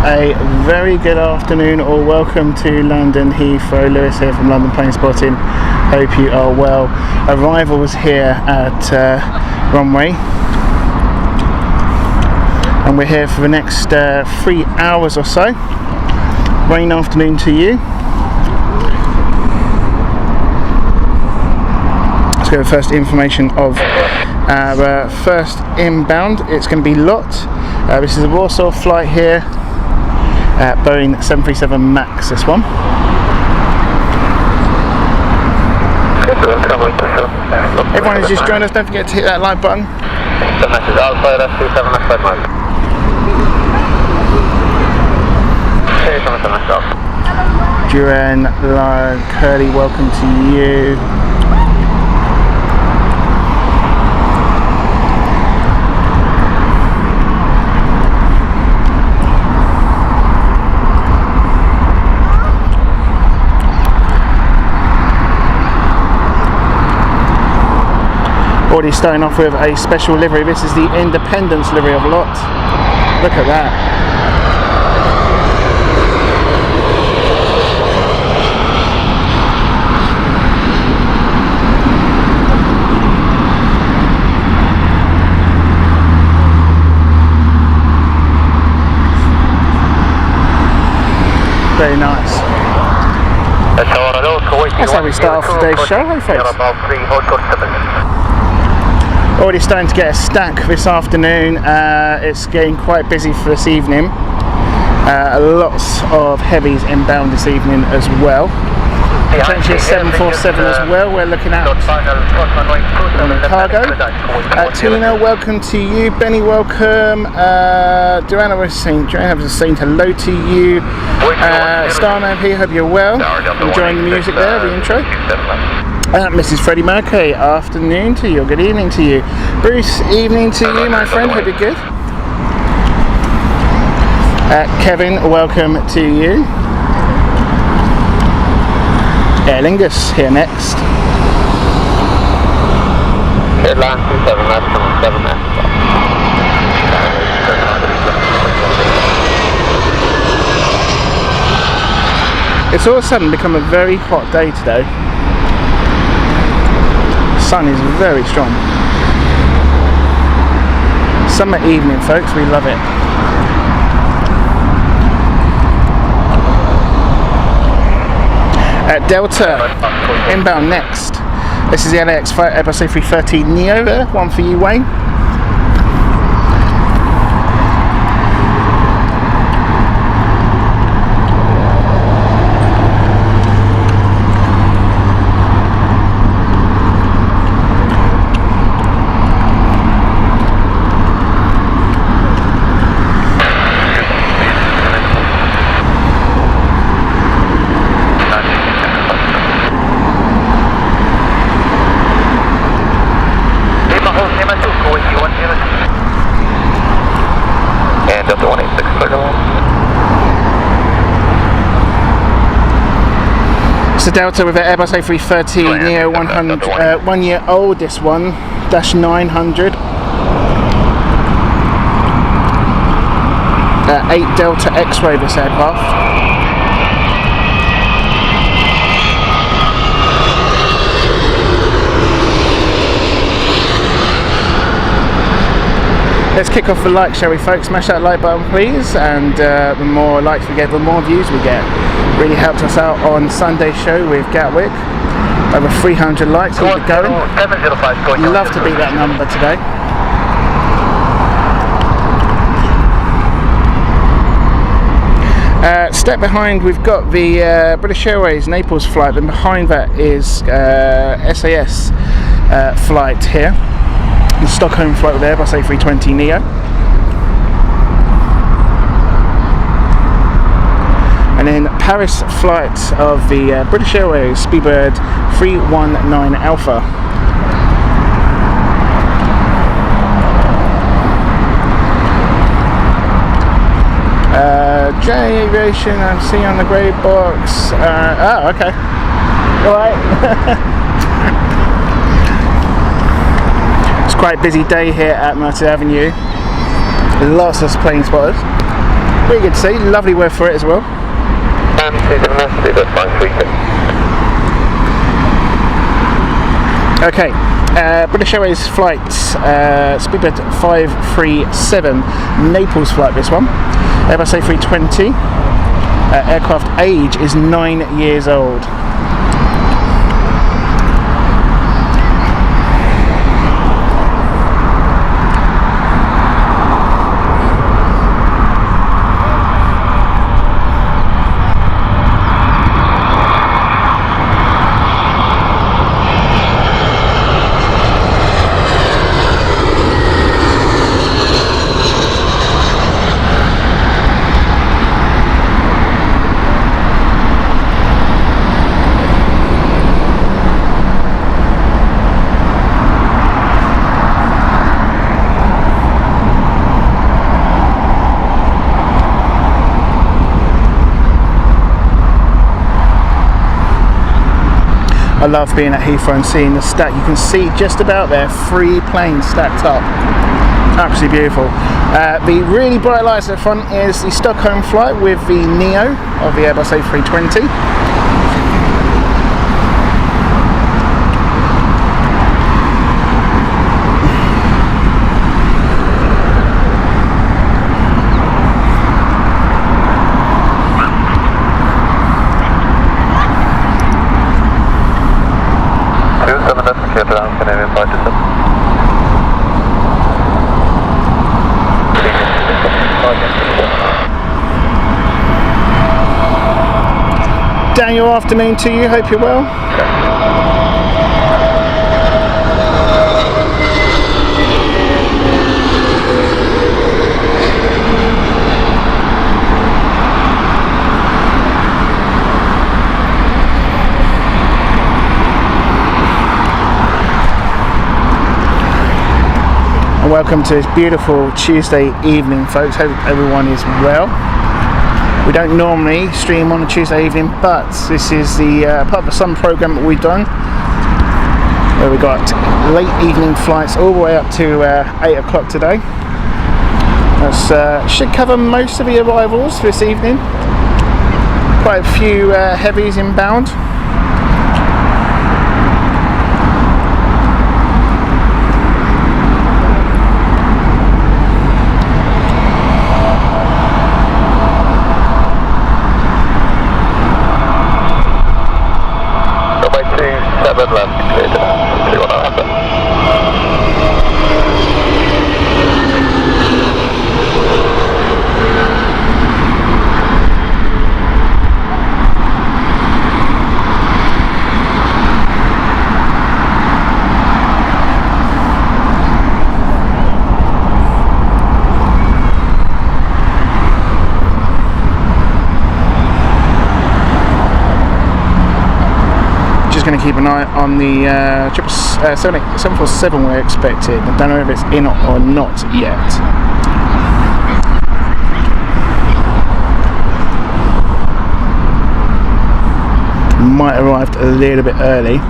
A very good afternoon, or welcome to London Heathrow. Lewis here from London Planespotting. Hope you are well. Arrivals here at runway, and we're here for the next 3 hours or so. Rain afternoon to you. Let's go with first information of our first inbound. It's going to be Lot. This is a Warsaw flight here at Boeing 737 MAX, this one. Everyone who's just joined us, don't forget to hit that like button. Duran Curly, welcome to you. Already starting off with a special livery. This is the Independence livery of Lot. Look at that. Very nice. That's how we start off today's show, hey folks. Already starting to get a stack this afternoon. It's getting quite busy for this evening. Lots of heavies inbound this evening as well. Potentially a 747 as well. We're looking at on the cargo. Tina, welcome to you. Benny, welcome. Joanna was saying hello to you. Starman P, hope you're well. Enjoying the music there, the intro. Mrs. Freddie Mercury, afternoon to you, good evening to you. Bruce, evening to you, my friend, hope you're good. Kevin, welcome to you. Aer Lingus here next. It's all of a sudden become a very hot day today. Sun is very strong. Summer evening, folks, we love it. Delta inbound next. This is the LAX Airbus A330 Neo there, one for you, Wayne. Delta with the Airbus A330 Neo 100, 1 year old, this one, -900. 8 Delta X-ray this aircraft. Let's kick off the like, shall we, folks? Smash that like button, please, and the more likes we get, the more views we get. Really helped us out on Sunday's show with Gatwick. Over 300 likes, keep it going. Love to beat that number today. Step behind, we've got the British Airways Naples flight, and behind that is SAS flight here. The Stockholm flight with Airbus A320 Neo. And then Paris flight of the British Airways Speedbird 319 Alpha. J Aviation, I see on the grey box. Oh, okay. Alright. It's quite a busy day here at Merton Avenue. Lots of plane spotters. Really good to see, lovely weather for it as well. Okay, British Airways flight, Speedbird 537, Naples flight this one, Airbus A320, aircraft age is 9 years old. I love being at Heathrow and seeing the stack. You can see just about there 3 planes stacked up. Absolutely beautiful. The really bright lights at the front is the Stockholm flight with the Neo of the Airbus A320. Daniel, afternoon to you, hope you're well. And welcome to this beautiful Tuesday evening, folks. Hope everyone is well. We don't normally stream on a Tuesday evening, but this is the part of the summer programme that we've done, where we got late evening flights all the way up to 8 o'clock today. That should cover most of the arrivals this evening. Quite a few heavies inbound. Going to keep an eye on the 747 we're expected. I don't know if it's in or not yet. Might have arrived a little bit early.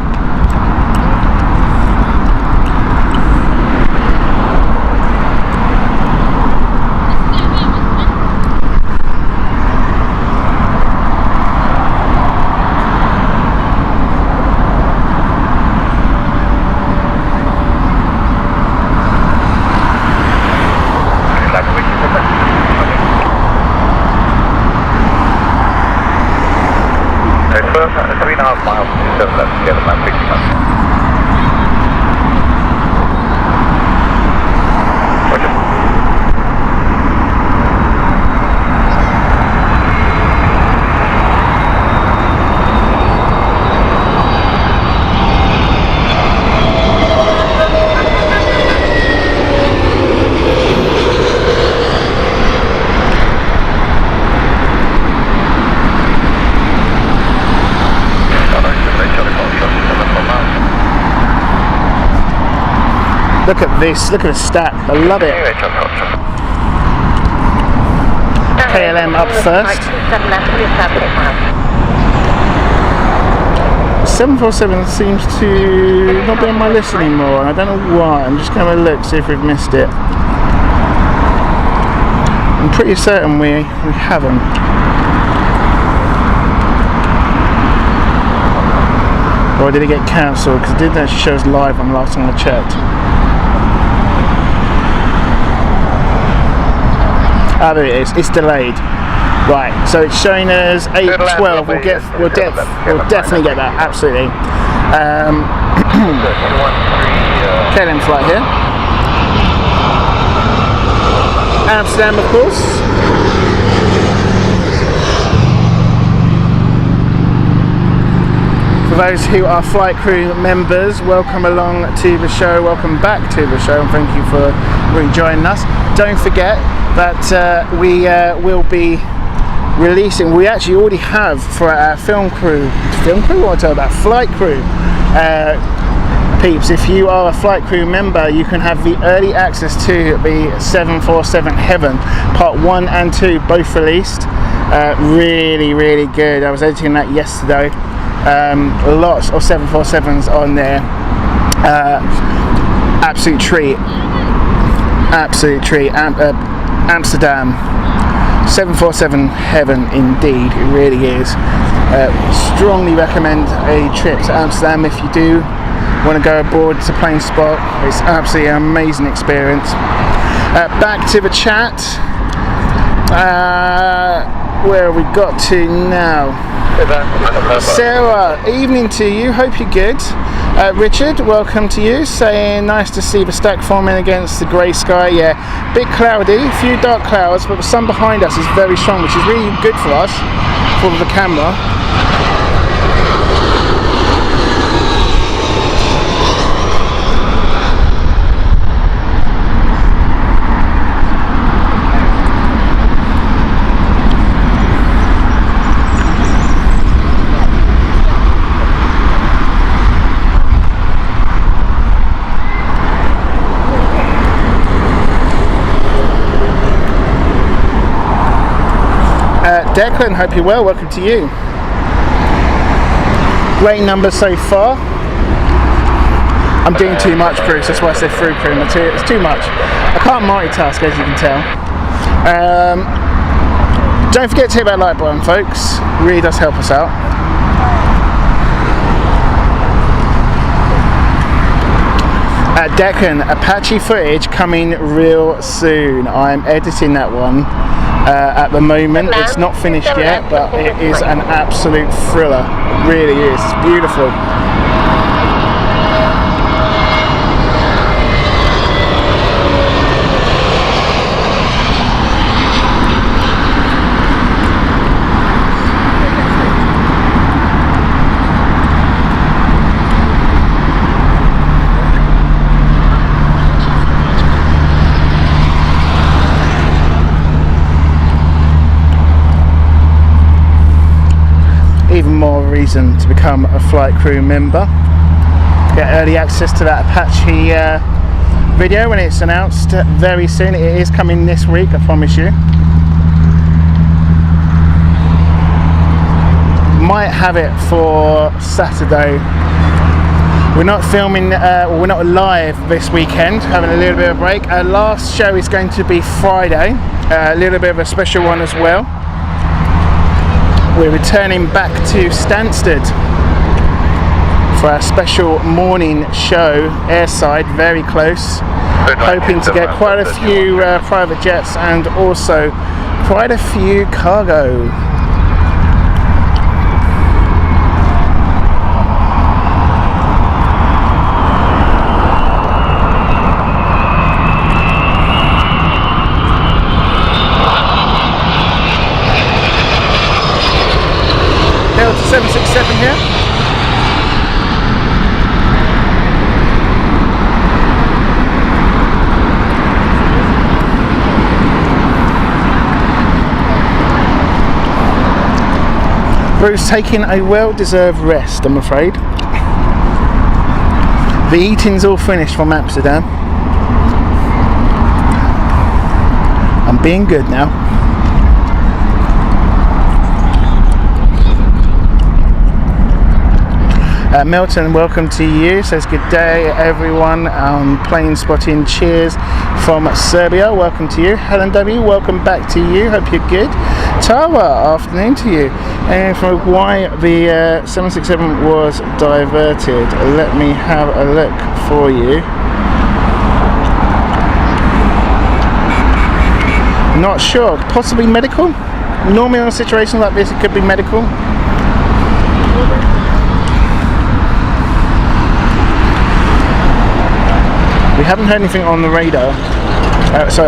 Look at this, look at the stack, I love it. KLM up first. 747 seems to not be on my list anymore, and I don't know why. I'm just going to look, see if we've missed it. I'm pretty certain we haven't. Or did it get cancelled? Because it didn't actually show us live on last time I checked. Ah, there it is. It's delayed. Right, so it's showing us 8:12. We'll definitely get that. Absolutely. KLM flight here. Amsterdam, of course. For those who are flight crew members, welcome along to the show. Welcome back to the show, and thank you for rejoining us. Don't forget that we will be releasing. We actually already have for our film crew. What about flight crew? Peeps, if you are a flight crew member, you can have the early access to the 747 Heaven Part 1 and 2, both released. Really good. I was editing that yesterday. Lots of 747s on there. Absolute treat. Amsterdam 747 Heaven indeed, it really is. Strongly recommend a trip to Amsterdam if you do want to go aboard to Planespot. It's absolutely an amazing experience. Back to the chat. Where have we got to now? Sarah, evening to you, hope you're good. Richard, welcome to you, saying nice to see the stack forming against the grey sky. Yeah, bit cloudy, a few dark clouds, but the sun behind us is very strong, which is really good for us, for the camera. Declan, hope you're well, welcome to you. Great numbers so far. I'm doing too much, Bruce, that's why I said through crew. It's too much. I can't multitask, as you can tell. Don't forget to hit that like button, folks. It really does help us out. Declan, Apache footage coming real soon. I'm editing that one. At the moment, it's not finished yet, but it is an absolute thriller. It really is. It's beautiful. Even more reason to become a flight crew member. Get early access to that Apache video when it's announced very soon. It is coming this week, I promise you. Might have it for Saturday. We're not filming, we're not live this weekend, having a little bit of a break. Our last show is going to be Friday, a little bit of a special one as well. We're returning back to Stansted for our special morning show, airside, very close. Hoping to get quite a few private jets and also quite a few cargo. Delta 767 here. Bruce taking a well-deserved rest, I'm afraid. The eating's all finished from Amsterdam. I'm being good now. Milton, welcome to you. Says good day everyone. Planespotting, cheers from Serbia. Welcome to you. Helen W, welcome back to you. Hope you're good. Tara, afternoon to you. And for why the 767 was diverted, let me have a look for you. Not sure. Possibly medical. Normally in a situation like this, it could be medical. We haven't heard anything on the radar.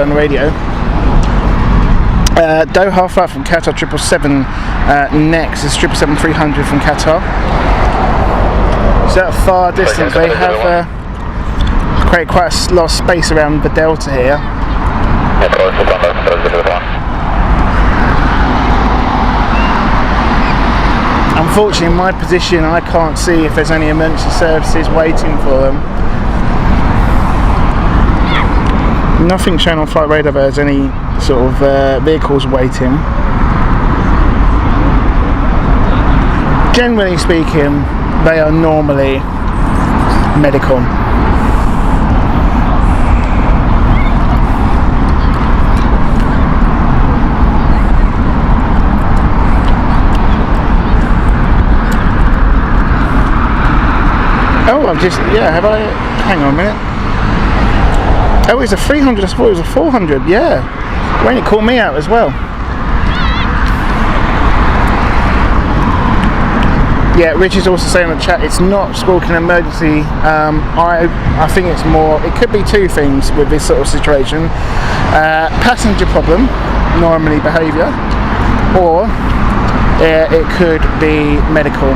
On the radio. Doha flight from Qatar 777 next is 777-300 from Qatar. So at a far distance, they have created quite a lot of space around the Delta here. Unfortunately, in my position, I can't see if there's any emergency services waiting for them. Nothing shown on flight radar, but there's any sort of vehicles waiting. Generally speaking, they are normally medical. Oh, have I? Hang on a minute. Oh, it's a 300, I thought it was a 400, yeah. When it caught me out as well. Yeah, Rich is also saying in the chat, it's not squawking emergency. I think it's more, it could be two things with this sort of situation. Passenger problem, normally behaviour, or it could be medical.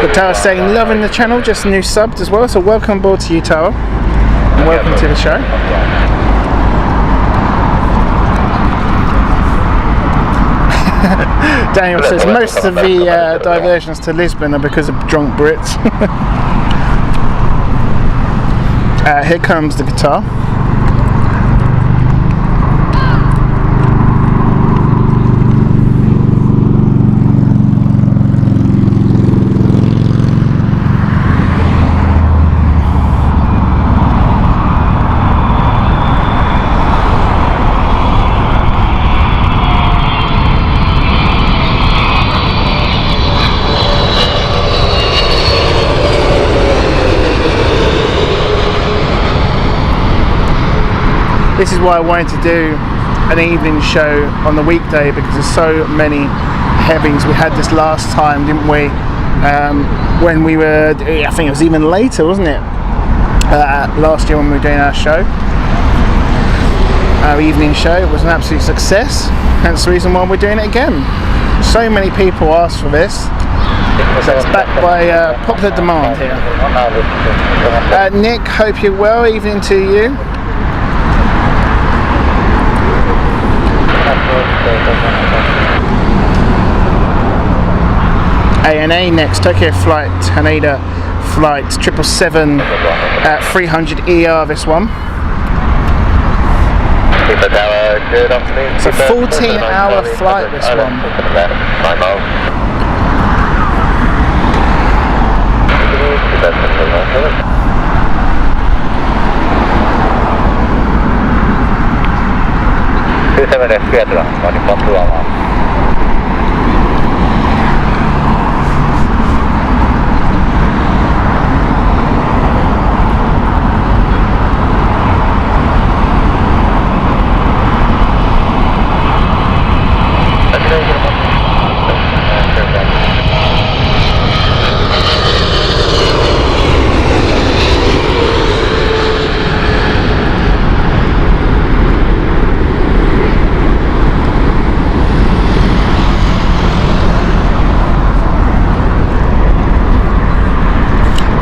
But Tara's saying, loving the channel, just new subbed as well, so welcome aboard to you, Tara, and welcome to the show. Daniel says, most of the diversions to Lisbon are because of drunk Brits. Here comes the guitar. This is why I wanted to do an evening show on the weekday, because there's so many heavies. We had this last time, didn't we? When we were, I think it was even later, wasn't it? Last year when we were doing our show, our evening show, it was an absolute success. Hence the reason why we're doing it again. So many people asked for this, so it's backed by popular demand here. Nick, hope you're well. Evening to you. ANA next, Tokyo flight, Haneda flight 777 300 ER, this one. It's a 14-hour flight, this one.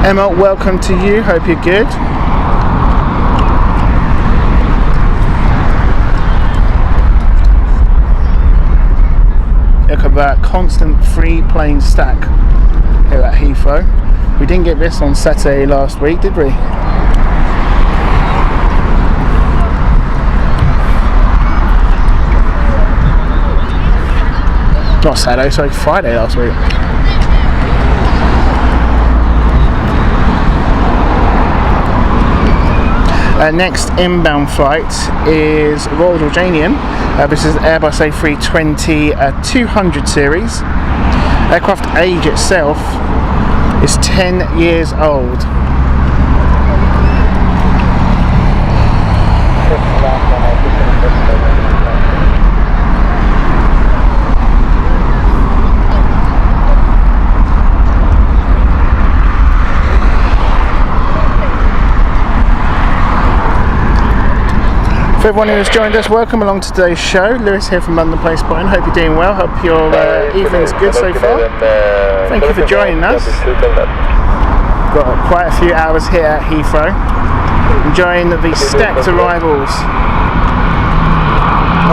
Emma, welcome to you. Hope you're good. Look at that constant free plane stack here at Heathrow. We didn't get this on Saturday last week, did we? Not Saturday, sorry, Friday last week. Next inbound flight is Royal Jordanian. This is Airbus A320 200 series. Aircraft age itself is 10 years old. For everyone who has joined us, welcome along to today's show. Lewis here from London Planespotting. Hope you're doing well. Hope your evening's good so far. Thank you for joining us. Got quite a few hours here at Heathrow, enjoying the stacked arrivals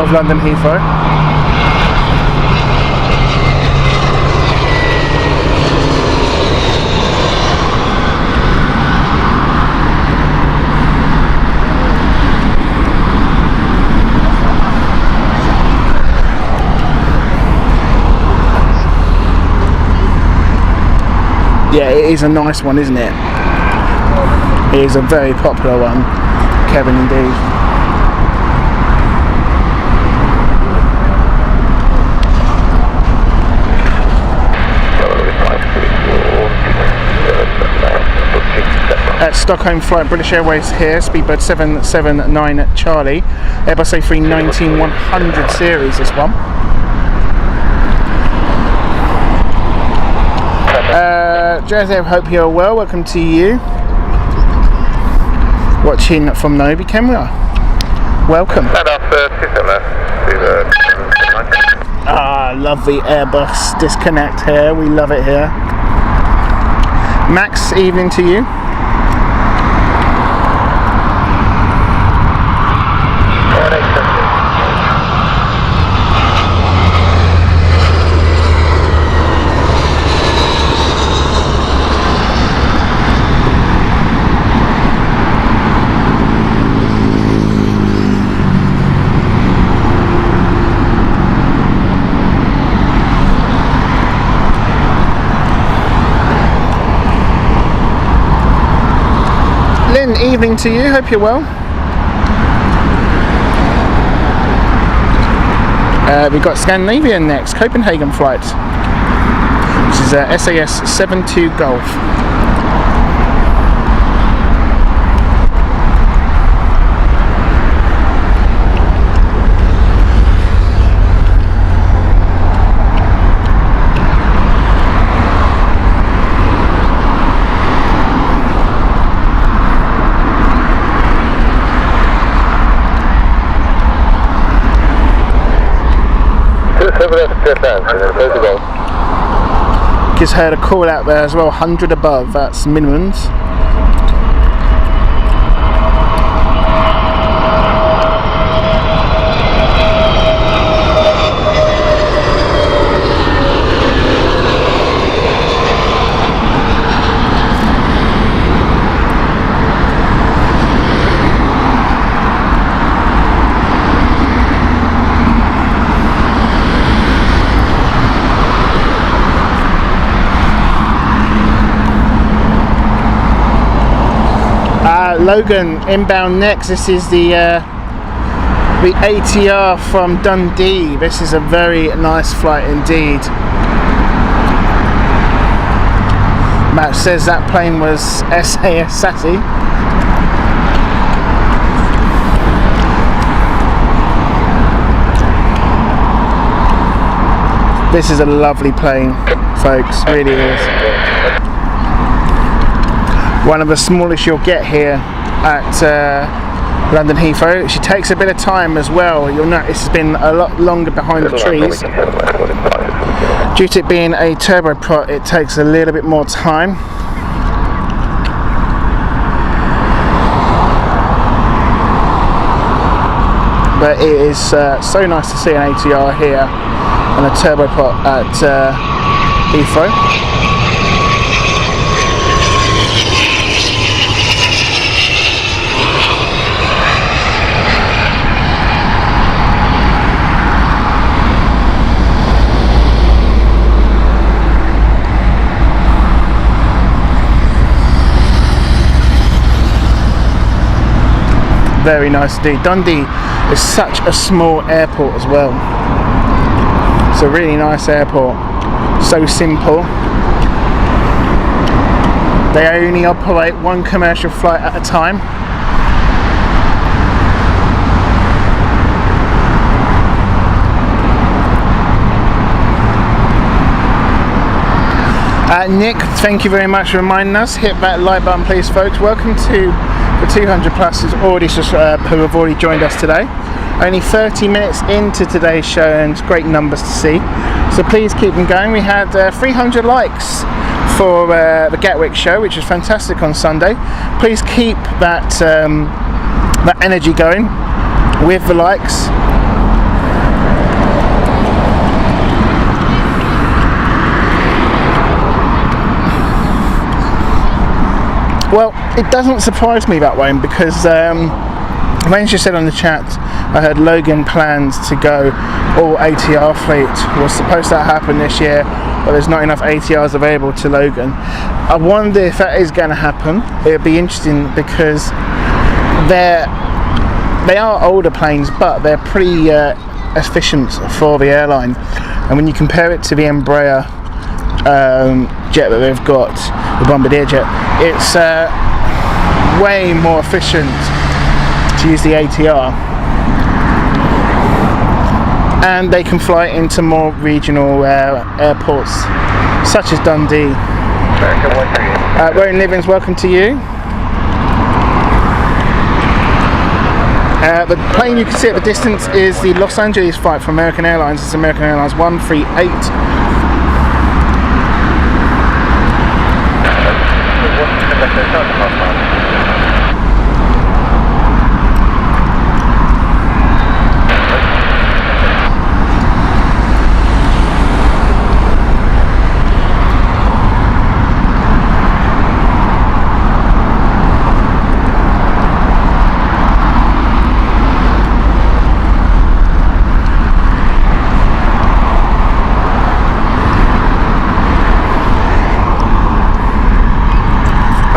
of London Heathrow. Yeah, it is a nice one, isn't it? It is a very popular one, Kevin, indeed. At Stockholm flight, British Airways here, Speedbird 779 Charlie, Airbus A319 100 series, this one. Joseph, hope you're well. Welcome to you. Watching from Nobi camera. Welcome. Love the Airbus disconnect here. We love it here. Max, evening to you. Evening to you, hope you're well. We've got Scandinavian next, Copenhagen flight, which is SAS 72 Golf. Just heard a call out there as well, 100 above, that's minimums. Logan, inbound next. This is the ATR from Dundee. This is a very nice flight indeed. Matt says that plane was SAS Sassy. This is a lovely plane, folks, really is. One of the smallest you'll get here at London Heathrow. She takes a bit of time as well. You'll notice it's been a lot longer behind the trees. Due to it being a turboprop, it takes a little bit more time. But it is so nice to see an ATR here and a turboprop at Heathrow. Very nice indeed. Dundee is such a small airport as well. It's a really nice airport. So simple. They only operate one commercial flight at a time. Nick, thank you very much for reminding us. Hit that like button please, folks. Welcome to the 200 plus who have already joined us today. Only 30 minutes into today's show and great numbers to see. So please keep them going. We had 300 likes for the Gatwick show, which was fantastic on Sunday. Please keep that that energy going with the likes. Well, it doesn't surprise me that way, because Wayne just said on the chat, I heard Logan plans to go all ATR fleet. Was supposed to happen this year, but there's not enough ATRs available to Logan. I wonder if that is going to happen. It would be interesting, because they are older planes, but they're pretty efficient for the airline. And when you compare it to the Embraer jet that they've got, the Bombardier jet, it's way more efficient to use the ATR, and they can fly into more regional airports such as Dundee. Rowan Livings, welcome to you. The plane you can see at the distance is the Los Angeles flight from American Airlines. It's American Airlines 138.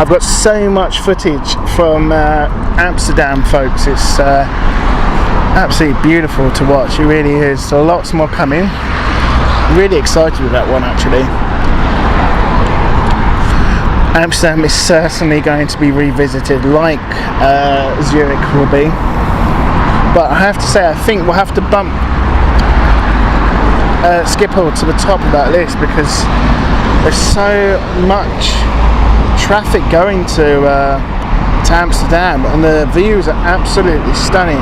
I've got so much footage from Amsterdam, folks. It's absolutely beautiful to watch. It really is. So lots more coming. Really excited with that one, actually. Amsterdam is certainly going to be revisited, like Zurich will be. But I have to say, I think we'll have to bump Schiphol to the top of that list, because there's so much traffic going to Amsterdam, and the views are absolutely stunning.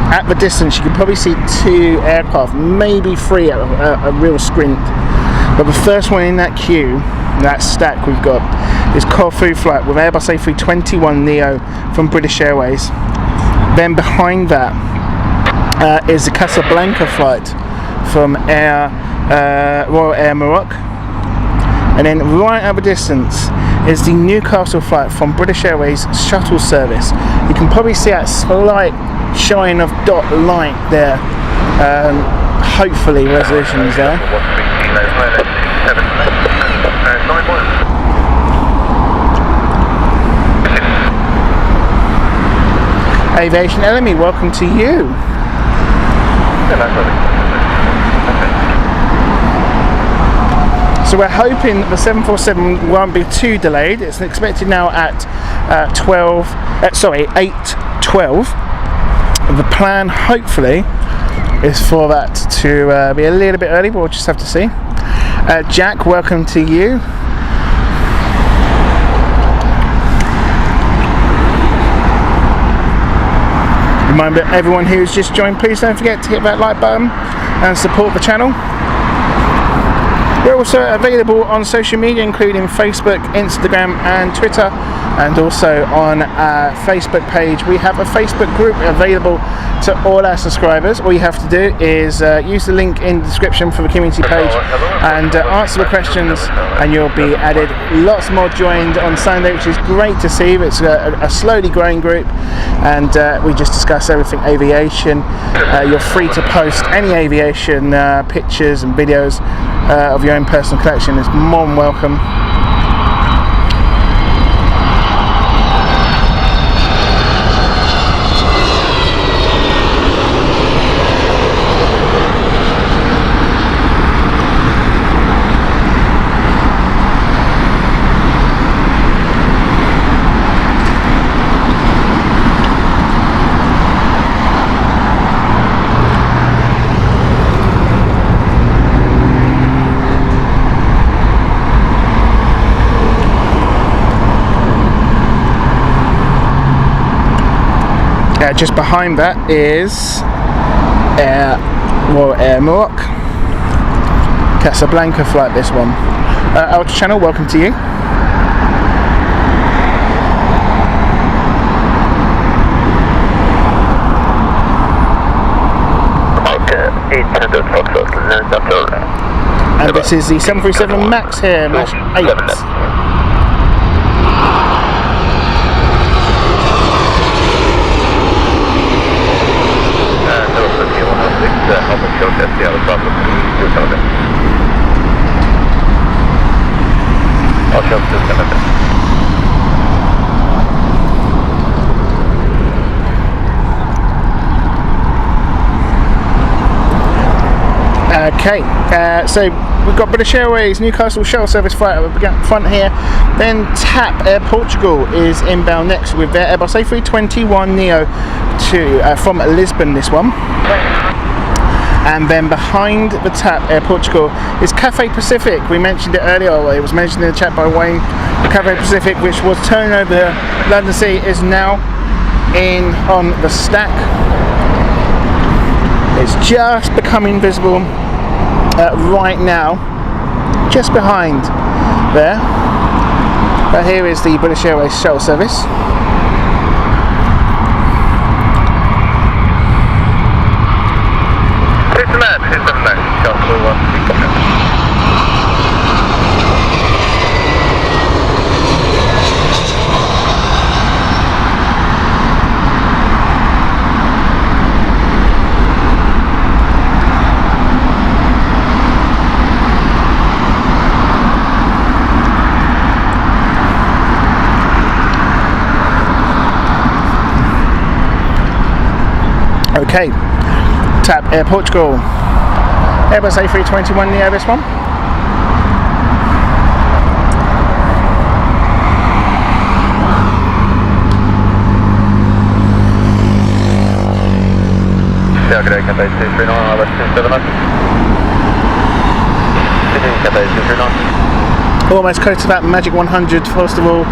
At the distance, you can probably see two aircraft, maybe three at a real squint. But the first one in that queue, that stack we've got, is Corfu flight with Airbus A321neo from British Airways. Then behind that is the Casablanca flight from Royal Air Maroc. And then right at the distance is the Newcastle flight from British Airways shuttle service. You can probably see that slight shine of dot light there. Hopefully resolution is there. Aviation LME, welcome to you. So we're hoping the 747 won't be too delayed. It's expected now at 8:12. The plan, hopefully, is for that to be a little bit early, but we'll just have to see. Jack, welcome to you. Reminder everyone who's just joined, please don't forget to hit that like button and support the channel. We're also available on social media, including Facebook, Instagram and Twitter, and also on our Facebook page. We have a Facebook group available to all our subscribers. All you have to do is use the link in the description for the community page and answer the questions, and you'll be added. Lots more joined on Sunday, which is great to see. It's a slowly growing group, and we just discuss everything aviation. You're free to post any aviation pictures and videos of your own personal collection. Is more than welcome. Just behind that is Air Morocco Casablanca flight, this one. Ultra Channel, welcome to you. And this is the 737 MAX here, MAX 8. Okay, so we've got British Airways Newcastle shuttle service flight at the front here. Then TAP Air Portugal is inbound next with their Airbus A321neo from Lisbon, this one. And then behind the TAP Air Portugal is Cathay Pacific. We mentioned it earlier, or it was mentioned in the chat by Wayne. The Cathay Pacific, which was turning over the London Sea, is now in on the stack. It's just becoming visible right now, just behind there. But here is the British Airways shuttle service. Okay, TAP Air Portugal, Airbus A321neo, this one. Almost close to that magic 100, first of all,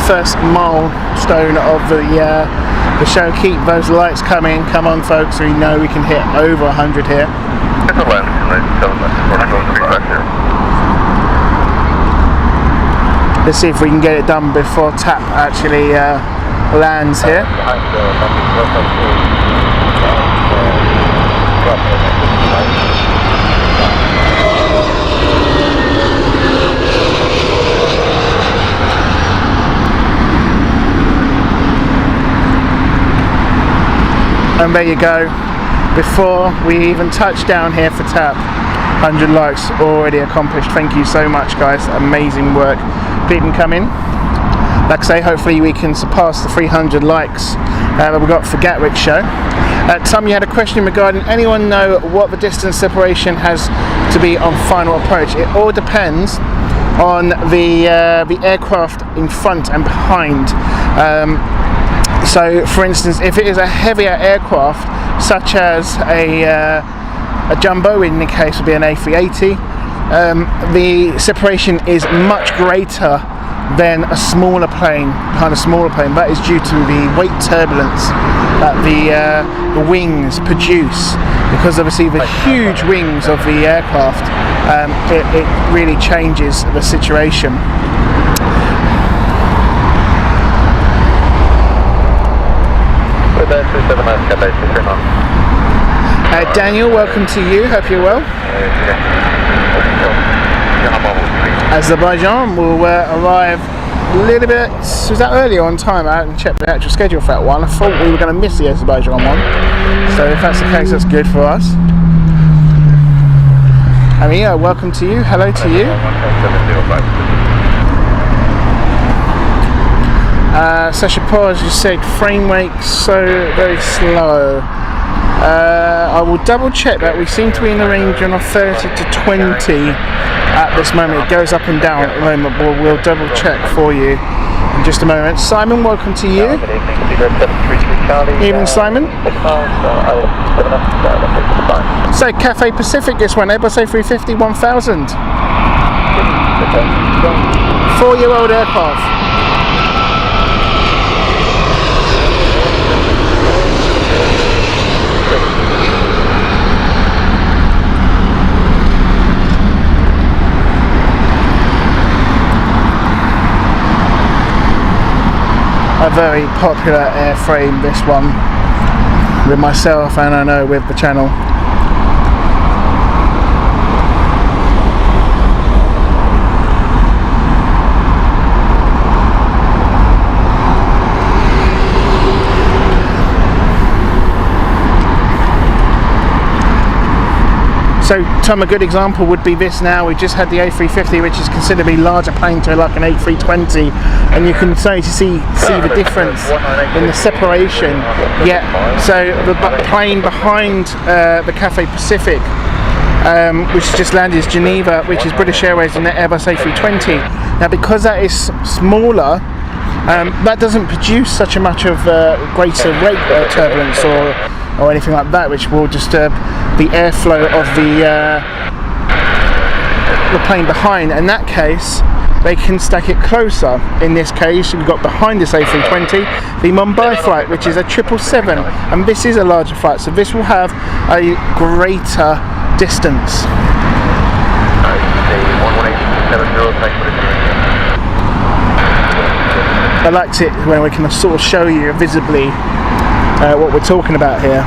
first milestone of the show. Keep those lights coming. Come on, folks, we know we can hit over 100 here. Let's see if we can get it done before TAP actually lands here. And there you go, before we even touch down here for TAP, 100 likes already accomplished. Thank you so much, guys, amazing work. Keep them coming. Like I say, hopefully we can surpass the 300 likes that we got for Gatwick show. Tom, you had a question regarding, anyone know what the distance separation has to be on final approach. It all depends on the aircraft in front and behind. So for instance, if it is a heavier aircraft such as a jumbo, in the case would be an A380, the separation is much greater than a smaller plane behind a smaller plane. That is due to the weight turbulence that the wings produce, because obviously the huge wings of the aircraft, it really changes the situation. Daniel, welcome to you, hope you're well. Azerbaijan will arrive a little bit, was that earlier on time? I haven't checked the actual schedule for that one. I thought we were going to miss the Azerbaijan one, so if that's the case, that's good for us. Amir, welcome to you, hello to you. Sasha Paz just said frame rate so very slow. I will double check that. We seem to be in the range of 30 to 20 at this moment. It goes up and down at the moment, but we'll double check for you in just a moment. Simon, welcome to you. Evening, Simon. So Cathay Pacific this one, Airbus A350 1000. 4-year-old aircraft. A very popular airframe, this one, with myself and I know with the channel. So Tom, a good example would be this now. We just had the A350, which is considerably larger plane to like an A320, and you can see the difference in the separation. Yeah, so the plane behind the Cathay Pacific, which just landed, is Geneva, which is British Airways, and the Airbus A320. Now because that is smaller, that doesn't produce such a much of greater rate turbulence or anything like that, which will disturb the airflow of the plane behind. In that case, they can stack it closer. In this case, we've got behind this A320 the Mumbai flight, which is a 777, and this is a larger flight, so this will have a greater distance. I liked it when we can sort of show you visibly what we're talking about here.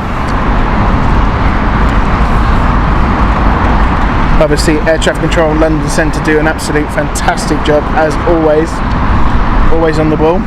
Obviously Air Traffic Control London Centre do an absolute fantastic job as always on the ball.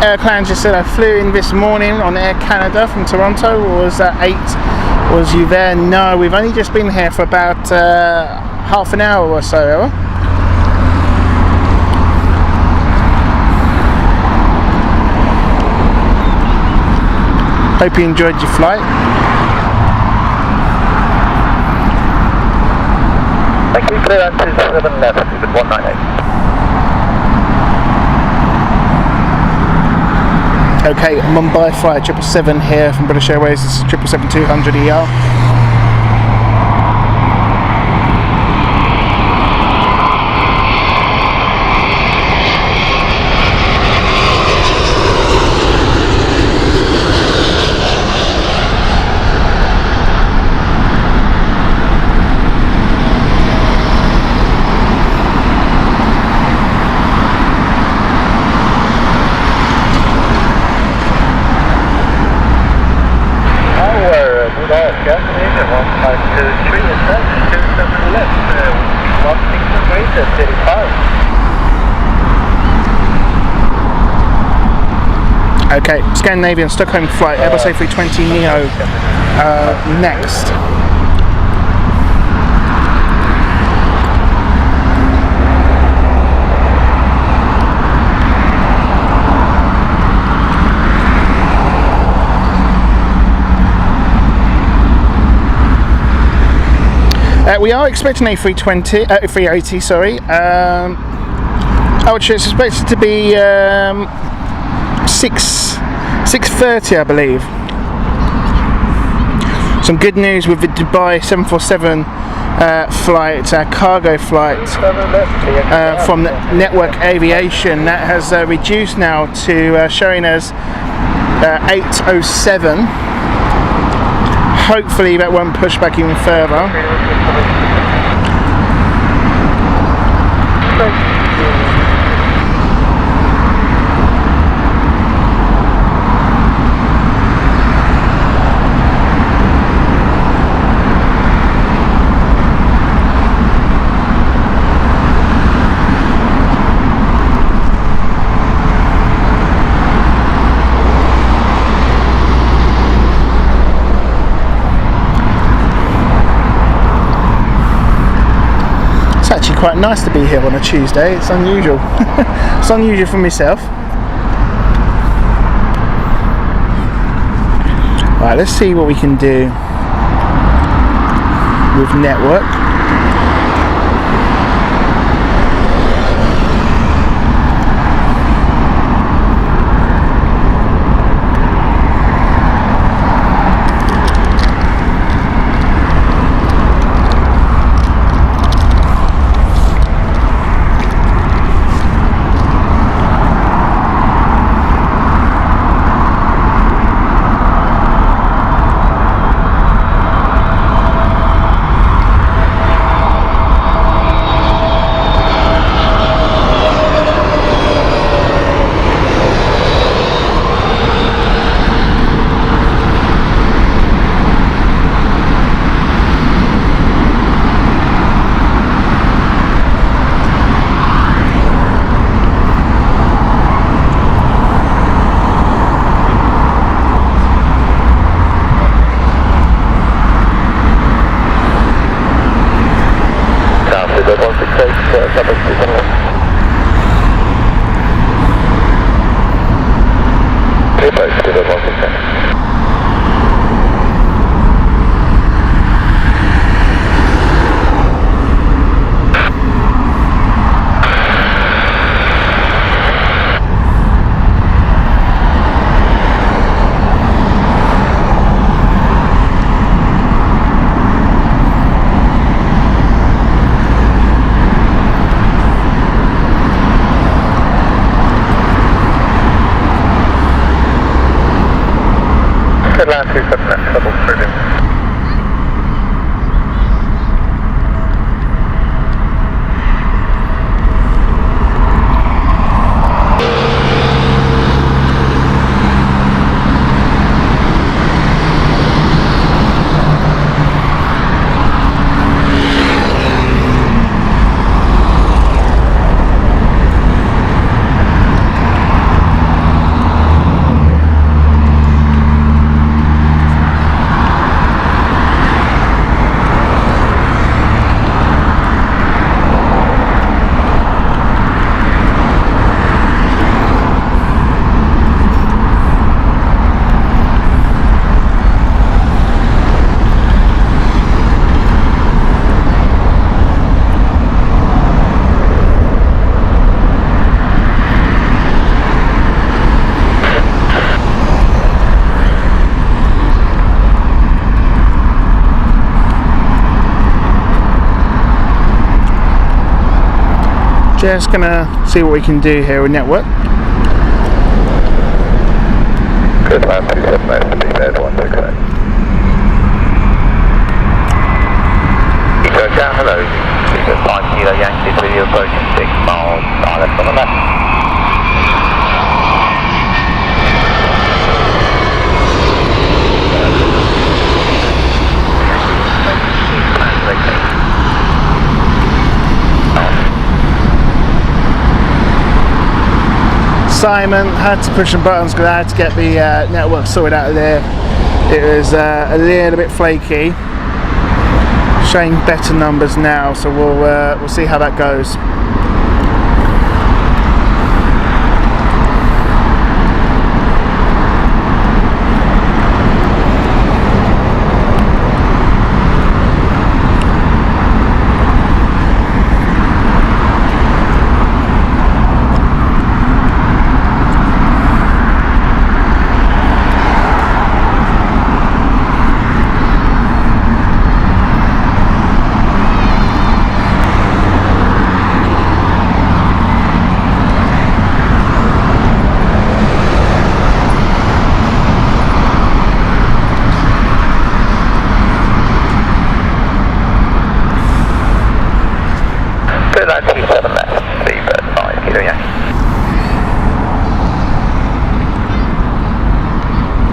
Airplane just said I flew in this morning on Air Canada from Toronto. Or was that 8? Was you there? No, we've only just been here for about half an hour or so. Hope you enjoyed your flight. Thank you. Clear answer 7 left with 198. Okay, Mumbai flight 777 here from British Airways. This is 777-200ER. Okay, Scandinavian Stockholm flight, Airbus A320 Neo next. We are expecting A320, A380, sorry. Which is expected to be 6:30, I believe. Some good news with the Dubai 747 flight, cargo flight from Network Aviation. That has reduced now to showing as 8:07. Hopefully that won't push back even further. It's actually quite nice to be here on a Tuesday. It's unusual. It's unusual for myself. Right, let's see what we can do with network. Just gonna see what we can do here with network. Good man, 279 to be there, 1 to connect. Eco down, hello. Eco 5 Kilo Yankee, video approaching 6 miles, left on the left. Simon had to push some buttons because I had to get the network sorted out of there. It was a little bit flaky. Showing better numbers now, so we'll see how that goes.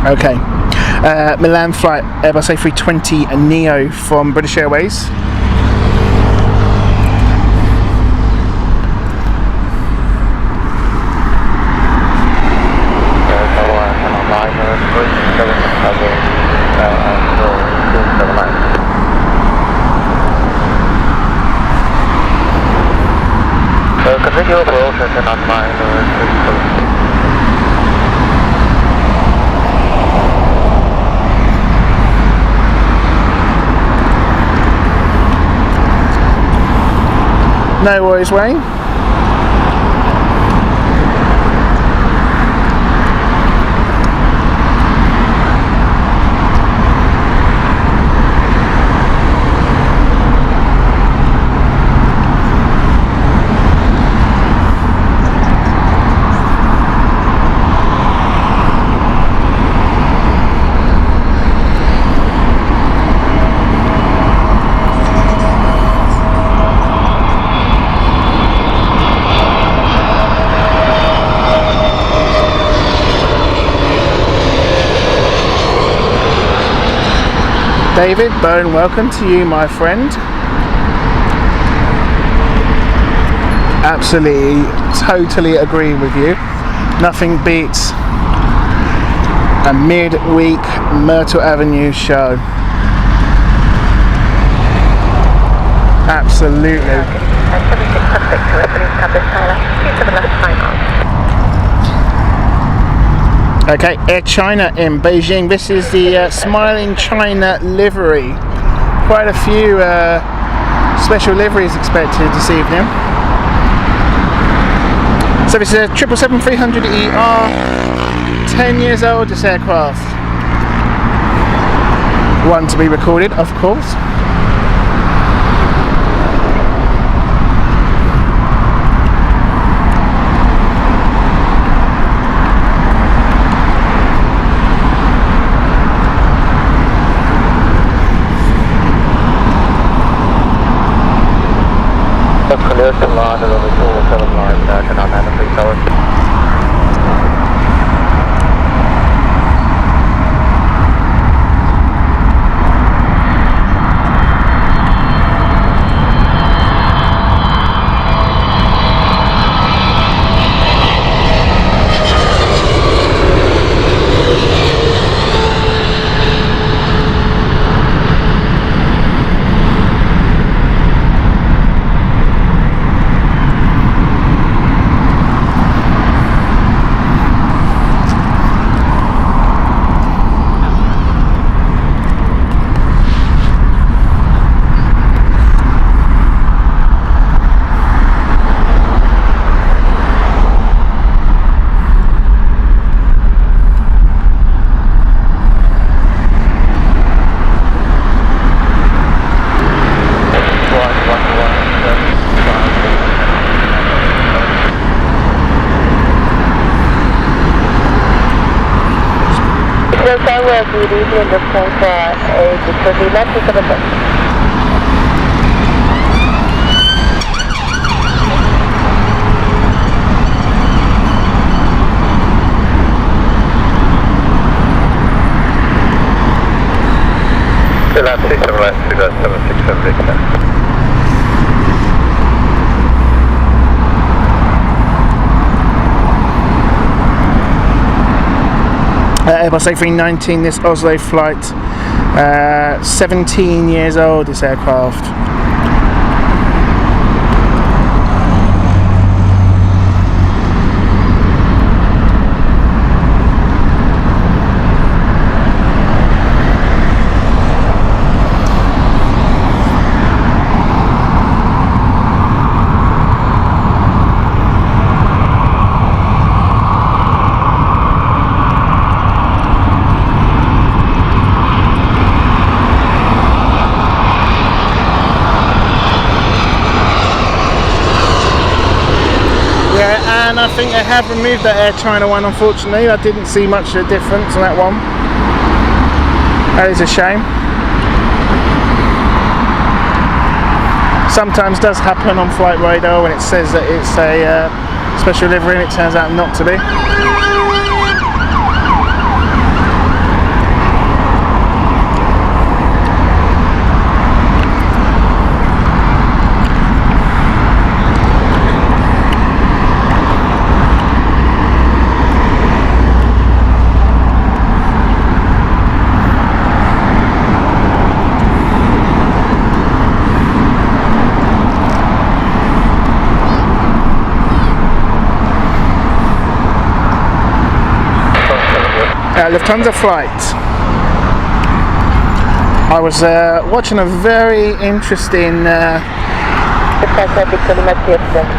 Okay, Milan flight Airbus A320 Neo from British Airways. Continue process and online. No worries, Wayne. David Bone, welcome to you, my friend. Absolutely, totally agree with you. Nothing beats a mid-week Myrtle Avenue show. Absolutely. Okay, Air China in Beijing. This is the Smiling China livery. Quite a few special liveries expected this evening. So this is a 777-300ER, 10 years old, this aircraft. One to be recorded, of course. Clear to line over 279, cannot handle 3 towers. in the phone for a turbulence to the bus. Still at 6 left, 767 Victor. Airbus A319, this Oslo flight. 17 years old, this aircraft. And I think they have removed that Air China one, unfortunately. I didn't see much of a difference on that one. That is a shame. Sometimes does happen on flight radar when it says that it's a special livery and it turns out not to be. Lufthansa flight. I was watching a very interesting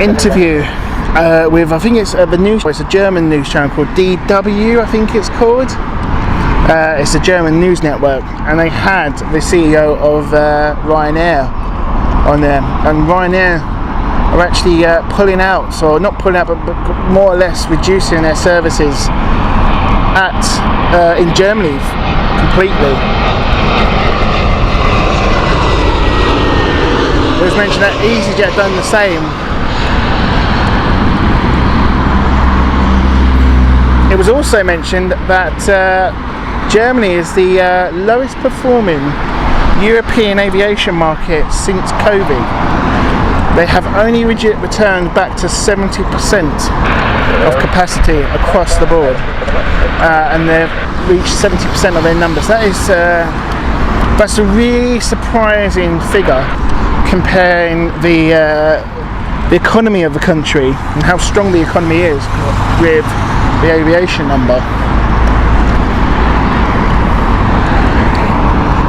interview with, I think it's the news. It's a German news channel called DW, I think it's called. It's a German news network, and they had the CEO of Ryanair on there, and Ryanair are actually pulling out, so not pulling out, but more or less reducing their services in Germany completely. It was mentioned that EasyJet done the same. It was also mentioned that Germany is the lowest performing European aviation market since COVID. They have only returned back to 70% of capacity across the board, and they've reached 70% of their numbers. That's a really surprising figure, comparing the economy of the country and how strong the economy is with the aviation number.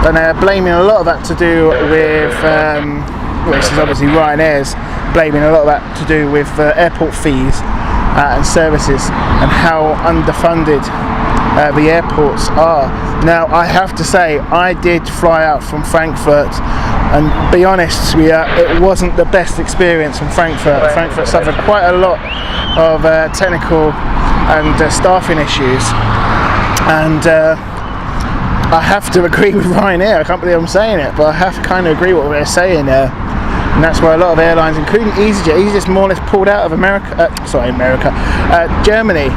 And they're blaming a lot of that to do with this is obviously Ryanair's blaming a lot of that to do with airport fees and services, and how underfunded the airports are. Now, I have to say, I did fly out from Frankfurt, and be honest with you, it wasn't the best experience from Frankfurt. Frankfurt suffered quite a lot of technical and staffing issues, and I have to agree with Ryanair. I can't believe I'm saying it, but I have to kind of agree with what they're saying there. And that's why a lot of airlines, including EasyJet more or less pulled out of Germany.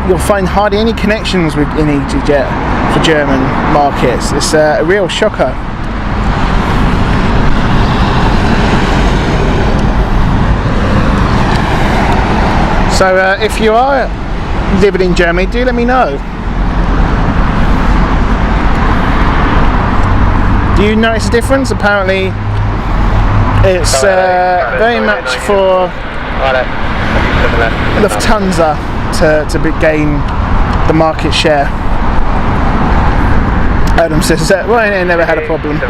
You'll find hardly any connections in EasyJet for German markets. It's a real shocker. So if you are living in Germany, do let me know. Do you notice a difference? Apparently it's very much for Lufthansa to gain the market share. Adam says that Ryanair never had a problem.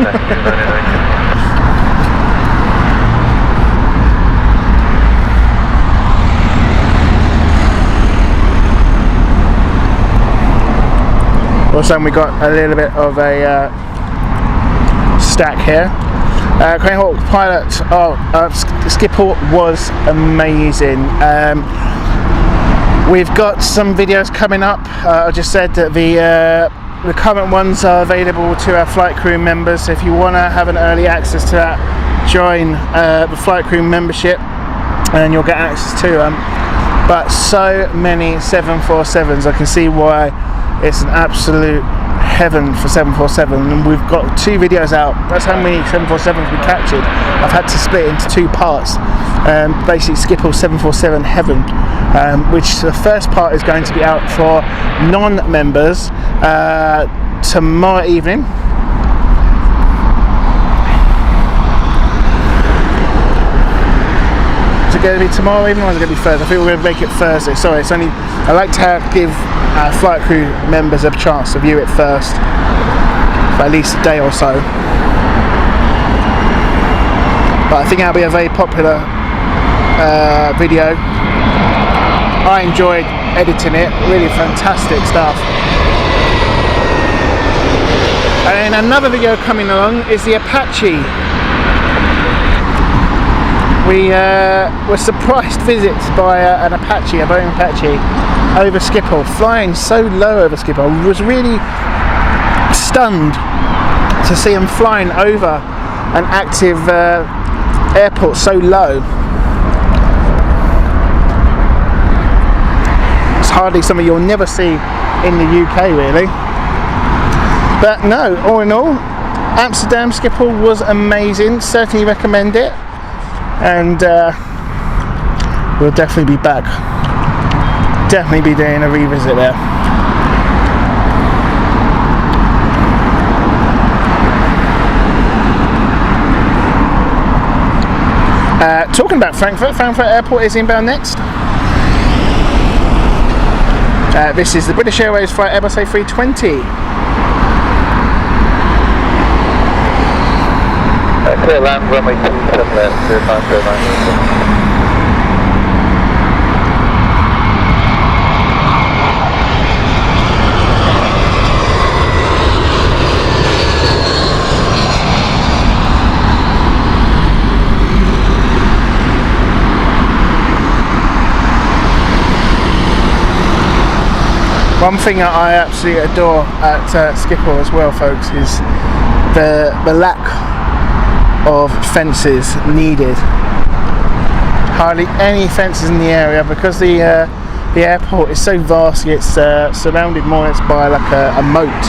Also, we got a little bit of a stack here. Crane Hawk pilot, Skipper was amazing. We've got some videos coming up. I just said that the current ones are available to our flight crew members. So if you want to have an early access to that, join the flight crew membership and you'll get access to them. But so many 747s, I can see why it's an absolute heaven for 747, and we've got 2 videos out. That's how many 747s we captured. I've had to split it into 2 parts basically Schiphol 747 Heaven, which the first part is going to be out for non-members tomorrow evening. Is it going to be tomorrow evening or is it going to be Thursday? I think we're going to make it Thursday. Sorry, it's only, I like to give flight crew members a chance to view it first for at least a day or so. But I think that'll be a very popular video. I enjoyed editing it, really fantastic stuff. And another video coming along is the Apache. We were surprised visits by an Apache, a Boeing Apache, over Schiphol, flying so low over Schiphol. I was really stunned to see them flying over an active airport so low. It's hardly something you'll never see in the UK, really. But no, all in all, Amsterdam Schiphol was amazing. Certainly recommend it, and we'll definitely be back. Definitely be doing a revisit there. Talking about Frankfurt Airport is inbound next. This is the British Airways flight Airbus A320. Clear land, runway 27 left, 0909. One thing that I absolutely adore at Schiphol as well, folks, is the lack of fences needed. Hardly any fences in the area because the airport is so vast. It's surrounded more or less by like a moat.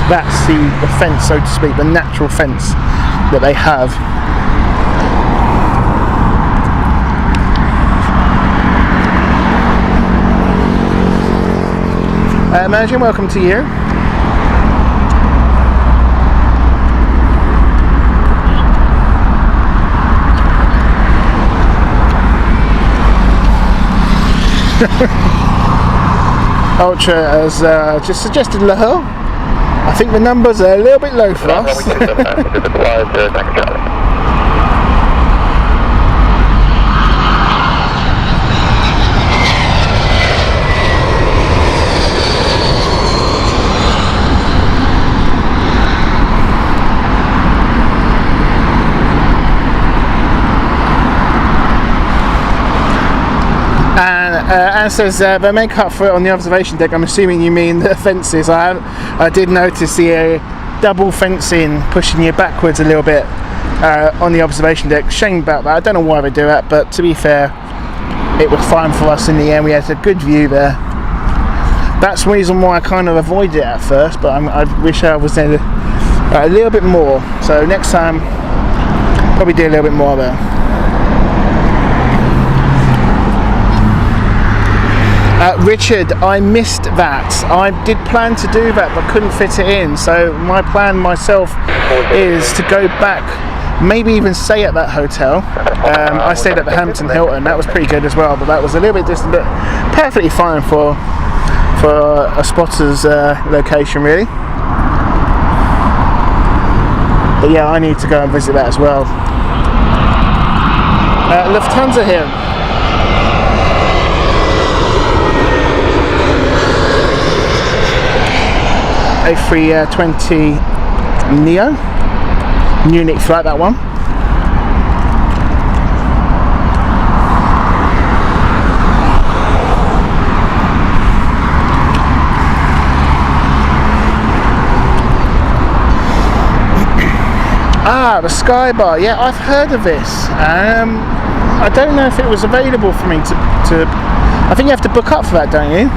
That's the fence, so to speak, the natural fence that they have. Manager, welcome to you. Ultra has just suggested Lahore. I think the numbers are a little bit low for us. Anne says they may cut for it on the observation deck. I'm assuming you mean the fences. I did notice the double fencing pushing you backwards a little bit on the observation deck. Shame about that. I don't know why they do that, but to be fair, it was fine for us in the end. We had a good view there. That's the reason why I kind of avoided it at first, but I wish I was there a little bit more. So next time, probably do a little bit more there. Richard, I missed that. I did plan to do that but couldn't fit it in, so my plan myself is to go back, maybe even stay at that hotel. I stayed at the Hampton Hilton. That was pretty good as well, but that was a little bit distant, but perfectly fine for a spotter's location, really. But yeah, I need to go and visit that as well. Lufthansa here. A320 Neo, Munich flight, that one. The Sky Bar. Yeah, I've heard of this. I don't know if it was available for me to. I think you have to book up for that, don't you?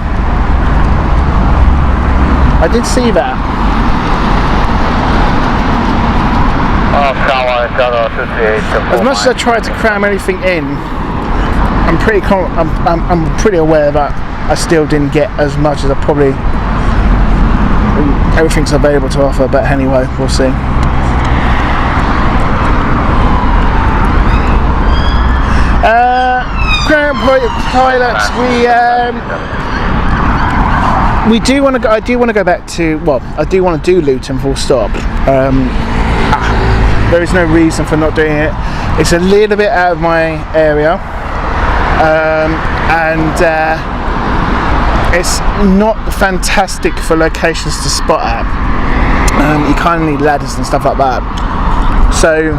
I did see that. As much as I tried to cram everything in, I'm pretty aware that I still didn't get as much as I probably. Everything's available to offer, but anyway, we'll see. Ground pilots, we do want to go. I do want to go back to. Well, I do want to do Luton full stop. There is no reason for not doing it. It's a little bit out of my area, and it's not fantastic for locations to spot at. You kind of need ladders and stuff like that. So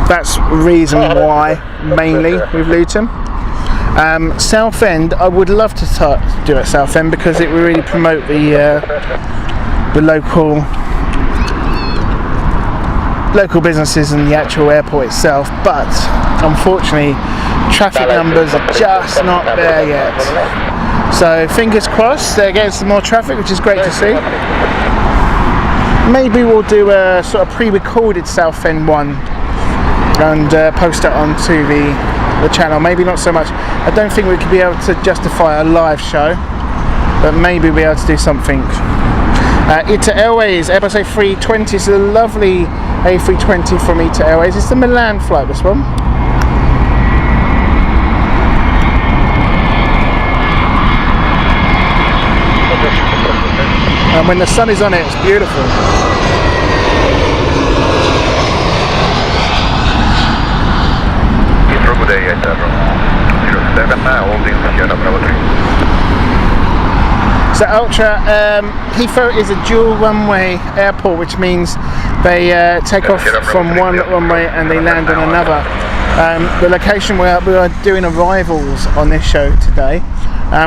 that's the reason why, mainly with Luton. Southend, I would love to do at Southend because it would really promote the local businesses and the actual airport itself, but unfortunately traffic numbers are just not there yet. So fingers crossed they're getting some more traffic, which is great to see. Maybe we'll do a sort of pre-recorded Southend one and post it onto the channel. Maybe not so much. I don't think we could be able to justify a live show, but maybe we'll be able to do something. ITA Airways Airbus A320 is a lovely A320 from ITA Airways. It's the Milan flight, this one. And when the sun is on it, it's beautiful. So Ultra, Heathrow is a dual runway airport, which means they take off from one runway and they land on another. The location we are doing arrivals on this show today.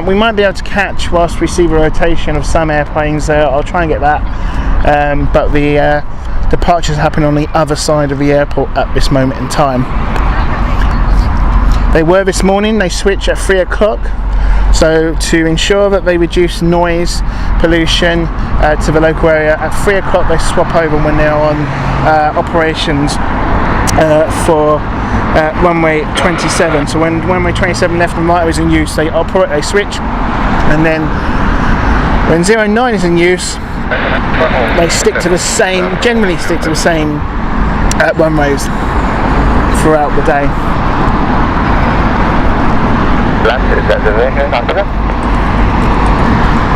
We might be able to catch whilst we see the rotation of some airplanes. I'll try and get that, but the departures happen on the other side of the airport at this moment in time. They were this morning. They switch at 3 o'clock. So to ensure that they reduce noise pollution to the local area, at 3 o'clock they swap over when they're on operations for runway 27. So when runway 27 left and right was in use, they switch, and then when 09 is in use, they generally stick to the same runways throughout the day.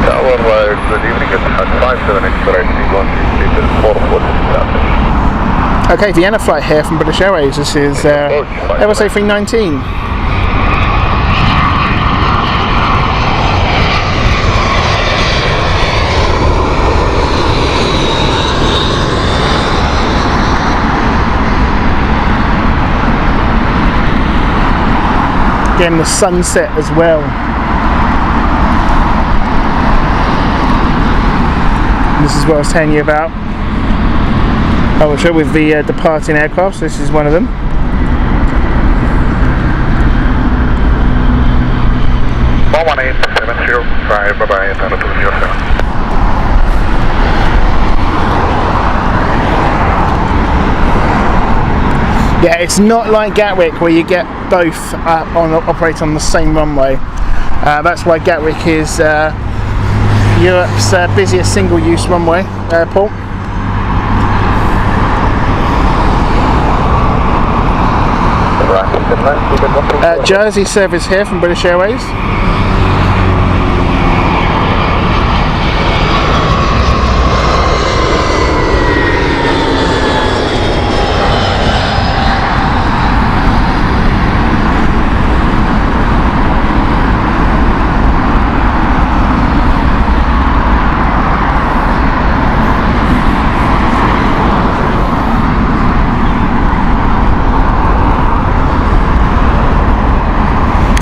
Tower good evening, it's 57 exploration, Okay, Vienna flight here from British Airways. This is Airbus A319. Again, the sunset as well. This is what I was telling you about. I will show with the departing aircraft. So this is one of them. Yeah, it's not like Gatwick where you get both operate on the same runway. That's why Gatwick is Europe's busiest single-use runway airport. Jersey service here from British Airways.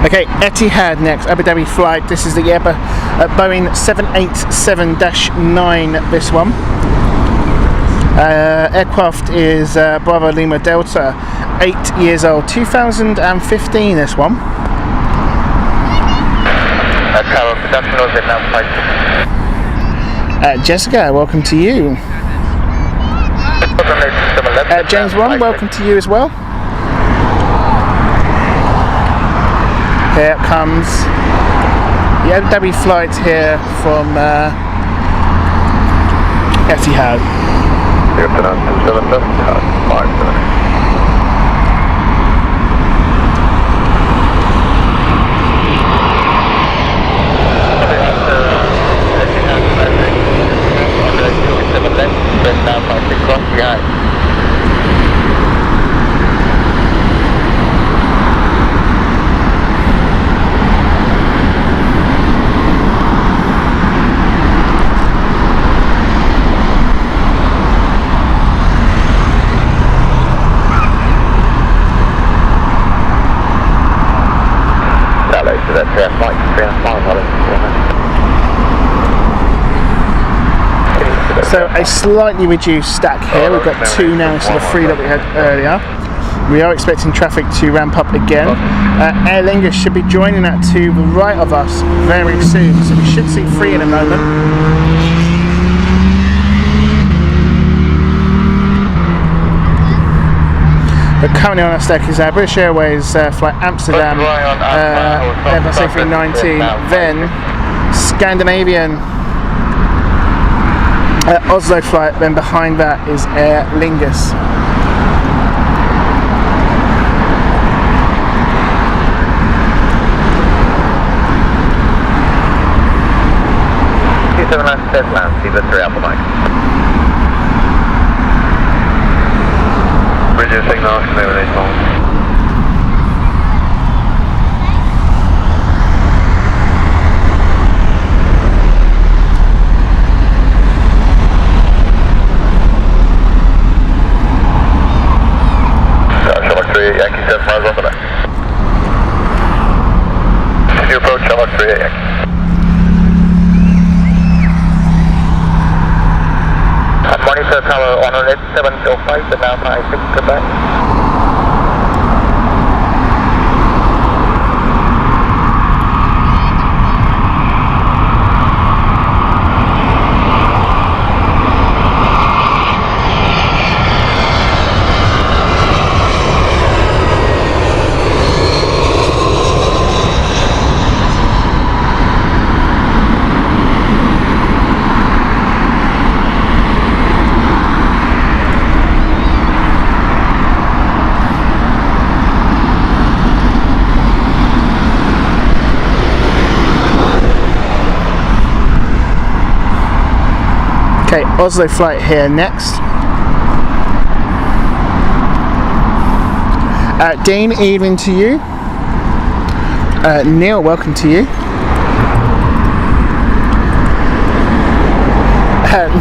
Okay, Etihad next, Abu Dhabi flight. This is the Boeing 787-9, this one. Aircraft is Bravo Lima Delta, 8 years old, 2015, this one. Jessica, welcome to you. James 1, welcome to you as well. Here it comes. The Abu Dhabi flight here from Etihad. So a slightly reduced stack here. We've got 2 now instead of 3 that we had earlier. We are expecting traffic to ramp up again. Aer Lingus should be joining that to the right of us very soon, so we should see 3 in a moment. But currently on our stack is British Airways flight Amsterdam, Airbus A319, then Scandinavian Oslo flight, then behind that is Aer Lingus. Bridge signal, Yankee 7 miles on the left. You approach Charlotte 3 Yankee. Monitor tower on 705, and now 56, goodbye. Okay, Oslo flight here next. Dean, evening to you. Neil, welcome to you.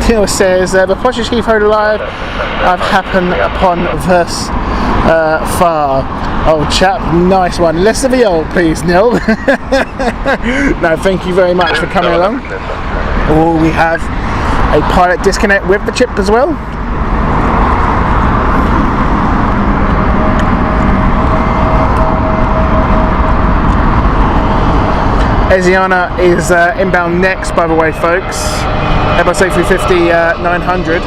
Neil says, the Porsche Heathrow Live I've happened upon thus far. Old chap, nice one. Less of the old, please, Neil. No, thank you very much for coming along. Oh, we have a pilot disconnect with the chip as well. Asiana is inbound next, by the way, folks. Airbus A350 900.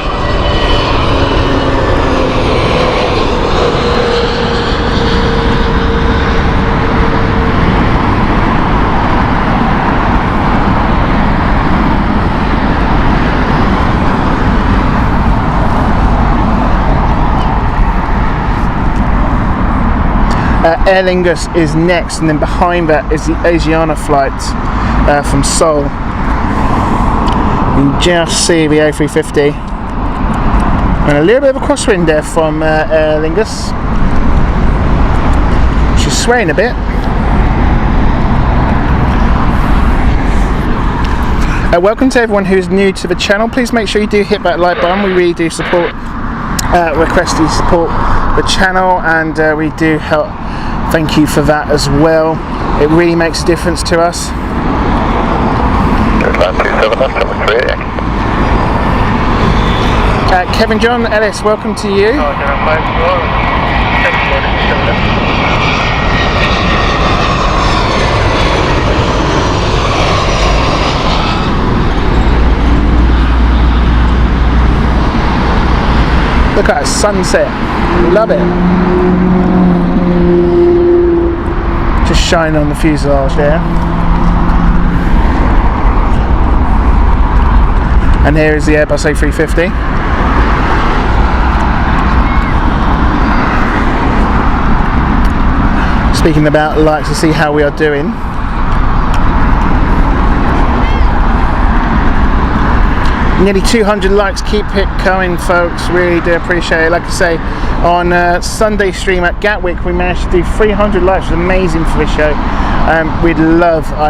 Aer Lingus is next, and then behind that is the Asiana flight from Seoul. You can just see the A350 and a little bit of a crosswind there from Aer Lingus. She's swaying a bit. Welcome to everyone who's new to the channel. Please make sure you do hit that like button. We really do support, request you support the channel, and we do help. Thank you for that as well. It really makes a difference to us. Kevin John Ellis, welcome to you. Look at that sunset. Love it. Just shining on the fuselage there. And here is the Airbus A350. Speaking about likes, to see how we are doing. Nearly 200 likes, keep it coming folks, really do appreciate it. Like I say, on Sunday stream at Gatwick we managed to do 300 likes, which was amazing for this show. I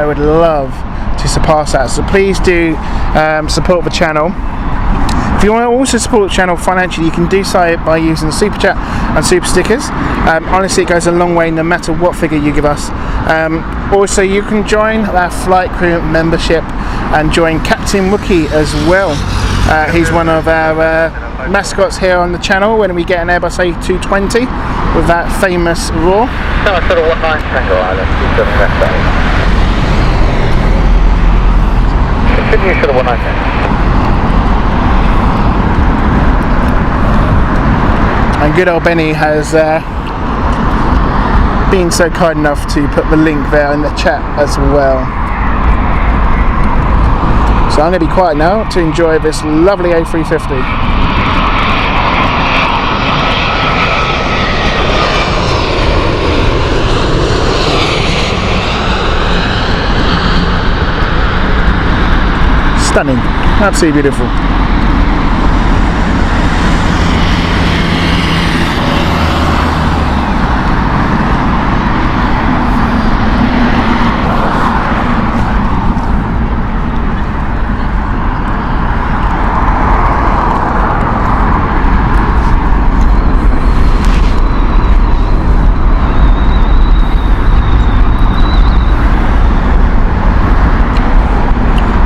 would love to surpass that, so please do support the channel. If you want to also support the channel financially, you can do so by using the super chat and super stickers. Honestly, it goes a long way no matter what figure you give us. Also, you can join our flight crew membership and join Captain Wookie as well. He's one of our mascots here on the channel when we get an Airbus A220 with that famous roar. No, sort of 19 Tango Island, 27 left side. Continue sort of 19. And good old Benny has been so kind enough to put the link there in the chat as well. So I'm going to be quiet now to enjoy this lovely A350. Stunning, absolutely beautiful.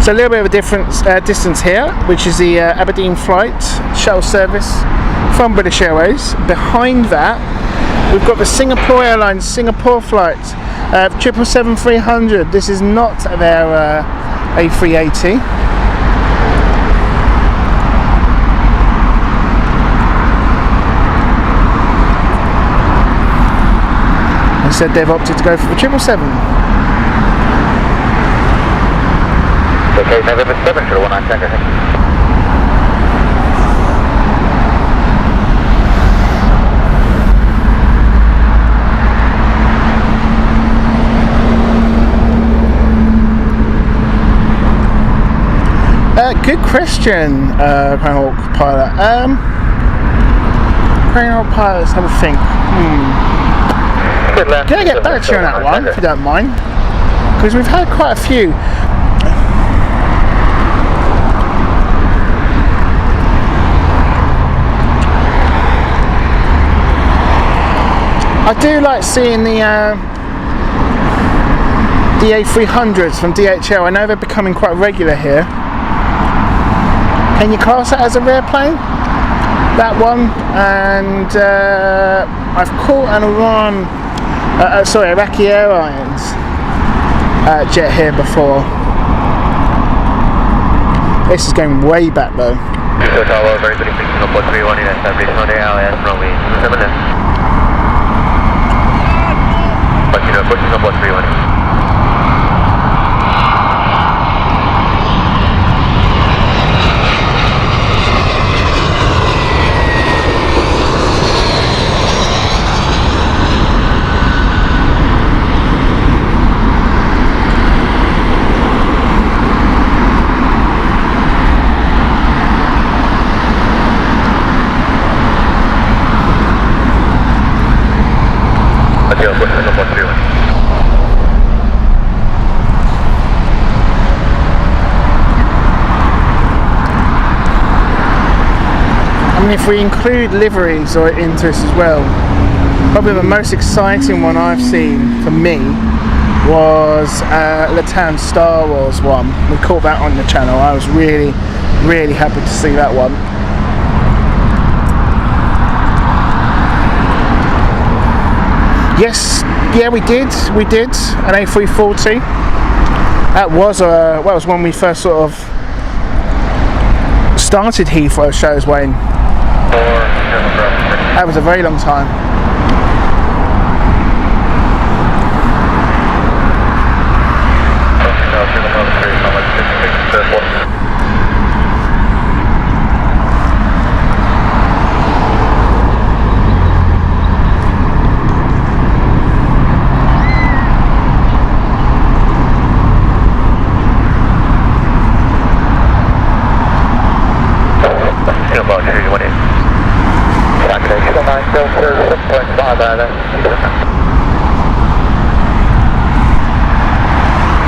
So a little bit of a different distance here, which is the Aberdeen flight shuttle service from British Airways. Behind that, we've got the Singapore Airlines Singapore flight, 777-300. This is not their A380. Instead, they've opted to go for the 777. Okay, November 7, sure, 19 Tango, thank you. Good question, Crane Hawk pilot. Crane Hawk pilot, let's have a think. Can I get back to you on that one, if you don't mind? Because we've had quite a few. I do like seeing the A300s from DHL. I know they're becoming quite regular here. Can you class that as a rare plane? That one, and I've caught an Iraqi Airlines jet here before. This is going way back though. Tower, very good evening, Singapore 31 in establish on the LS runway 27 left. Continue, Singapore 31. I mean, if we include liveries or into this as well, probably the most exciting one I've seen for me was Latam Star Wars one. We caught that on the channel. I was really happy to see that one. Yes, yeah, we did an A340. That was when we first sort of started Heathrow shows, Wayne. That was a very long time.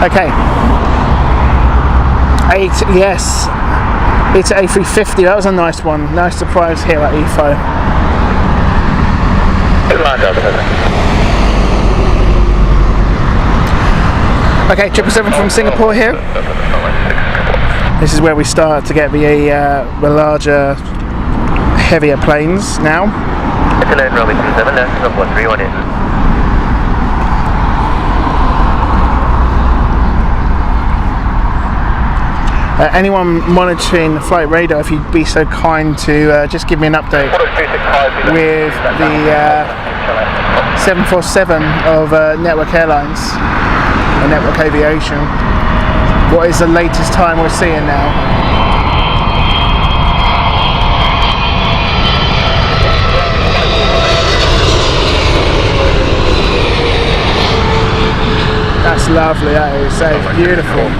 Okay. Yes. It's A350. That was a nice one. Nice surprise here at Heathrow. Okay, 777 from Singapore here. This is where we start to get the larger, heavier planes now. Anyone monitoring the flight radar, if you'd be so kind to just give me an update with the 747 of Network Airlines and Network Aviation. What is the latest time we're seeing now? That's lovely, that is. That is beautiful.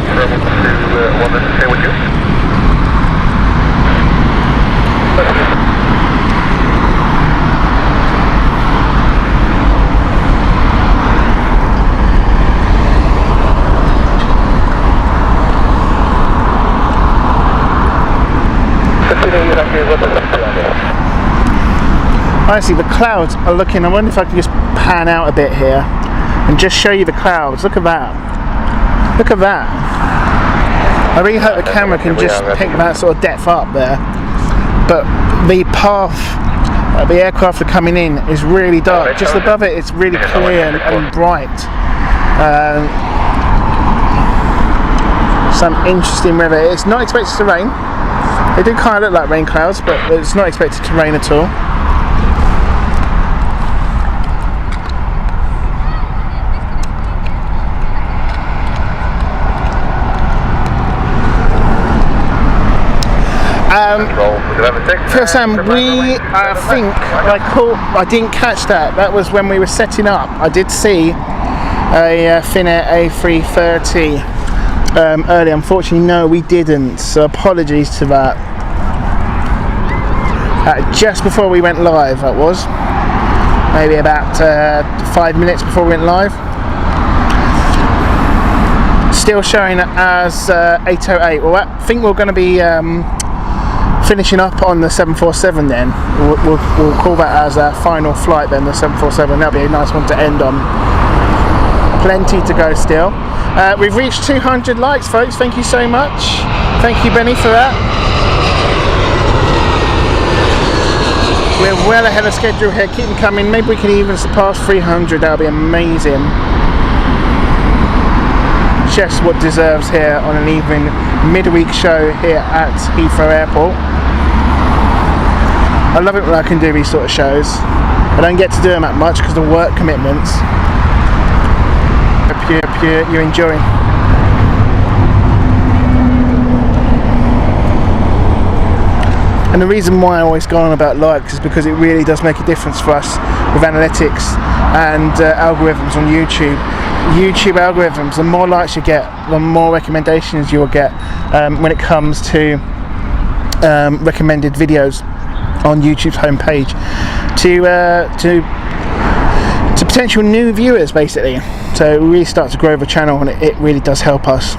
Honestly, the clouds are looking. I wonder if I can just pan out a bit here and just show you the clouds. Look at that. Look at that. I really hope the camera can just pick that sort of depth up there. But the path the aircraft are coming in is really dark. Just above it, it's really clear and bright. Some interesting weather. It's not expected to rain. They do kind of look like rain clouds, but it's not expected to rain at all. Sam, I didn't catch that. That was when we were setting up. I did see a Finnair A330 earlier. Unfortunately, no, we didn't. So apologies to that. Just before we went live, that was maybe about 5 minutes before we went live. Still showing it as 808. Well, I think we're going to be finishing up on the 747 then. We'll call that as our final flight then, the 747. That'll be a nice one to end on. Plenty to go still. We've reached 200 likes, folks. Thank you so much. Thank you, Benny, for that. We're well ahead of schedule here. Keep them coming. Maybe we can even surpass 300. That'll be amazing. Just what deserves here on an evening midweek show here at Heathrow Airport. I love it when I can do these sort of shows. I don't get to do them that much because of work commitments. Hope you're enjoying. And the reason why I always go on about likes is because it really does make a difference for us with analytics and algorithms on YouTube. YouTube algorithms, the more likes you get, the more recommendations you will get when it comes to recommended videos on YouTube's homepage to potential new viewers, basically. So we really start to grow the channel, and it really does help us.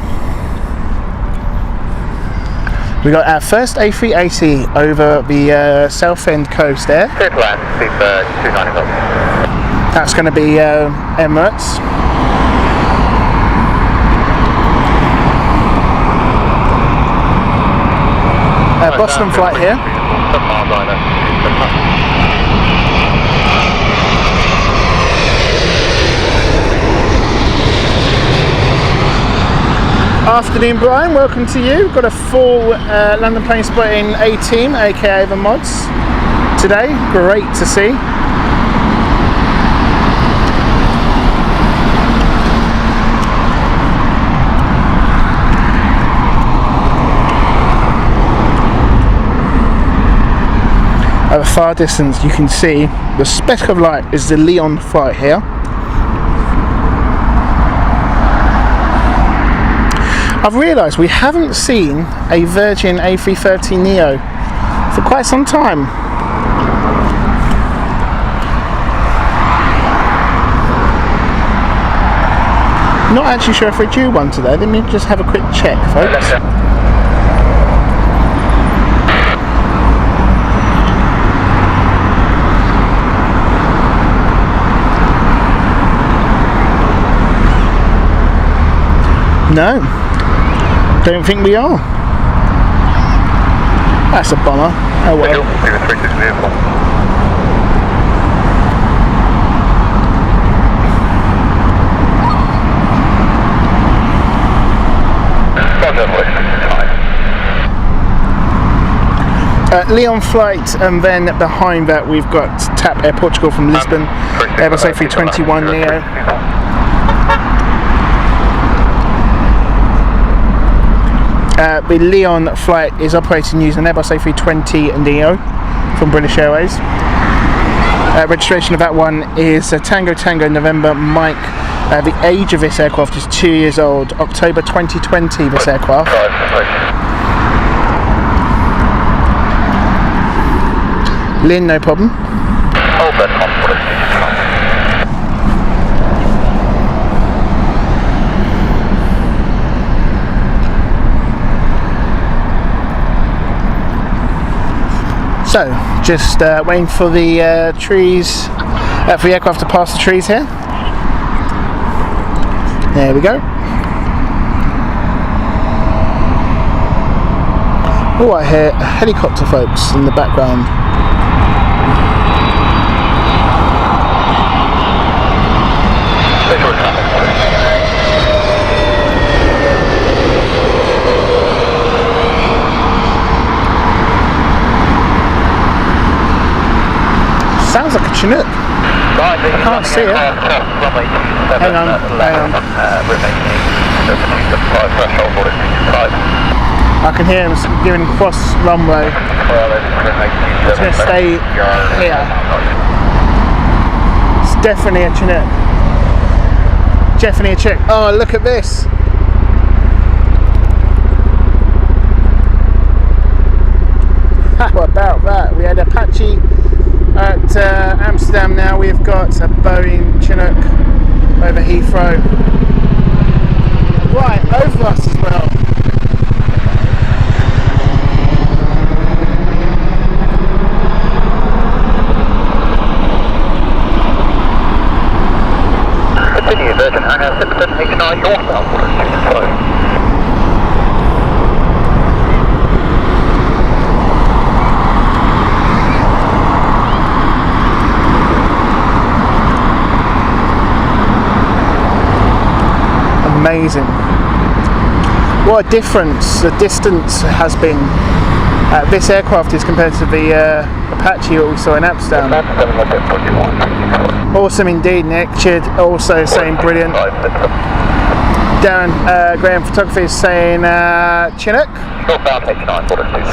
We got our first A380 over the South End coast there. That's going to be Emirates. Boston flight here. Afternoon, Brian. Welcome to you. Got a full London Planespotting A team, aka the mods. today. Great to see. At a far distance you can see the speck of light is the Lyon flight here. I've realised we haven't seen a Virgin A330neo for quite some time. Not actually sure if we're due one today. Let me just have a quick check, folks. No, don't think we are. That's a bummer. Oh well. Lyon flight, and then behind that we've got TAP Air Portugal from Lisbon, Airbus A321neo. The Lyon flight is operating using Airbus A320neo from British Airways. Registration of that one is Tango Tango November Mike. The age of this aircraft is 2 years old, October 2020 this aircraft. Lynn, no problem. So, just waiting for the trees, for the aircraft to pass the trees here. There we go. Oh, I hear a helicopter, folks, in the background. Sounds like a Chinook. I can't see it. Hang on, hang on. I can hear him giving cross runway. It's going to stay here. It's definitely a Chinook. Definitely a Chinook. Oh, look at this. How about that? We had Apache at Amsterdam. Now we've got a Boeing Chinook over Heathrow, right over us as well. Continue Virgin Hangar 6789 northbound. Amazing. What a difference the distance has been. This aircraft is compared to the Apache that we saw in Amsterdam. Awesome indeed, Nick. Chid also saying brilliant. Darren Graham Photography is saying Chinook.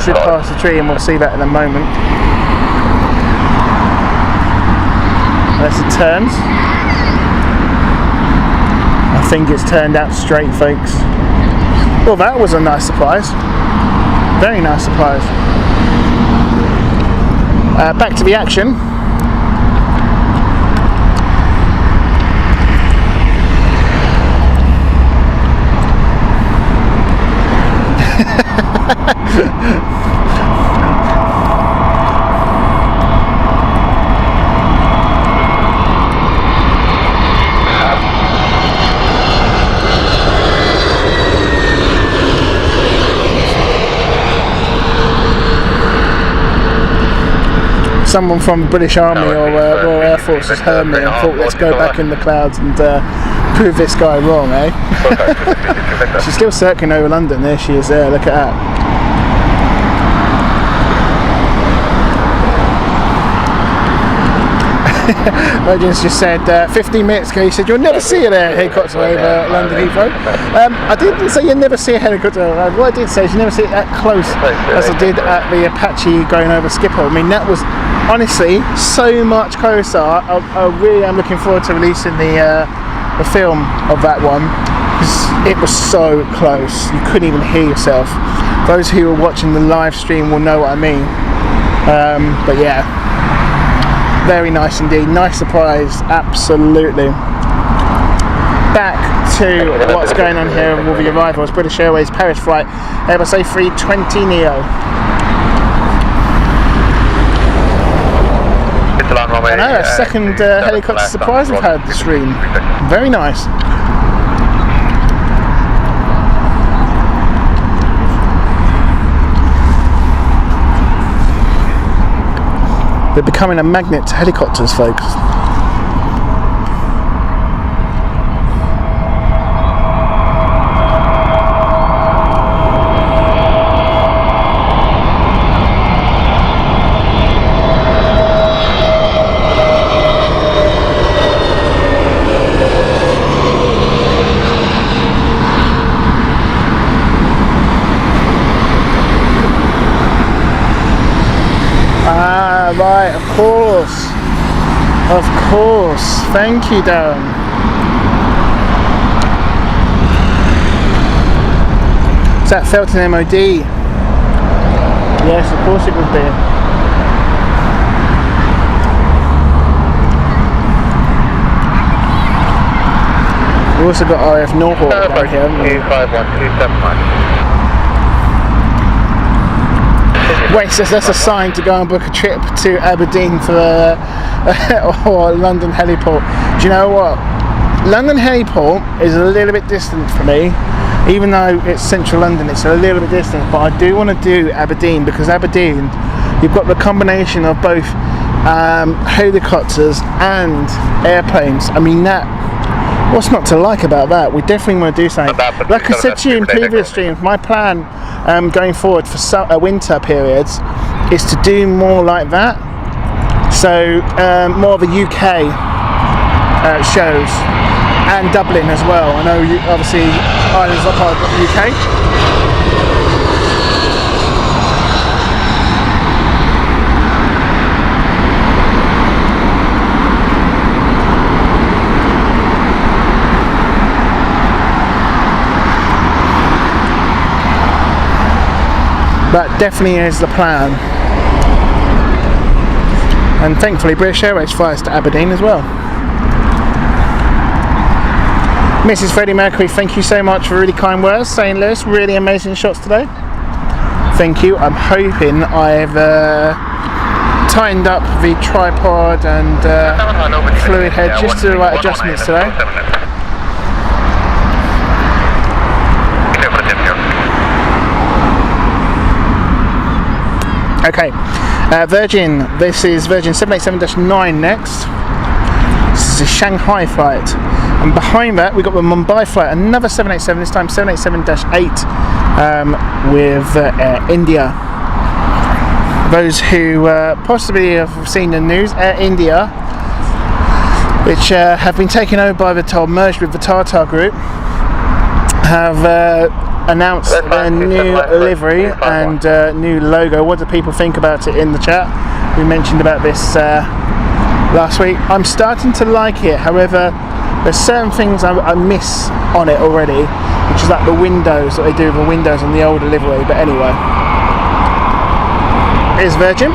Should pass the tree, and we'll see that in a moment. Unless it turns. I think it's turned out straight, folks. Well, that was a nice surprise. Very nice surprise. Back to the action. Someone from the British Army or Royal Air Force has heard me and thought, let's go back in the clouds and prove this guy wrong, eh? She's still circling over London. There she is there, look at that. Virgin's just said 15 minutes ago, he said you'll never see a helicopter over London Heathrow. I didn't say you'll never see a helicopter. What I did say is you never see it that close as I did at the Apache going over Schiphol. I mean, that was honestly so much closer. I really am looking forward to releasing the film of that one, because it was so close you couldn't even hear yourself. Those who are watching the live stream will know what I mean. But yeah, very nice indeed, nice surprise, absolutely. Back to what's going on here with the arrivals. British Airways Paris flight, Airbus A320neo. I know, a second helicopter surprise we've had this stream. Very nice. They're becoming a magnet to helicopters, folks. Right, of course, thank you, Darren. Is that Felton MOD? Yes, of course it would be. We've also got RF Norfolk down here, haven't we? 251271. Wait, so that's a sign to go and book a trip to Aberdeen for or London Heliport. Do you know what? London Heliport is a little bit distant for me, even though it's central London. It's a little bit distant, but I do want to do Aberdeen, because Aberdeen, you've got the combination of both helicopters and airplanes. I mean, that, what's not to like about that? We definitely want to do something. Like I said to you in previous streams, my plan going forward for winter periods is to do more like that. So more of the UK shows, and Dublin as well. I know obviously Ireland's not part of the UK. That definitely is the plan, and thankfully British Airways flies to Aberdeen as well. Mrs. Freddie Mercury, thank you so much for really kind words. St. Louis, really amazing shots today. Thank you. I'm hoping I've tightened up the tripod and fluid head just to the right adjustments today. Okay, Virgin, this is Virgin 787-9 next. This is a Shanghai flight, and behind that we got the Mumbai flight, another 787, this time 787-8 with Air India. Those who possibly have seen the news, Air India, which have been taken over by the merged with the Tata Group, have announced their new livery and new logo. What do people think about it in the chat? We mentioned about this last week. I'm starting to like it, however there's certain things I miss on it already, which is like the windows that they do with the windows on the older livery. But anyway, here's Virgin.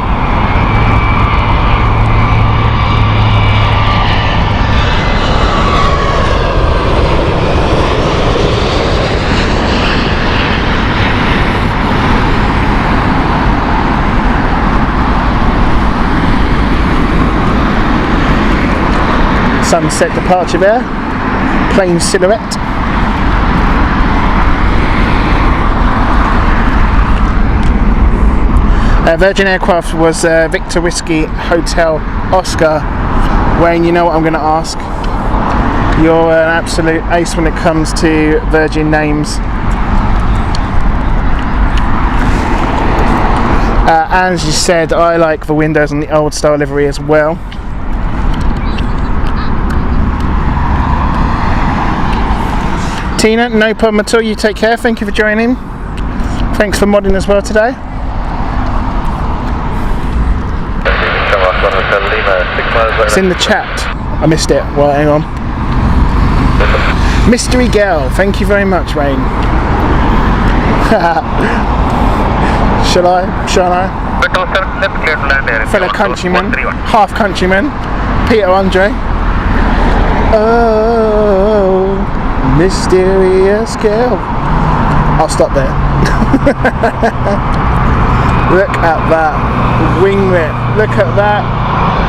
Sunset departure there, plane silhouette. Virgin aircraft was Victor Whiskey Hotel Oscar. Wayne, you know what I'm going to ask. You're an absolute ace when it comes to Virgin names. As you said, I like the windows on the old style livery as well. Tina, no problem at all. You take care. Thank you for joining. Thanks for modding as well today. It's in the chat. I missed it. Well, hang on. Mystery Girl, thank you very much, Wayne. Shall I? Fellow countryman, half countryman, Peter Andre. Oh, mysterious girl. I'll stop there. Look at that winglet. Look at that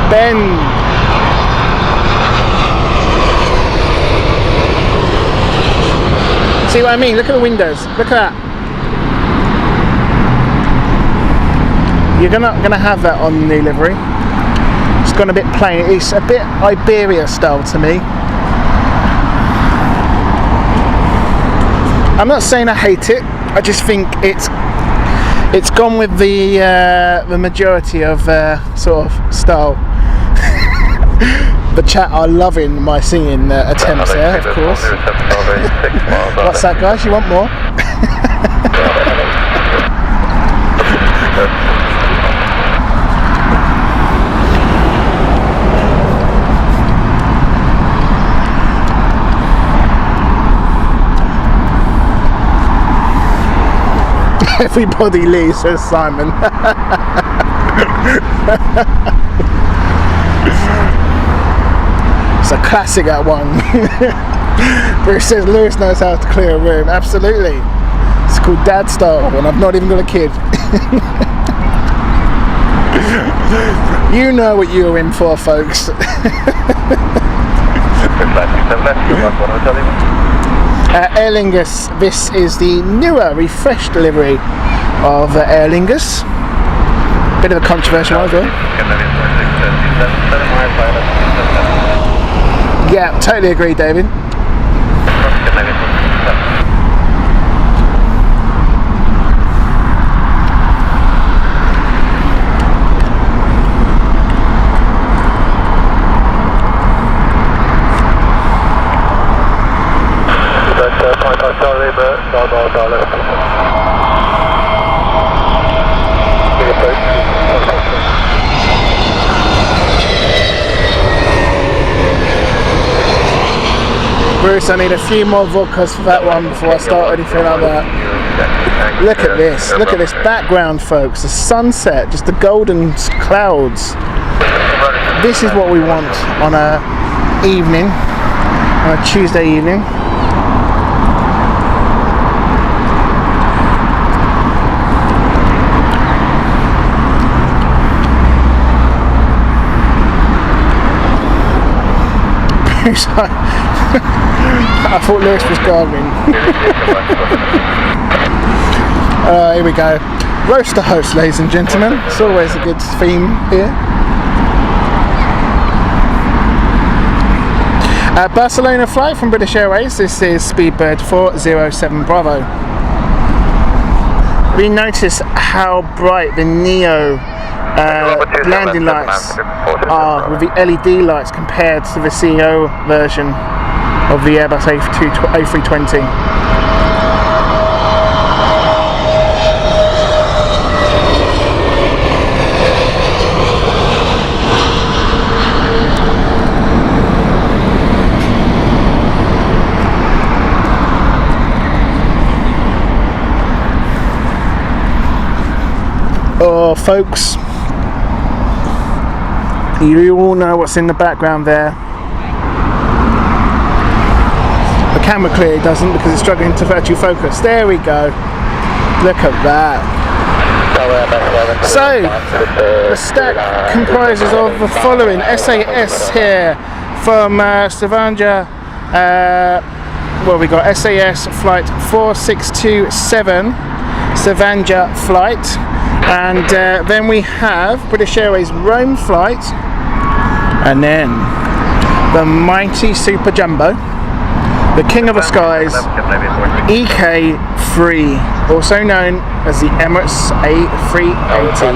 bend. See what I mean? Look at the windows. Look at that. You're not gonna have that on the new livery. It's gone a bit plain. It's a bit Iberia style to me. I'm not saying I hate it. I just think it's gone with the majority of sort of style. The chat are loving my singing attempts there, of course. What's that, guys? You want more? Everybody leaves, says Simon. It's a classic, that one. Bruce says Lewis knows how to clear a room. Absolutely. It's called dad style, and I've not even got a kid. You know what you're in for, folks. Aer Lingus, this is the newer, refreshed delivery of Aer Lingus. Bit of a controversial one as well. Yeah, totally agree, David. Bruce, I need a few more vodkas for that one before I start anything like that. Look at this. Look at this background, folks. The sunset, just the golden clouds. This is what we want on a evening, on a Tuesday evening. I thought Lewis was gargling. Here we go. Roast to host, ladies and gentlemen. It's always a good theme here. Barcelona flight from British Airways. This is Speedbird 407 Bravo. We notice how bright the Neo landing lights are with the LED lights compared to the CEO version of the Airbus A320. Oh, folks, you all know what's in the background there. The camera clearly doesn't because it's struggling to actually focus. There we go. Look at that. So, the stack comprises of the following. SAS here from Stavanger. Well, we got SAS flight 4627, Stavanger flight. And then we have British Airways Rome flight, and then the mighty Super Jumbo, the King of the Skies, EK3, also known as the Emirates A380.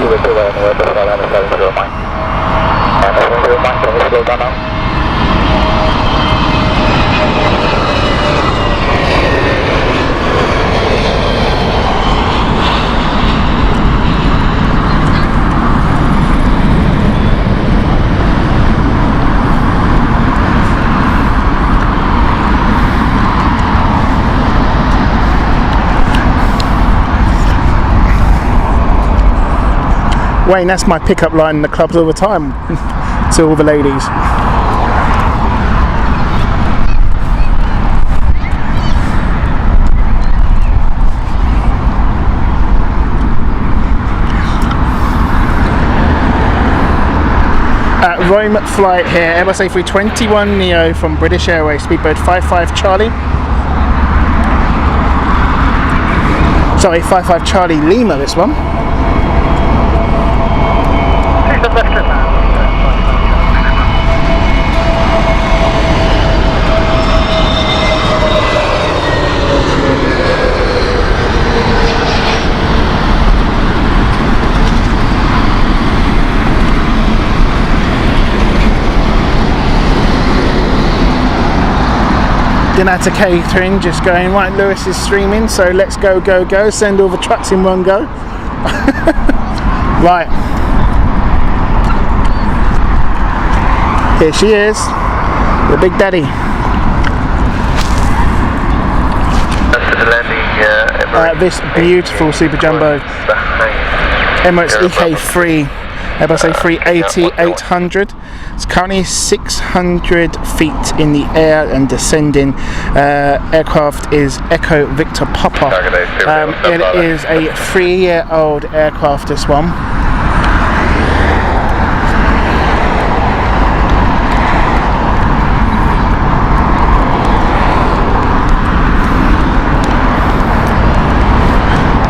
Wayne, that's my pickup line in the clubs all the time to all the ladies. Rome flight here, Airbus A321neo from British Airways, speedbird 55 Charlie. Sorry, 55 Charlie Lima, this one. Dinata catering just going, right, Lewis is streaming, so let's go, go, go, send all the trucks in one go. Right. Here she is, the big daddy. This beautiful Super Jumbo Emirates EK3 Airbus A380-800. It's currently 600 feet in the air and descending. Aircraft is Echo Victor Papa. It is a 3-year-old aircraft, this one.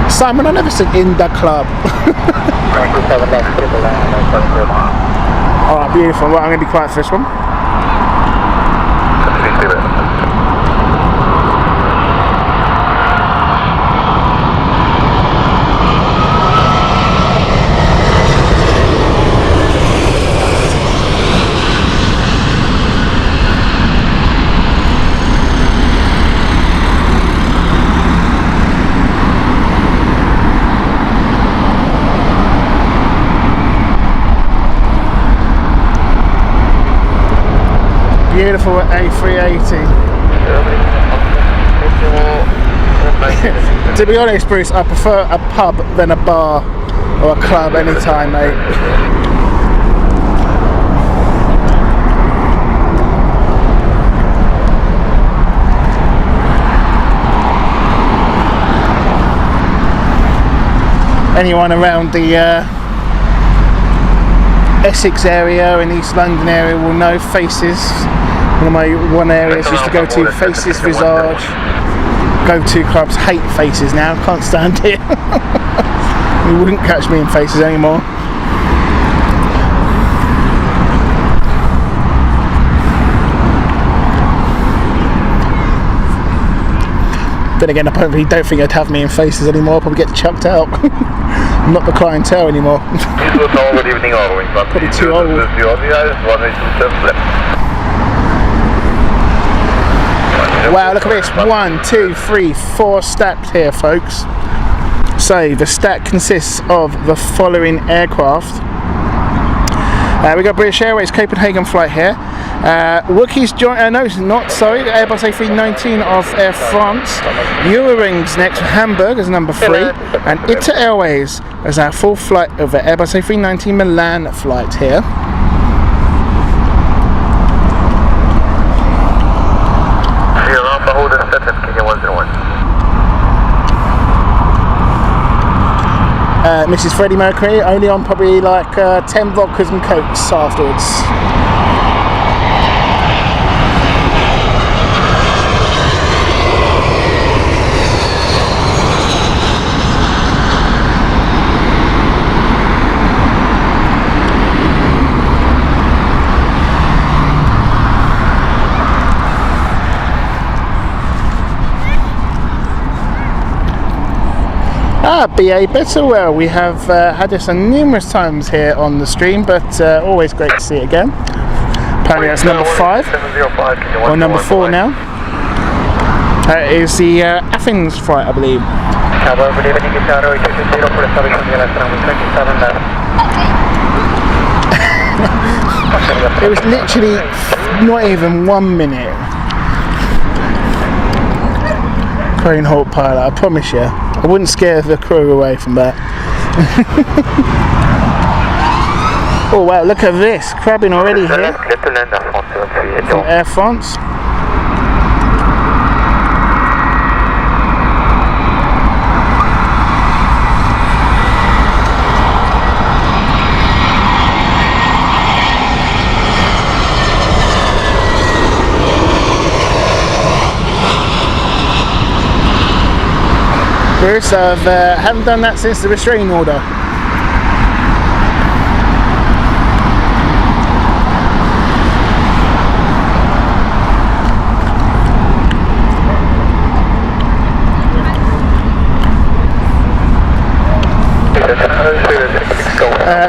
Simon, I never said in the club. Alright, beautiful. Well, I'm going to be quiet for this one. Beautiful A380. To be honest, Bruce, I prefer a pub than a bar or a club anytime, mate. Anyone around the Essex area and East London area will know Faces. One of my areas used to go to, Faces, Visage, go-to clubs. Hate Faces now, can't stand it. You wouldn't catch me in Faces anymore. Then again, I probably don't think I'd have me in Faces anymore. I'll probably get chucked out. I'm not the clientele anymore. Probably too old. Wow, look at this. 1, 2, 3, 4 stacked here, folks. So the stack consists of the following aircraft. We got British Airways Copenhagen flight here. Wookiees join. No, not sorry. The Airbus A319 of Air France. Eurowings next. Hamburg is number 3, and ITA Airways is our full flight of the Airbus A319 Milan flight here. Mrs. Freddie Mercury, only on probably like 10 vodkas and cokes afterwards. BA Betterwell, we have had this numerous times here on the stream, but always great to see it again. Apparently that's number 5, or number 4 now. That is the Athens flight, I believe. It was literally not even 1 minute. Crane Halt pilot, I promise you. I wouldn't scare the crew away from that. Oh wow, look at this, crabbing already here Clear to land Air France 73 from Air France. Bruce, I haven't done that since the restraining order.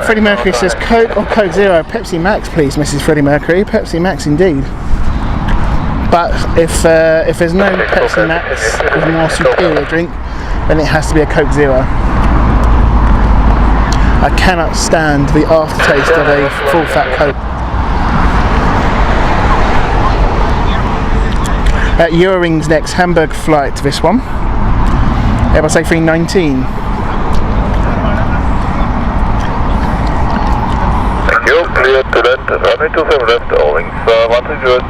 Freddie Mercury says Coke or Coke Zero? Pepsi Max please, Mrs. Freddie Mercury. Pepsi Max indeed. But if there's no Pepsi Max with a more superior drink, then it has to be a Coke Zero. I cannot stand the aftertaste of a full fat Coke. Eurowings next, Hamburg flight, this one. Airbus A319. You're clear to land, runway 27 left, Owings 100.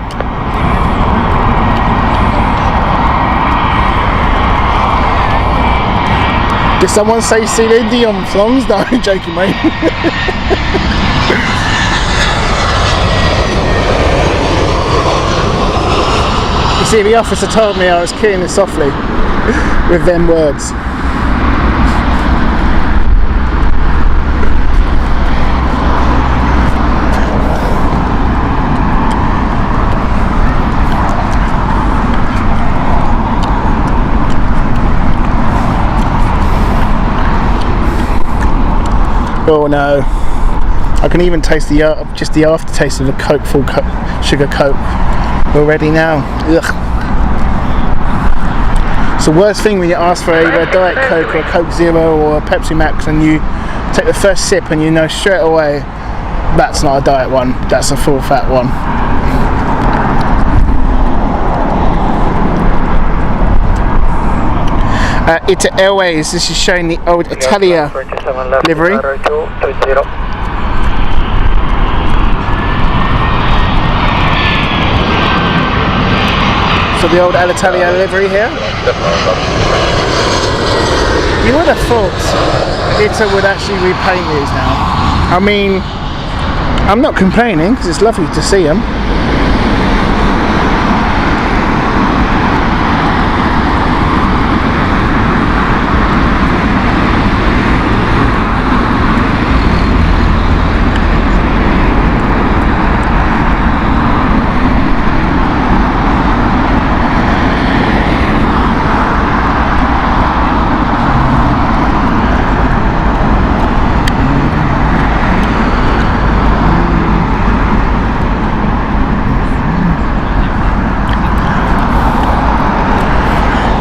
Did someone say Celine Dion songs? No, I'm joking, mate. You see, the officer told me I was keying it softly with them words. Oh no, I can even taste just the aftertaste of a Coke, full sugar Coke already now. Ugh. It's the worst thing when you ask for a Diet Coke or a Coke Zero or a Pepsi Max and you take the first sip and you know straight away that's not a diet one, that's a full fat one. ITA Airways, this is showing the old Italia livery. So the old Alitalia livery here. You would have thought ITA would actually repaint these now. I mean, I'm not complaining because it's lovely to see them.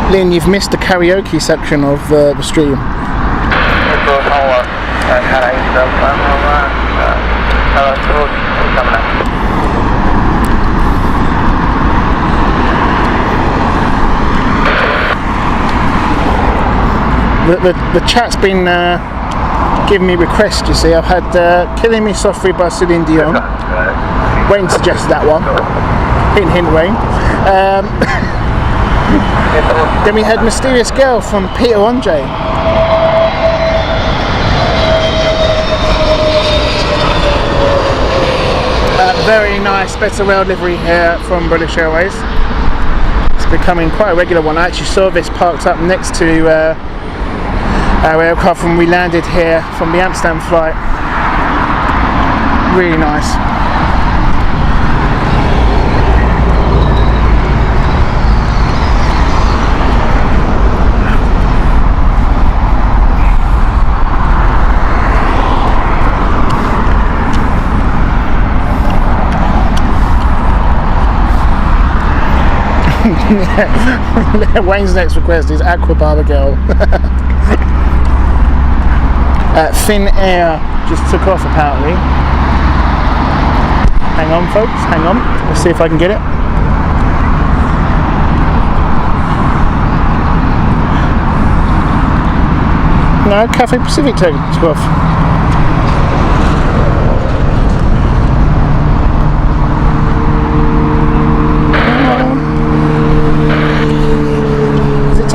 Lynn, you've missed the karaoke section of the stream. The chat's been giving me requests, you see. I've had Killing Me Softly by Celine Dion. Wayne suggested that one. Hint, hint, Wayne. Then we had Mysterious Girl from Peter Andre. Very nice Better Rail livery here from British Airways. It's becoming quite a regular one. I actually saw this parked up next to our aircraft when we landed here from the Amsterdam flight. Really nice. Wayne's next request is Aqua Barber Girl. Thin Air just took off apparently. Hang on folks, hang on. Let's see if I can get it. No, Cathay Pacific took off.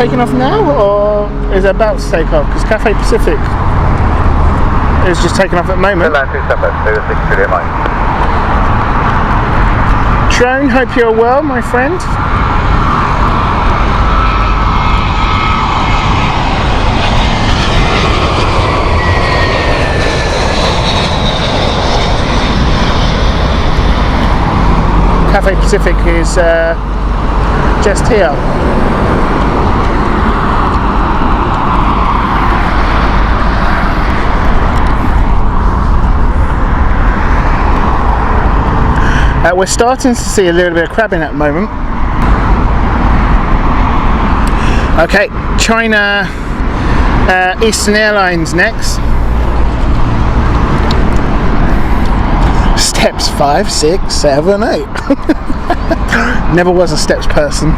taking off now, or is it about to take off? Because Cathay Pacific is just taking off at the moment. Drone, hope you're well, my friend. Cathay Pacific is just here. We're starting to see a little bit of crabbing at the moment. Okay, China Eastern Airlines next. Steps 5, 6, 7, 8. Never was a steps person.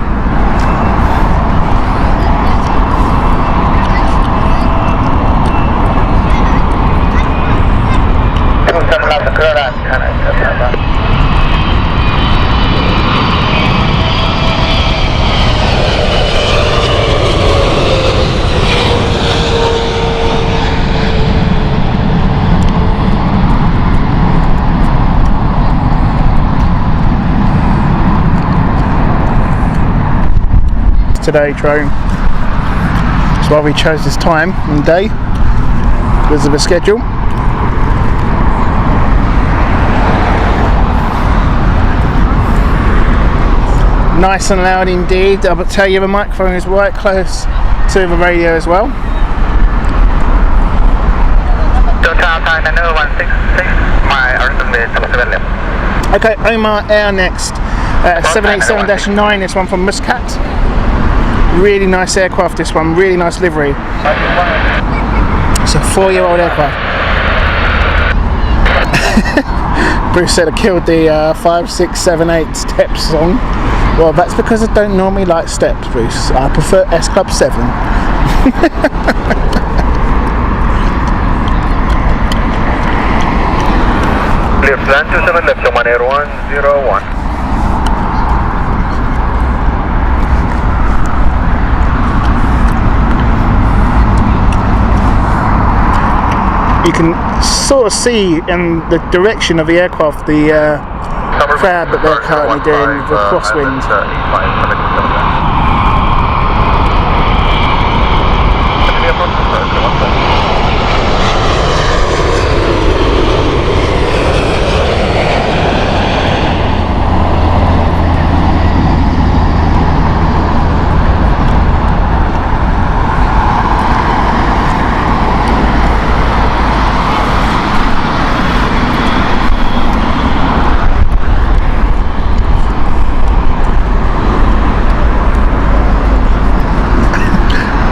Today, drone. That's why we chose this time and day because of the schedule. Nice and loud indeed. I'll tell you the microphone is right close to the radio as well. Okay, Omar Air next. 787-9, this one from Muscat. Really nice aircraft, this one, really nice livery. It's a 4-year-old aircraft. Bruce said I killed the 5, 6, 7, 8 steps song. Well, that's because I don't normally like steps, Bruce. I prefer S Club 7. Left land 27 left, Oman Air 101. You can sort of see in the direction of the aircraft the crab that they're currently doing with the crosswind.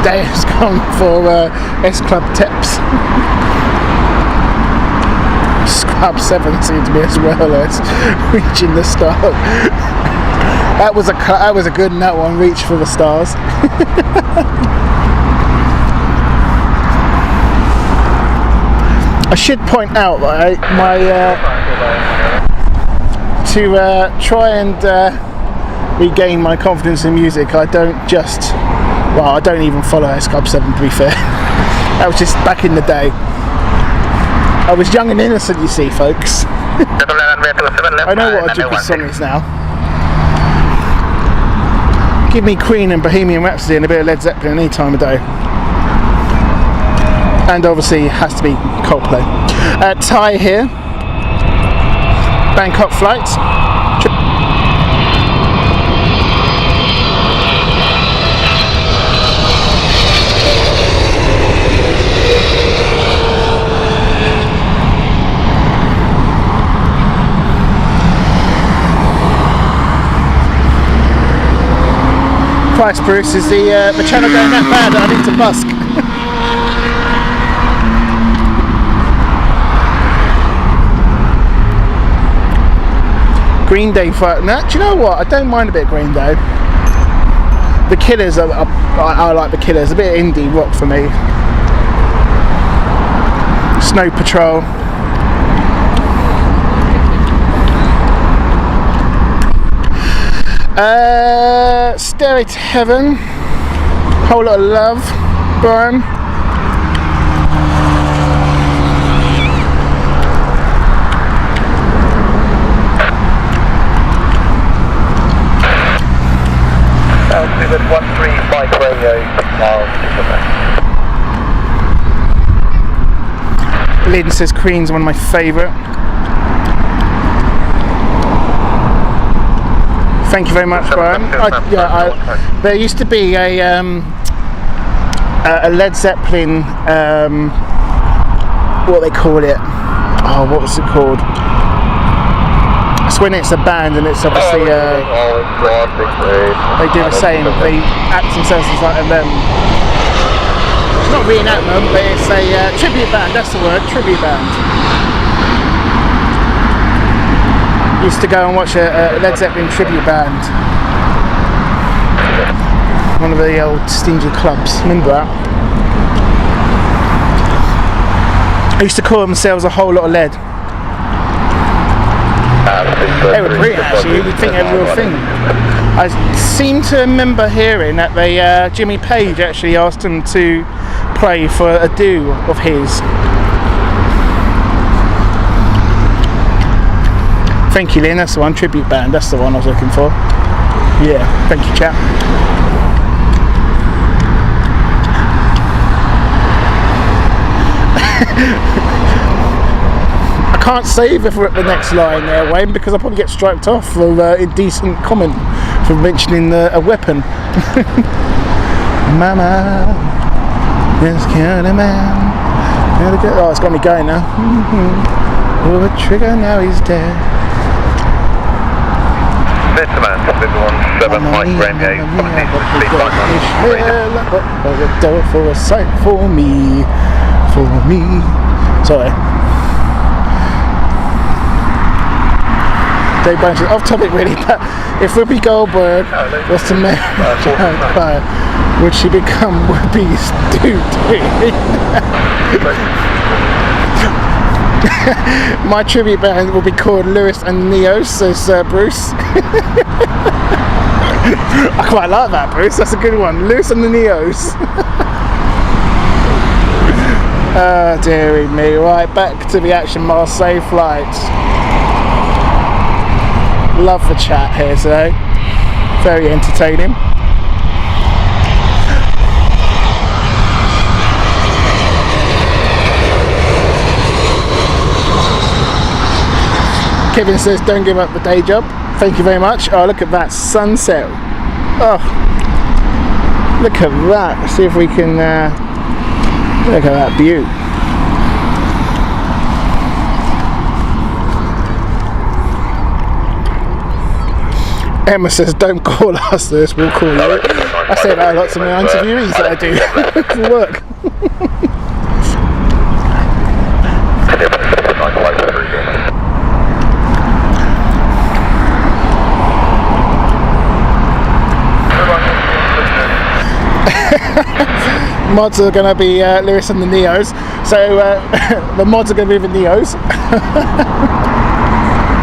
Day has gone for S Club tips. Scrub 7 seems to be as well as reaching the start. That was a good nut one, reach for the stars. I should point out that to try and regain my confidence in music, I don't even follow S Club 7, to be fair. That was just back in the day. I was young and innocent, you see, folks. I know what a Jupiter song is now. Give me Queen and Bohemian Rhapsody and a bit of Led Zeppelin any time of day. And obviously it has to be Coldplay. Thai here. Bangkok flight. Christ, Bruce, is the channel going that bad that I need to busk? Green Day fight. Now, do you know what? I don't mind a bit of Green Day. The Killers, I like the Killers. A bit of indie rock for me. Snow Patrol. Stairway to Heaven. Whole lot of love, Brian. Altitude 135 radio, 6 miles to the Lynn says Queen's one of my favourite. Thank you very much, Brian. There used to be a Led Zeppelin, what they call it? Oh, what was it called? It's when it's a band and it's obviously they do the same. They act themselves as like it's not reenactment, but it's a tribute band. That's the word, tribute band. Used to go and watch a Led Zeppelin tribute band. One of the old stingy clubs. Remember that? They used to call themselves a whole lot of lead. They were brilliant actually, you'd think they were a real thing. I seem to remember hearing that they, Jimmy Page actually asked them to play for a do of his. Thank you, Lynn, that's the one, tribute band, that's the one I was looking for. Yeah, thank you, chap. I can't save if we're at the next line there, Wayne, because I'll probably get striked off for indecent comment for mentioning a weapon. Mama, this kind of man. Oh, it's got me going now. Pull the trigger, now he's dead. Gentlemen, 17 Mike Romeo, the door for a sight for me. Sorry. Dave Bunch is off topic really, but if Whoopi Goldberg was to marry would she become Whoopi's dude? My tribute band will be called Lewis and Neos, says Bruce. I quite like that, Bruce, that's a good one. Lewis and the Neos. Dearie me. Right, back to the Action Marseille flight. Love the chat here today. Very entertaining. Kevin says, don't give up the day job. Thank you very much. Oh, look at that sunset. Oh, look at that. Let's see if we can look at that view. Emma says, don't call us this, we'll call you. I say that a lot to my interviewees that I do for work. Mods are going to be Lewis and the Neos, so the mods are going to be the Neos.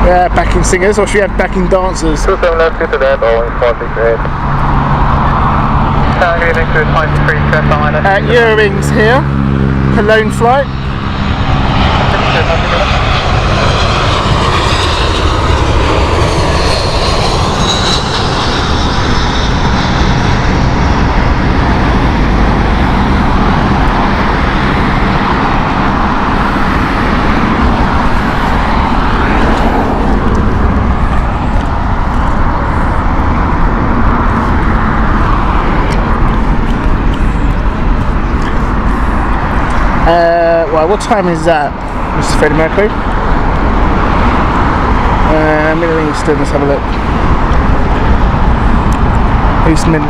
Yeah, backing singers, or should we have backing dancers? 27 left, get to that, Boeing 468. Targeting to 23 Earrings here, Cologne flight. Well, what time is that, Mr. Freddie Mercury? Middle Eastern, let's have a look. East Mid.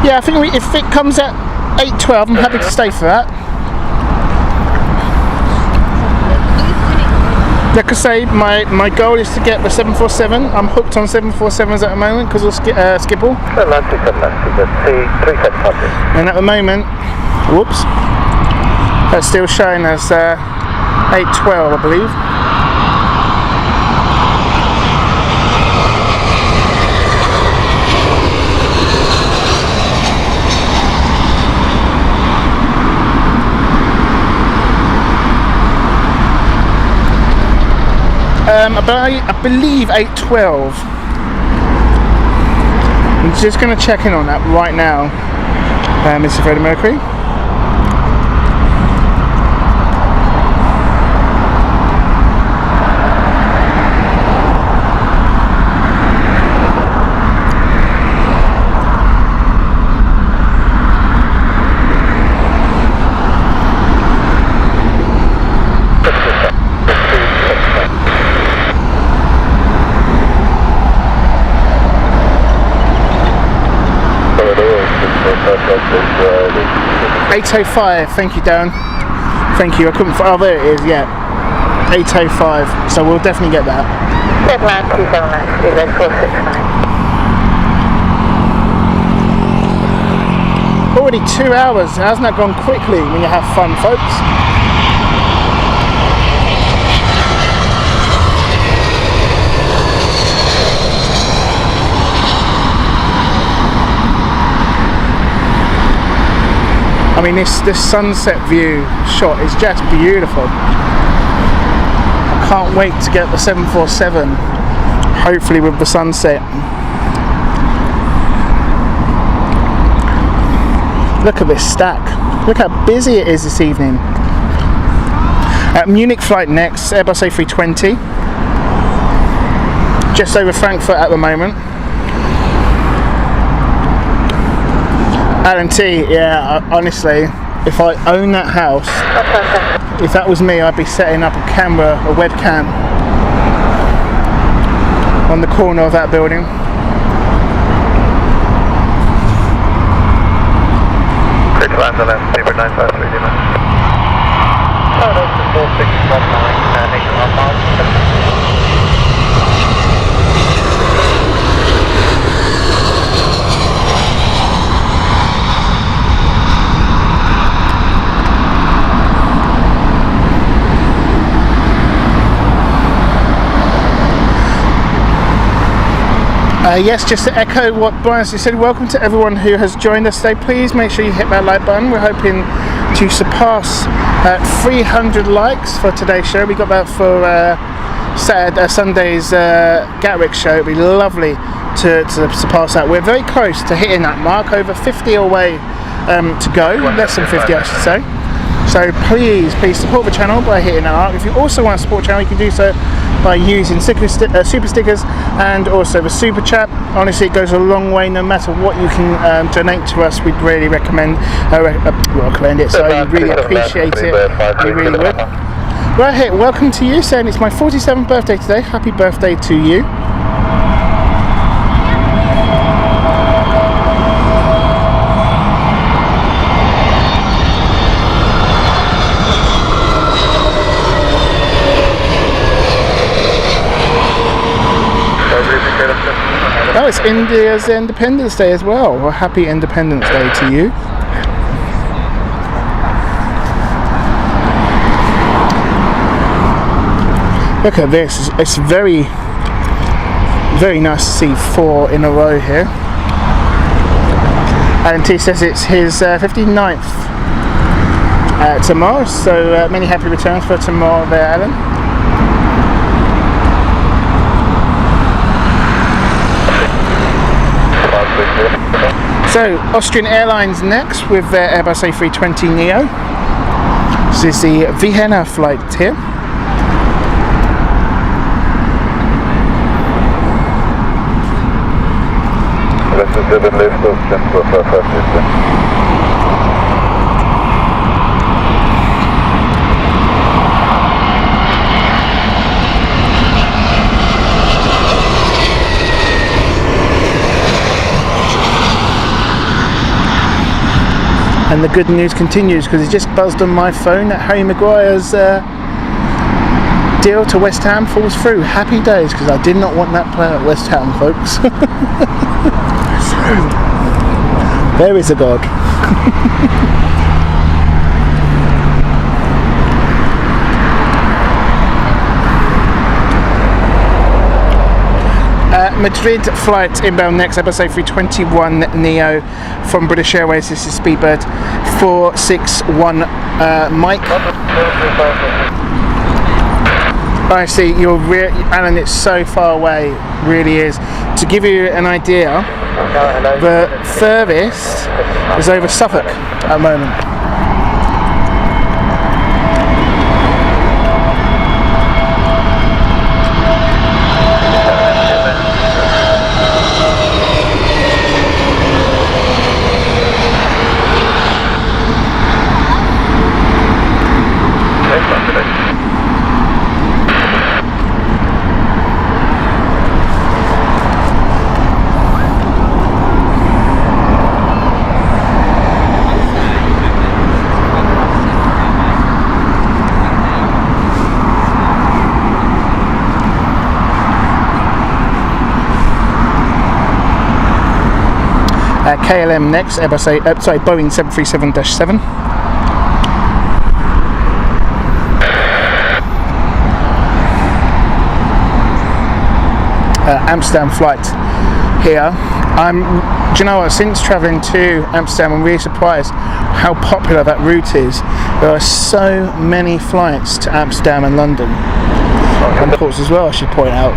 Yeah, I think if it comes at 8:12, I'm happy to stay for that. Like I say, my goal is to get the 747. I'm hooked on 747s at the moment because of Skipple. And at the moment, whoops, that's still showing as 8:12, I believe. About, I believe, 8:12. I'm just going to check in on that right now, Mr. Freddie Mercury. $8:05, thank you, Darren. Thank you. I couldn't. Oh, there it is. Yeah, 8:05. So we'll definitely get that. 79279, Already 2 hours. Hasn't that gone quickly when you have fun, folks? I mean, this sunset view shot is just beautiful. I can't wait to get the 747, hopefully with the sunset. Look at this stack. Look how busy it is this evening. Munich flight next, Airbus A320. Just over Frankfurt at the moment. Alan T, yeah, honestly, if I own that house, if that was me, I'd be setting up a camera, a webcam, on the corner of that building. Yes, just to echo what Brian said, welcome to everyone who has joined us today. Please make sure you hit that like button. We're hoping to surpass 300 likes for today's show. We got that for Sunday's Gatwick show. It'd be lovely to surpass that. We're very close to hitting that mark, over 50 away to go, less than 50 I should say. So please support the channel by hitting that mark. If you also want to support the channel, you can do so by using super stickers and also the super chat. Honestly, it goes a long way. No matter what you can donate to us, we'd really recommend it. So we really appreciate it. We really would. Right here, welcome to you, saying it's my 47th birthday today. Happy birthday to you. Oh, it's India's Independence Day as well. Well, happy Independence Day to you. Look at this. It's very, very nice to see 4 in a row here. Alan T says it's his 59th tomorrow, so many happy returns for tomorrow there, Alan. So, Austrian Airlines next with their Airbus A320neo. This is the Vienna flight here. And the good news continues, because it just buzzed on my phone that Harry Maguire's deal to West Ham falls through. Happy days, because I did not want that player at West Ham, folks. There is a God. Madrid flight inbound next, Airbus A321neo from British Airways. This is Speedbird 461 Mike. Honestly, Alan, it's so far away, really is. To give you an idea, the furthest is over Suffolk at the moment. KLM next, Boeing 737-7. Amsterdam flight here. Do you know what? Since travelling to Amsterdam, I'm really surprised how popular that route is. There are so many flights to Amsterdam and London, and ports as well, I should point out.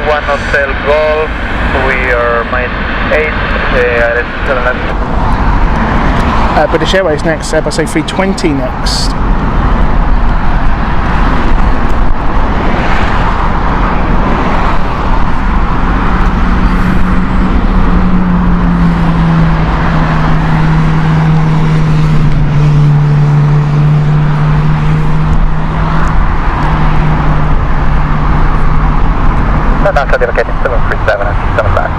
One Hotel Golf, we are mile 8, British Airways next, Airbus A320 next. After demarcating 737 and 7 back.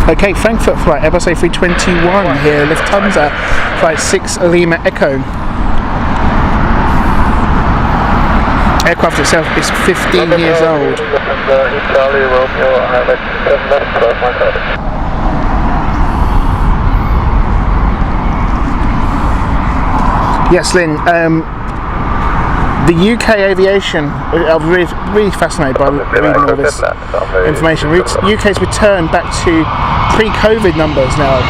Okay, Frankfurt flight, Airbus A321 here, Lufthansa, flight 6 Lima Echo. Aircraft itself is 15 years old. Yes, Lynn, the UK Aviation, I'm really fascinated by reading all this information. UK's returned back to pre-COVID numbers now.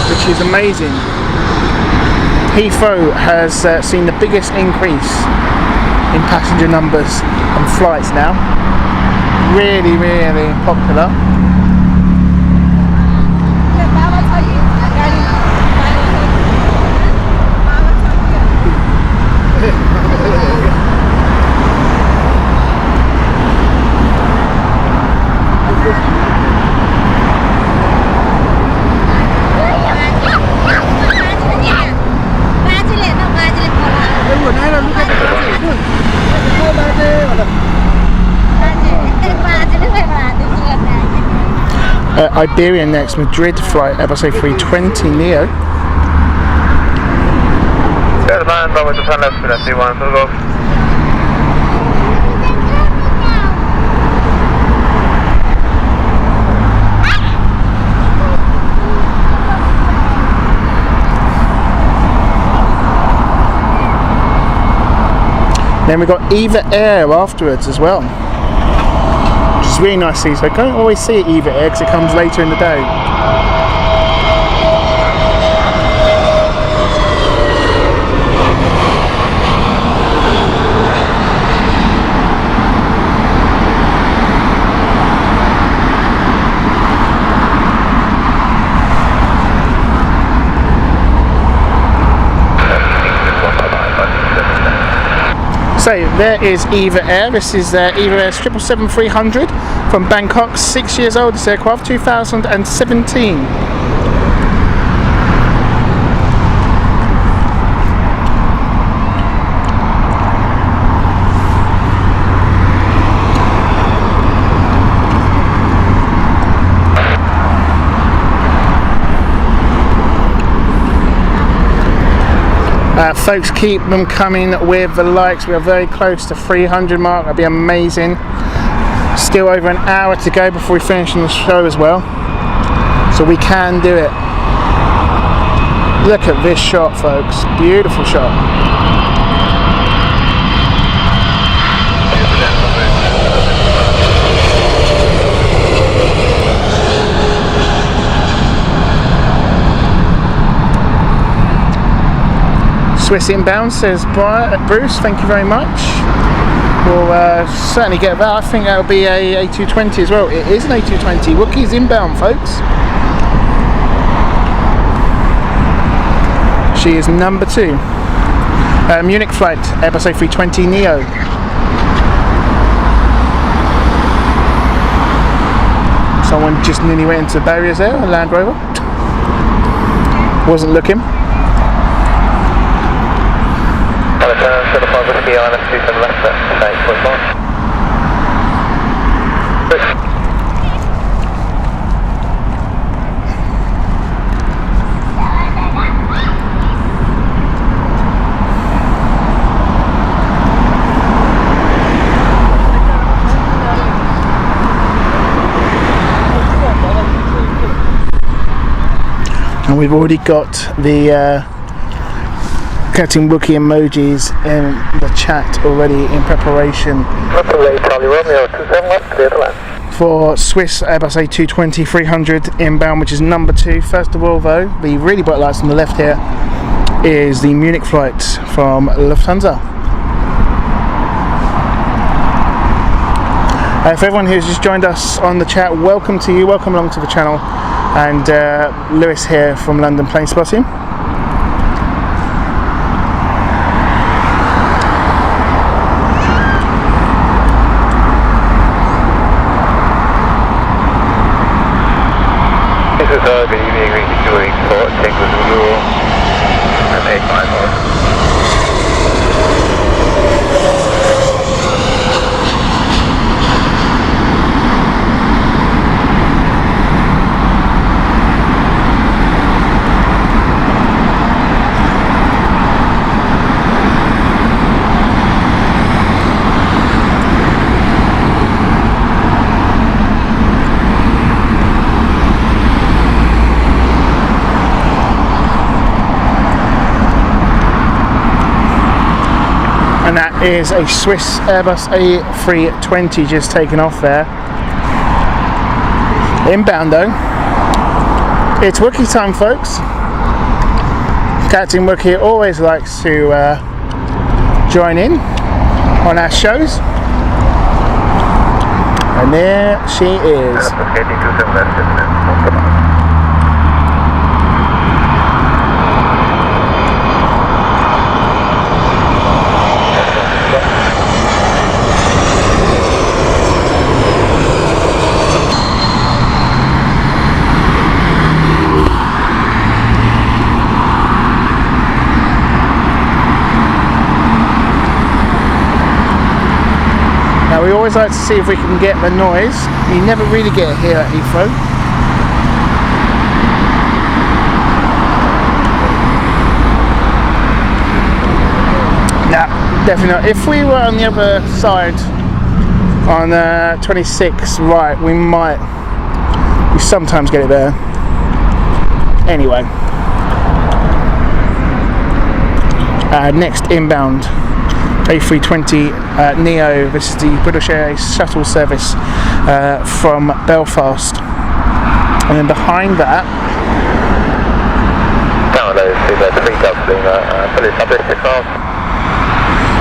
Which is amazing. Heathrow has seen the biggest increase in passenger numbers on flights now. Really, really popular. Iberia next, Madrid flight, Airbus A320 Neo. Then we got Eva Air afterwards as well. is really nice to see. So I don't always see it either because it comes later in the day. So there is Eva Air. This is Eva Air 777-300 from Bangkok, 6 years old. This aircraft, 2017. Folks, keep them coming with the likes. We are very close to 300 mark. That'd be amazing. Still over an hour to go before we finish on the show as well, so we can do it. Look at this shot, folks. Beautiful shot. Swiss inbound, says Bruce, thank you very much. We'll certainly get that. I think that'll be a A220 as well. It is an A220. Wookiees inbound, folks. She is number 2. Munich flight, Airbus A320 Neo. Someone just nearly went into the barriers there, a Land Rover. Wasn't looking. And we've already got the Captain Wookie emojis in the chat already in preparation for Swiss Airbus A220 300 inbound, which is number 2. First of all, though, the really bright lights on the left here is the Munich flight from Lufthansa. For everyone who's just joined us on the chat, welcome to you, welcome along to the channel. And Lewis here from London Planespotting. This is good evening, reconfiguring for Tango Zulu and 854. And that is a Swiss Airbus A320 just taken off there. Inbound though. It's Wookie time, folks. Captain Wookie always likes to join in on our shows. And there she is. Now we always like to see if we can get the noise. You never really get it here at Heathrow. Nah, definitely not. If we were on the other side, on 26 right, we sometimes get it there. Anyway. Next inbound A320 Neo. This is the British Airways shuttle service from Belfast. And then behind that,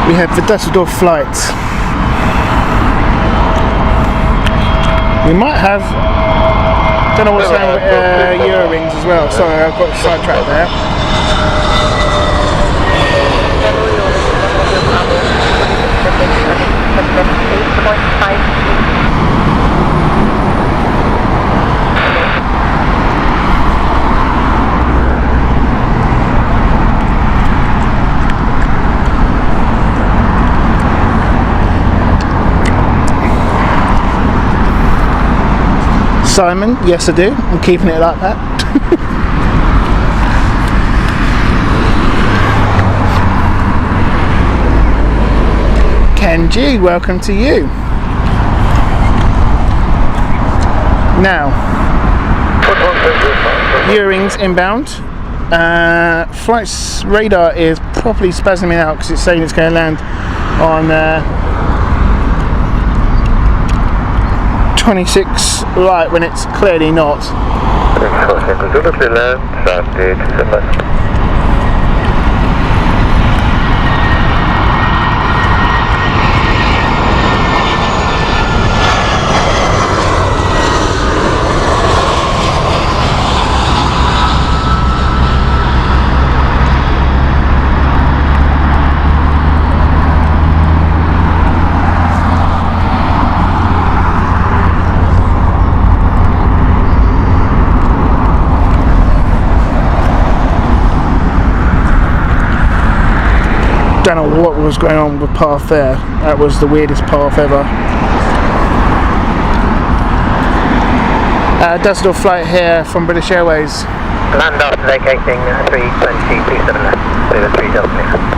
we have the Düsseldorf flight. We might have, don't know what's going on with Eurowings as well. Sorry, I've got sidetracked there. Simon, yes I do. I'm keeping it like that. Ken G, welcome to you. Now, Eurowings inbound. Flight's radar is properly spasming out because it's saying it's going to land on 26 right when it's clearly not. Don't know what was going on with the path there. That was the weirdest path ever. Düsseldorf flight here from British Airways. Land after vacating 320, 27 left, over 3 Delta.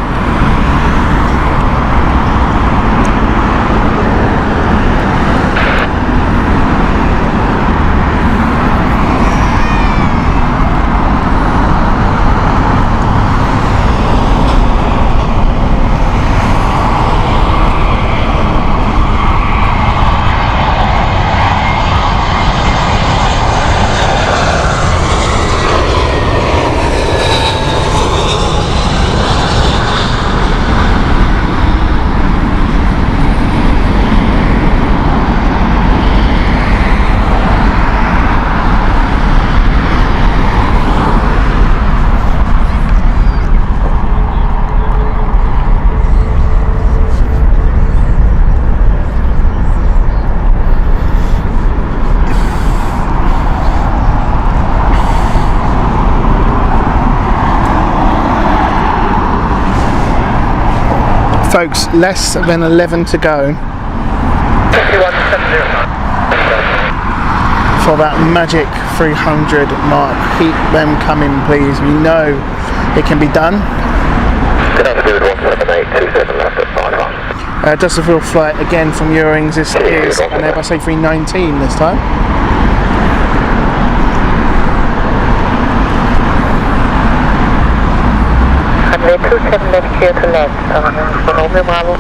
Folks, less than 11 to go for that magic 300 mark. Keep them coming, please. We know it can be done. Düsseldorf flight again from Eurowings. This is an Airbus A319 this time. Runway 27 left, clear to left. Romeo Bravo.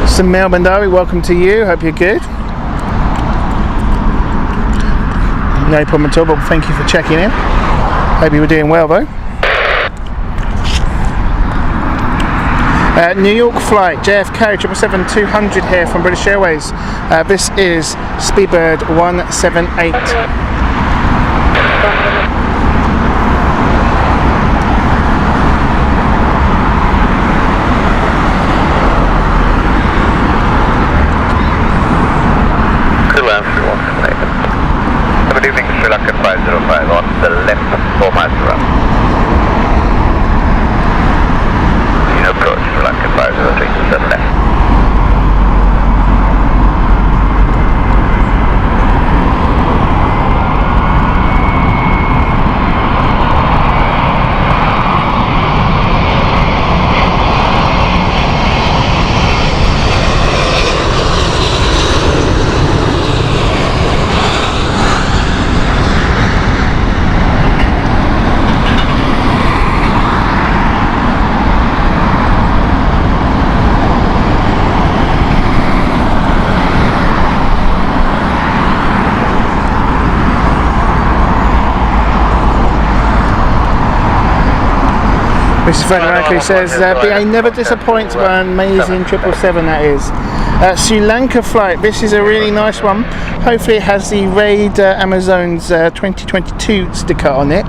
So Melbourne Diary, welcome to you. Hope you're good. No problem at all, but thank you for checking in. Hope you were doing well though. New York flight, JFK 777-200 here from British Airways. This is Speedbird 178. Mrs. Frederick says, BA never disappoints, but an amazing 777 that is. Sri Lanka flight, this is a really nice one. Hopefully it has the Raid Amazon's 2022 sticker on it.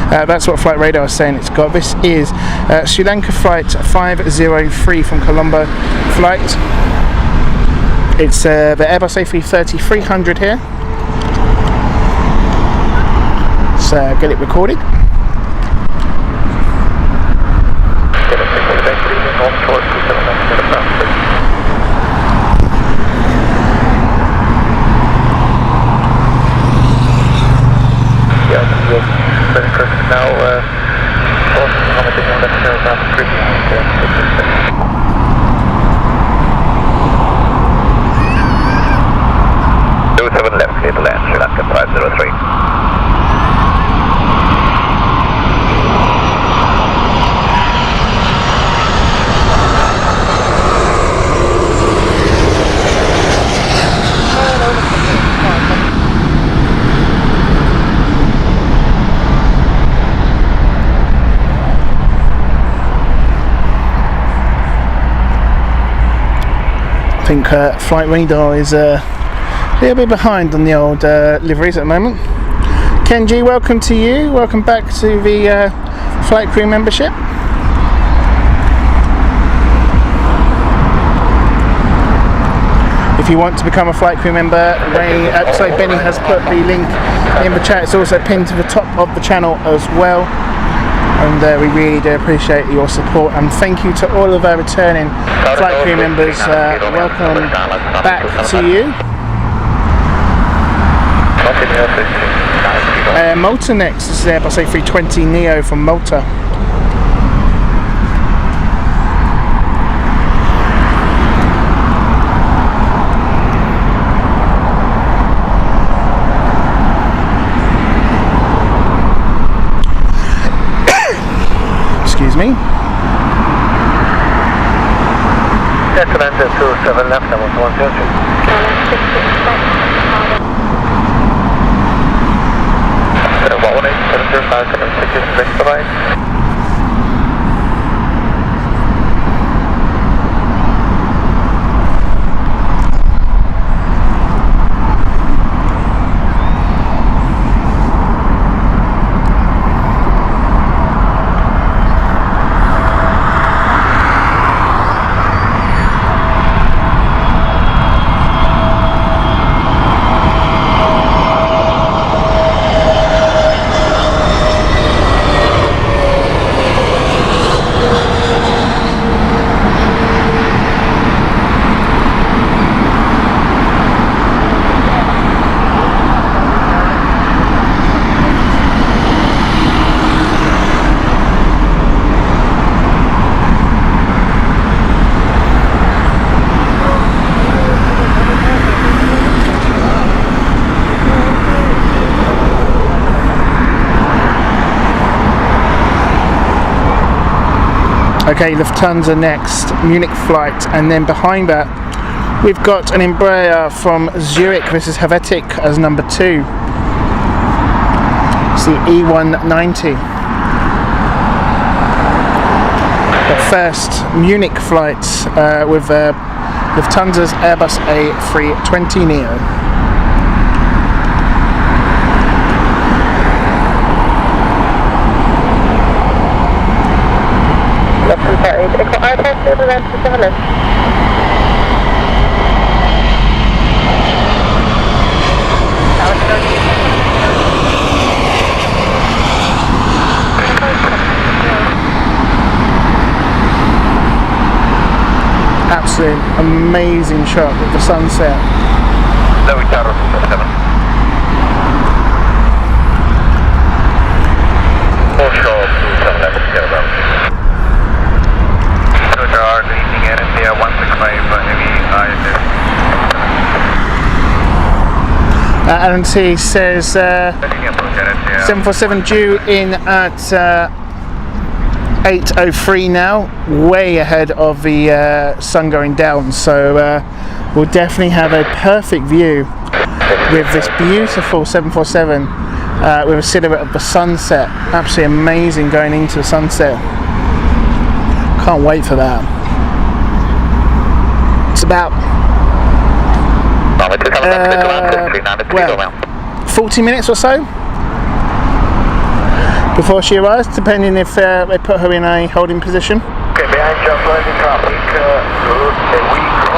That's what Flight Radar is saying it's got. This is Sri Lanka flight 503 from Colombo flight. It's the Airbus A330-300 here. Let's get it recorded. Left, clear to land, Sri Lanka 503. I think Flight Radar is a little bit behind on the old liveries at the moment. Kenji, welcome to you. Welcome back to the flight crew membership. If you want to become a flight crew member, Benny has put the link in the chat. It's also pinned to the top of the channel as well. And we really do appreciate your support, and thank you to all of our returning flight crew members. Welcome back to you. Malta next. This is Airbus A320neo from Malta. Excuse me. Commander 27 left, that was 130. Okay, Lufthansa next, Munich flight, and then behind that we've got an Embraer from Zurich. This is Helvetic as number 2. It's the E190. The first Munich flight with Lufthansa's Airbus A320neo. Absolute amazing shot with the sunset. Louis Tower 7. Full show 27 left, thereabouts. Roger, good evening, Air India 165 heavy ILS. Alan T says 747 due in at 8:03 now, way ahead of the sun going down, so we'll definitely have a perfect view with this beautiful 747 with a silhouette of the sunset. Absolutely amazing going into the sunset. Can't wait for that. It's about 40 minutes or so before she arrives, depending if they put her in a holding position. Okay, behind just landing traffic.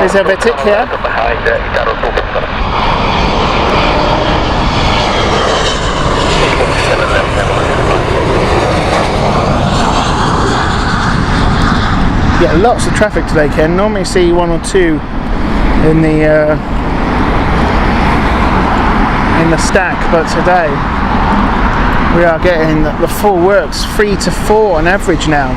There's Helvetic here. Yeah, lots of traffic today, Ken. Normally see one or two in the stack, but today we are getting the full works, 3 to 4 on average now.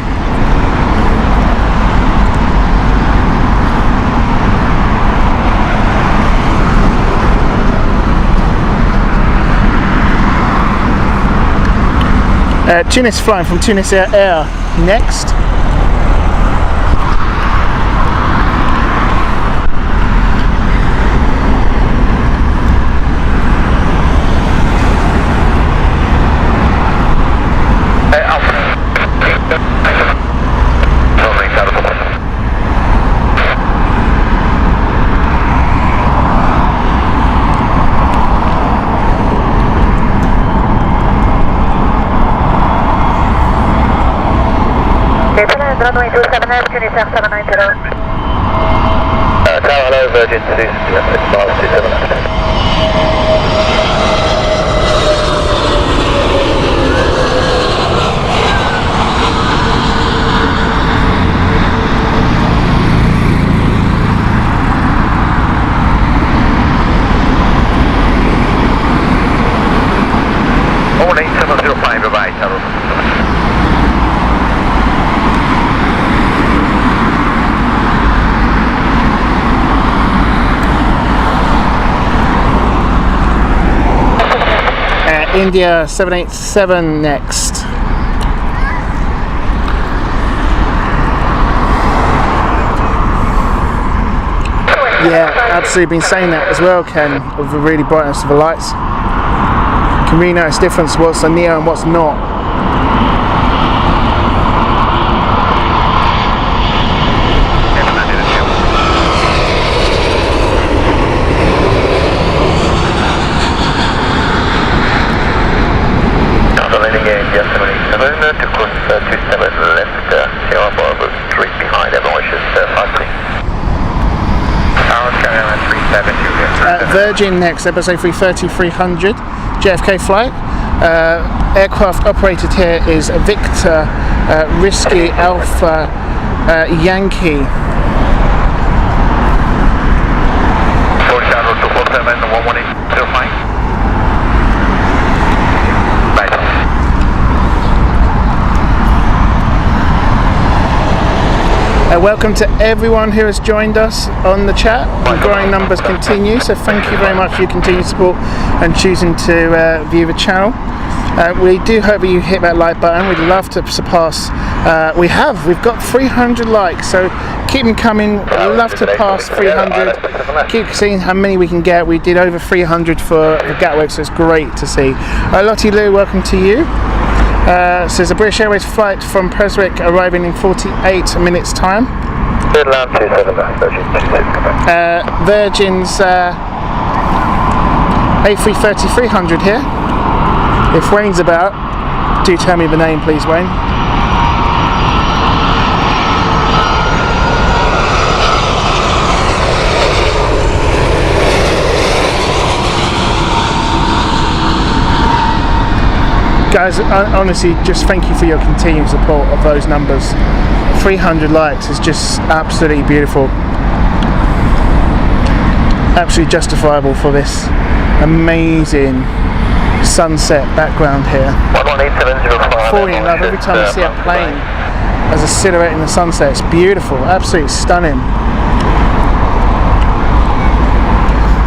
Tunis flying from Tunis Air next. Runway 27 Tunis Air 790. Tower hello, Virgin 27. Morning, 705, bye-bye, Tower. India 787 next. Yeah, absolutely been saying that as well, Ken, with the really brightness of the lights. Can really notice difference what's a neo and what's not. Virgin next, Airbus A330-300 JFK flight. Aircraft operated here is Victor Risky Alpha Yankee. Welcome to everyone who has joined us on the chat. The growing numbers continue, so thank you very much for your continued support and choosing to view the channel. We do hope that you hit that like button. We'd love to surpass. We've got 300 likes, so keep them coming. We'd love to pass 300. Keep seeing how many we can get. We did over 300 for the Gatwick, so it's great to see. Lottie Lou, welcome to you. So there's a British Airways flight from Prestwick arriving in 48 minutes time. Virgin's A330-300 here. If Wayne's about, do tell me the name please, Wayne. Guys, honestly, just thank you for your continued support of those numbers. 300 likes is just absolutely beautiful. Absolutely justifiable for this amazing sunset background here. Falling in love every time you see a plane as a silhouette in the sunset. It's beautiful, absolutely stunning.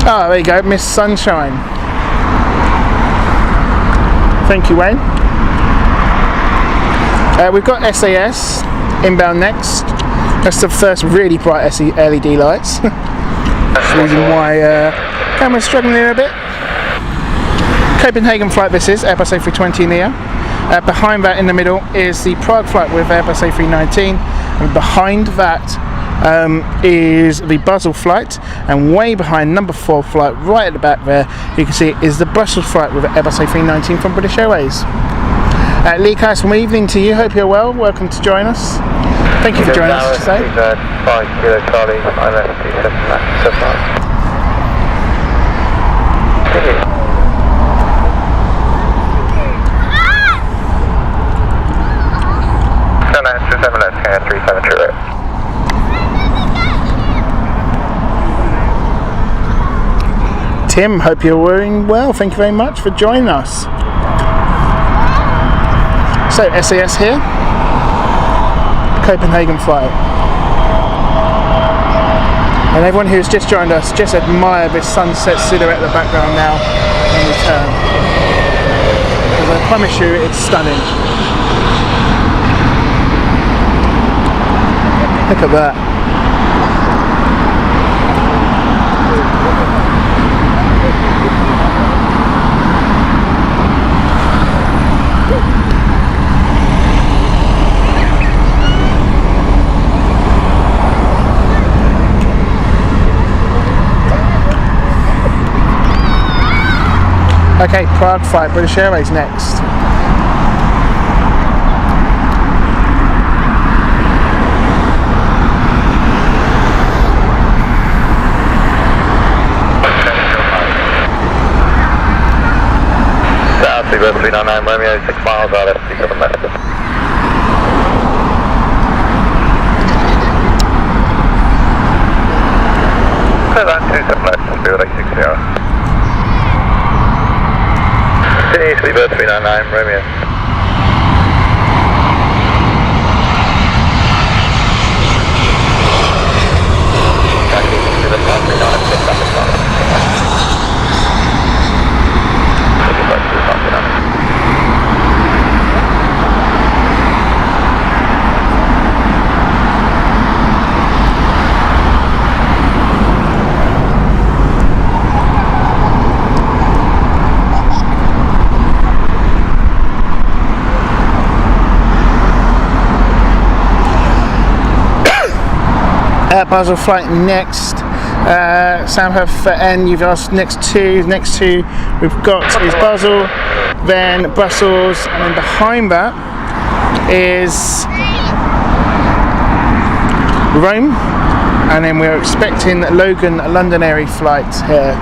Ah, there you go, Miss Sunshine. Thank you, Wayne. We've got SAS inbound next. That's the first really bright LED lights. That's the reason why camera's struggling a little bit. Copenhagen flight this is, Airbus A320 Neo. Behind that in the middle is the Prague flight with Airbus A319 and behind that is the Basel flight, and way behind number 4 flight right at the back there you can see is the Brussels flight with Airbus A319 from British Airways. Lee Carson, good evening to you, hope you're well, welcome to join us. Thank you for joining us today. 5 Kilo Charlie, ILS 27 Tim, hope you're doing well. Thank you very much for joining us. So SAS here, Copenhagen flight. And everyone who's just joined us, just admire this sunset silhouette in the background now in return. Because I promise you it's stunning. Look at that. Okay, Prague flight, British Airways next. South 399 Romeo, 6 miles out, ST7 left. So that's 27 left, Spirit 860. Seabird 399 Romeo. Basel flight next. Sam have for N, you've asked next two we've got is Basel, then Brussels, and then behind that is Rome, and then we're expecting Logan London Airy flight here.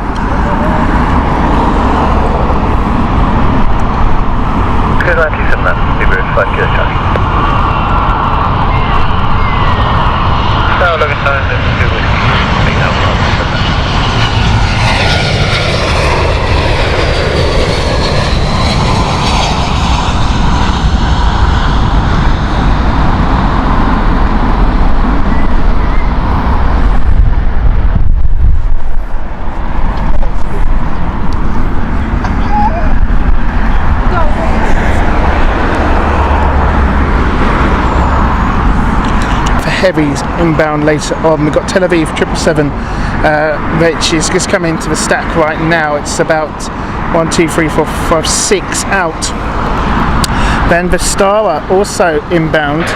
Heavies inbound later on. We've got Tel Aviv 777, which is just coming into the stack right now. It's about 1, 2, 3, 4, 5, 6 out. Then Vistara also inbound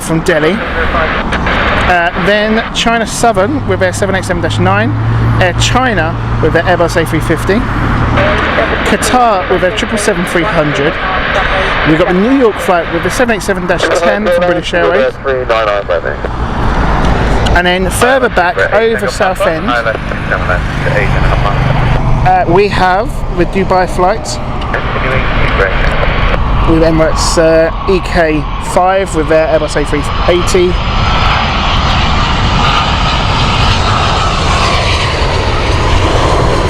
from Delhi. Then China Southern with their 787-9, Air China with their Airbus A350, Qatar with their 777-300. We've got the New York flight with the 787-10 from British Airways. And then further back over Southend, we have with Dubai flights with Emirates EK5 with their Airbus A380.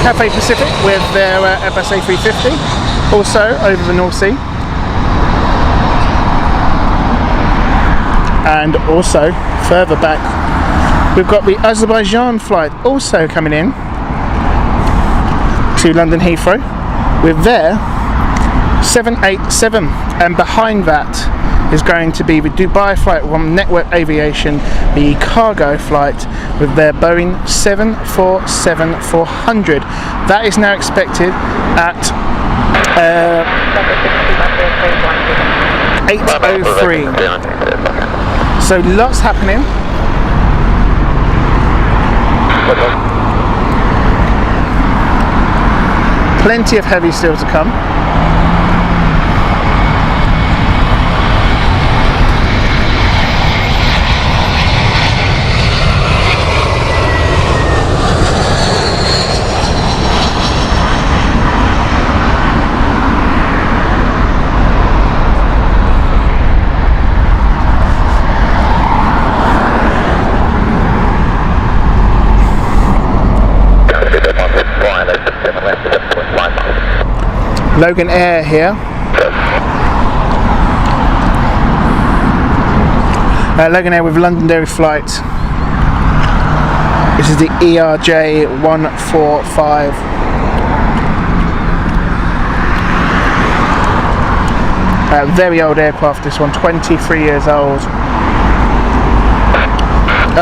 Cathay Pacific with their Airbus A350, also over the North Sea. And also further back we've got the Azerbaijan flight also coming in to London Heathrow with their 787, and behind that is going to be the Dubai flight from Network Aviation, the cargo flight with their Boeing 747-400. That is now expected at 8:03. So lots happening. Plenty of heavy still to come. Logan Air here. Logan Air with Londonderry flight. This is the ERJ 145. Very old aircraft, this one, 23 years old.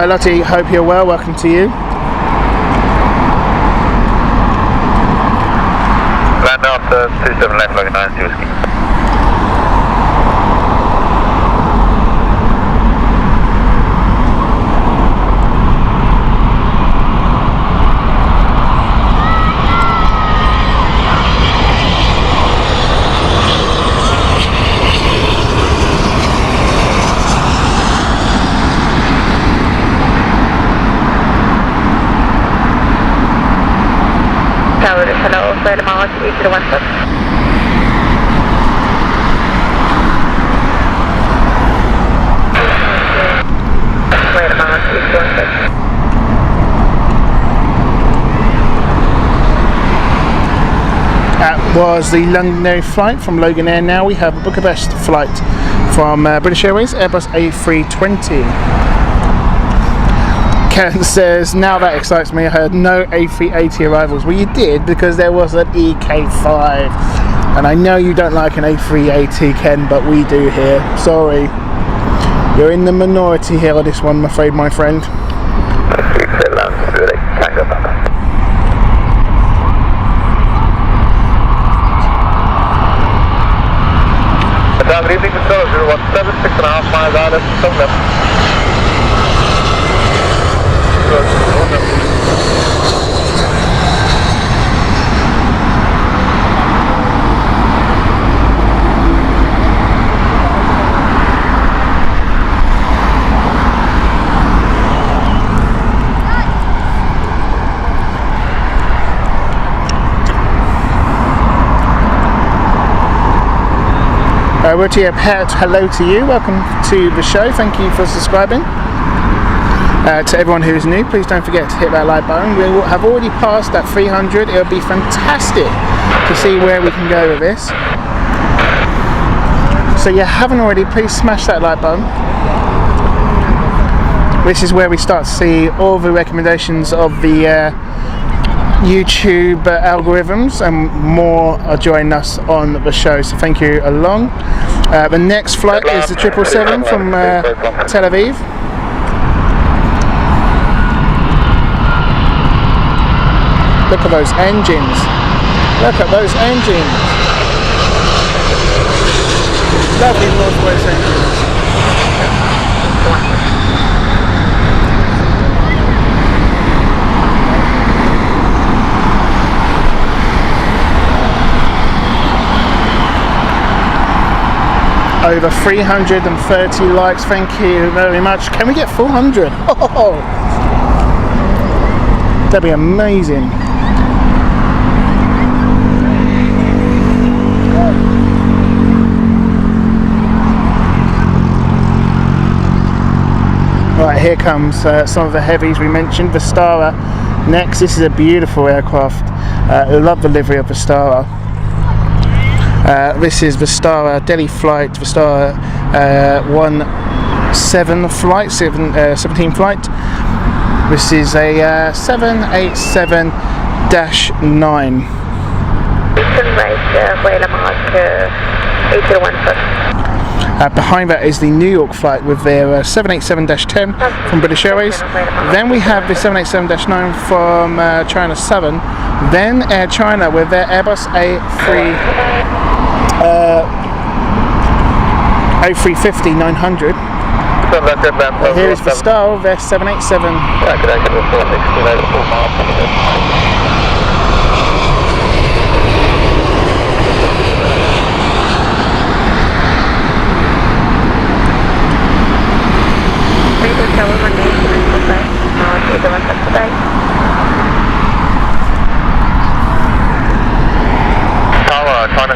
Lottie, hope you're well, welcome to you. Land after 27 left, Logan 9, Whiskey. Hello, Flight Mars 8016. Flight Mars 8016. That was the Londonderry flight from Logan Air. Now we have a Bucharest flight from British Airways, Airbus A320. Ken says, now that excites me. I heard no A380 arrivals. Well, you did, because there was an EK5. And I know you don't like an A380, Ken, but we do here. Sorry. You're in the minority here on this one, I'm afraid, my friend. Good evening, Mr. 017, 6.5 miles out of Stockholm. Rotier Pet, hello to you, welcome to the show, thank you for subscribing. To everyone who is new, please don't forget to hit that like button. We have already passed that 300, it'll be fantastic to see where we can go with this. So you haven't already, please smash that like button. This is where we start to see all the recommendations of the YouTube algorithms, and more are joining us on the show, so thank you along. The next flight is the 777 from Tel Aviv. Look at those engines. Look at those engines. Lovely Rolls-Royce engines. Over 330 likes, thank you very much. Can we get 400? Oh, that'd be amazing. Right, here comes some of the heavies we mentioned. Vistara next. This is a beautiful aircraft. I love the livery of Vistara. This is Vistara Delhi flight, Vistara 17 flight. This is a 787-9. Behind that is the New York flight with their 787-10 from British Airways. Then we have the 787-9 from China Southern. Then Air China with their Airbus A350-900. Here is the style of their 787.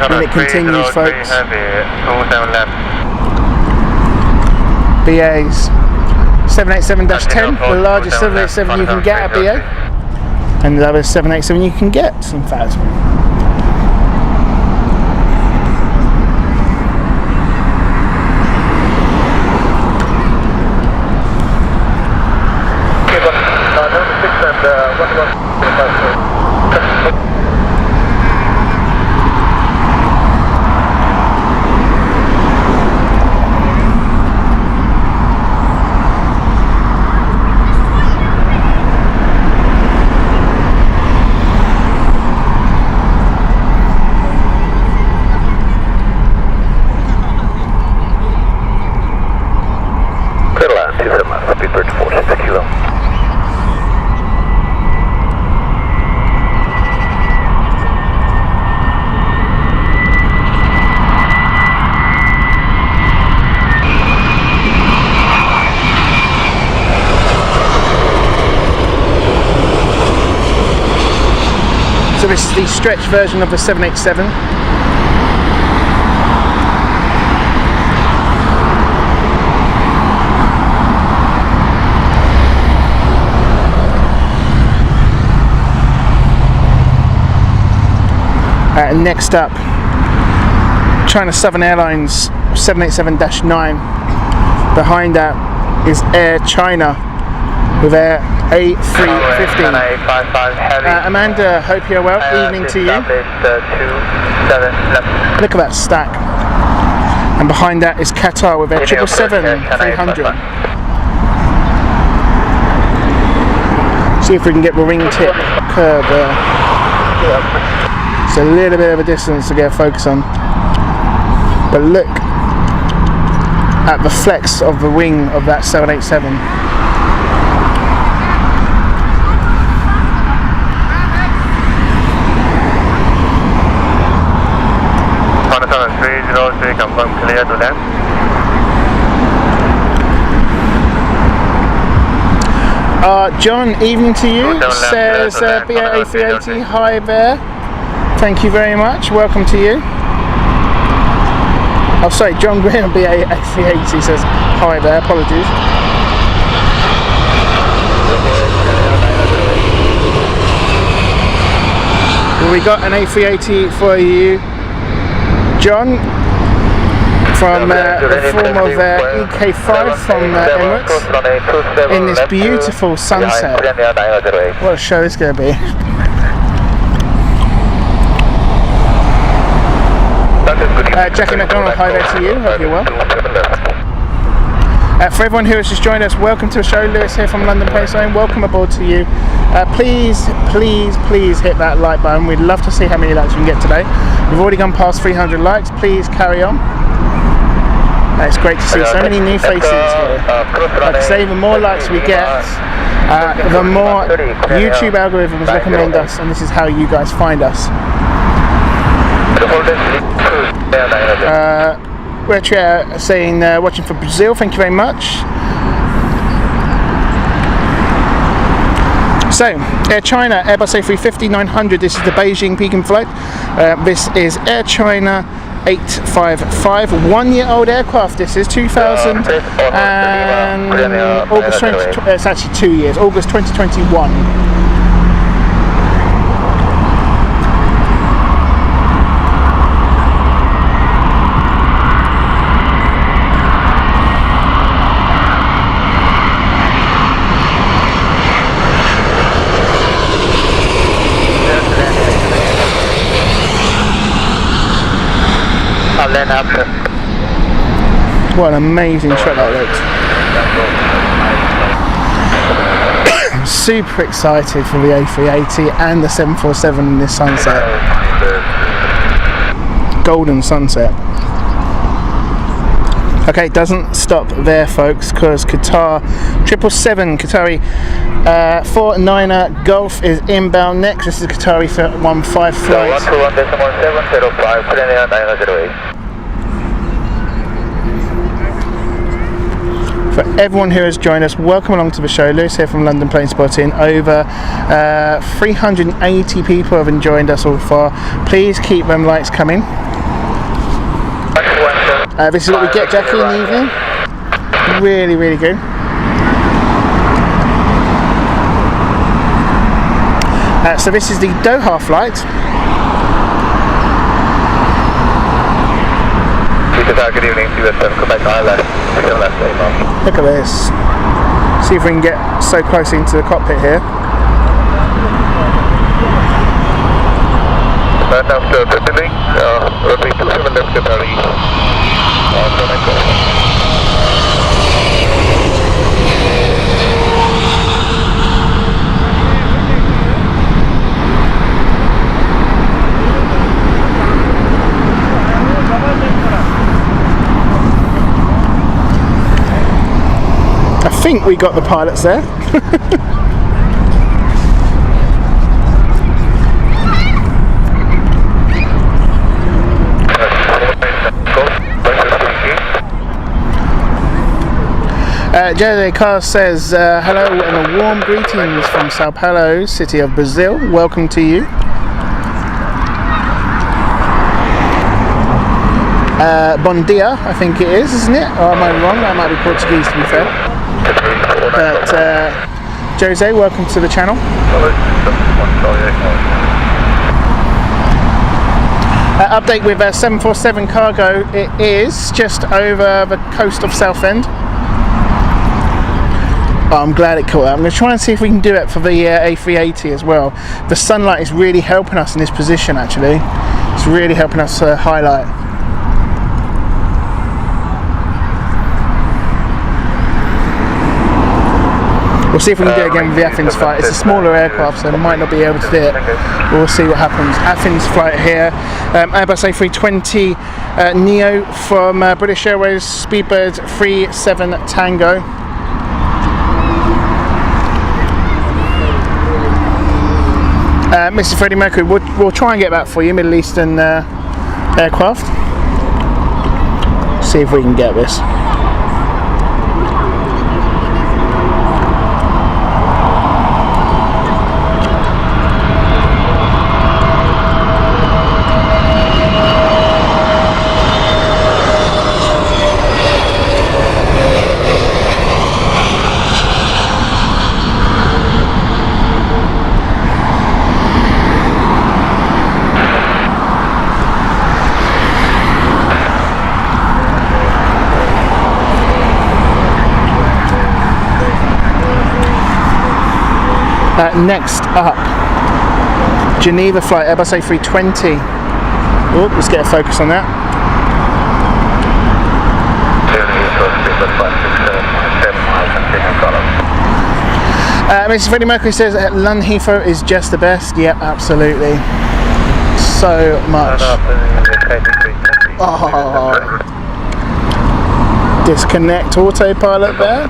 And it continues, folks. BA's 787-10, the largest 787 you can get at BA, and the other 787 you can get, in fact. So this is the stretch version of the 787. Next up, China Southern Airlines 787-9. Behind that is Air China with their A350. Amanda, hope you're well. Evening to you. Look at that stack. And behind that is Qatar with their 777-300. See if we can get the wingtip curve there. It's a little bit of a distance to get a focus on. But look at the flex of the wing of that 787. Confirm clear to land. John, evening to you. Says BA 380, hi there. Thank you very much. Welcome to you. Oh, sorry, John Graham, BA 380 says hi there. Apologies. We got an A380 for you, John, from the form of EK5 from Emirates in this beautiful sunset. What a show it's going to be. Jackie McDonald, hi there to you, hope you're well. For everyone who has just joined us, welcome to the show. Lewis here from London Planespotting, welcome aboard to you. Please hit that like button. We'd love to see how many likes we can get today. We've already gone past 300 likes, please carry on. It's great to see so many new faces here. Like I say, the more likes we get, the more YouTube algorithms recommend us, and this is how you guys find us. We're saying watching from Brazil, thank you very much. So, Air China, Airbus A350-900, this is the Beijing Peking flight. This is Air China 855, 1-year-old aircraft. This is 2000 and August 20, it's actually 2 years, August 2021. What an amazing shot that looks. I'm super excited for the A380 and the 747 in this sunset. Golden sunset. Okay, it doesn't stop there, folks, because Qatar 777 Qatari 49er Golf is inbound next. This is Qatari 15 flight. 121.705, Premier 908. For everyone who has joined us, welcome along to the show. Lewis here from London Planespotting. Over 380 people have joined us so far. Please keep them lights coming. This is what we get, Jackie, in the evening. Really, really good. So this is the Doha flight. Good evening, come back left. Look at this. See if we can get so close into the cockpit here. After building, runway 27 left Qatari. I think we got the pilots there. Jose Carl says hello and a warm greetings from Sao Paulo, city of Brazil. Welcome to you. Bon dia, I think it is, isn't it? Or am I wrong? That might be Portuguese, to be fair. But Jose, welcome to the channel. Update with 747 cargo. It is just over the coast of Southend. Oh, I'm glad it caught that. I'm going to try and see if we can do it for the A380 as well. The sunlight is really helping us in this position, actually. It's really helping us highlight. We'll see if we can do it again with the Athens flight. It's a smaller aircraft, so I might not be able to do it. We'll see what happens. Athens flight here. Airbus A320 Neo from British Airways, Speedbird 37 Tango. Mr. Freddie Mercury, we'll try and get that for you, Middle Eastern aircraft. See if we can get this. Next up, Geneva flight, Airbus A320. Oh, let's get a focus on that. Mrs. Freddie Mercury says London Heathrow is just the best. Yep, absolutely. So much. Oh. Disconnect autopilot there.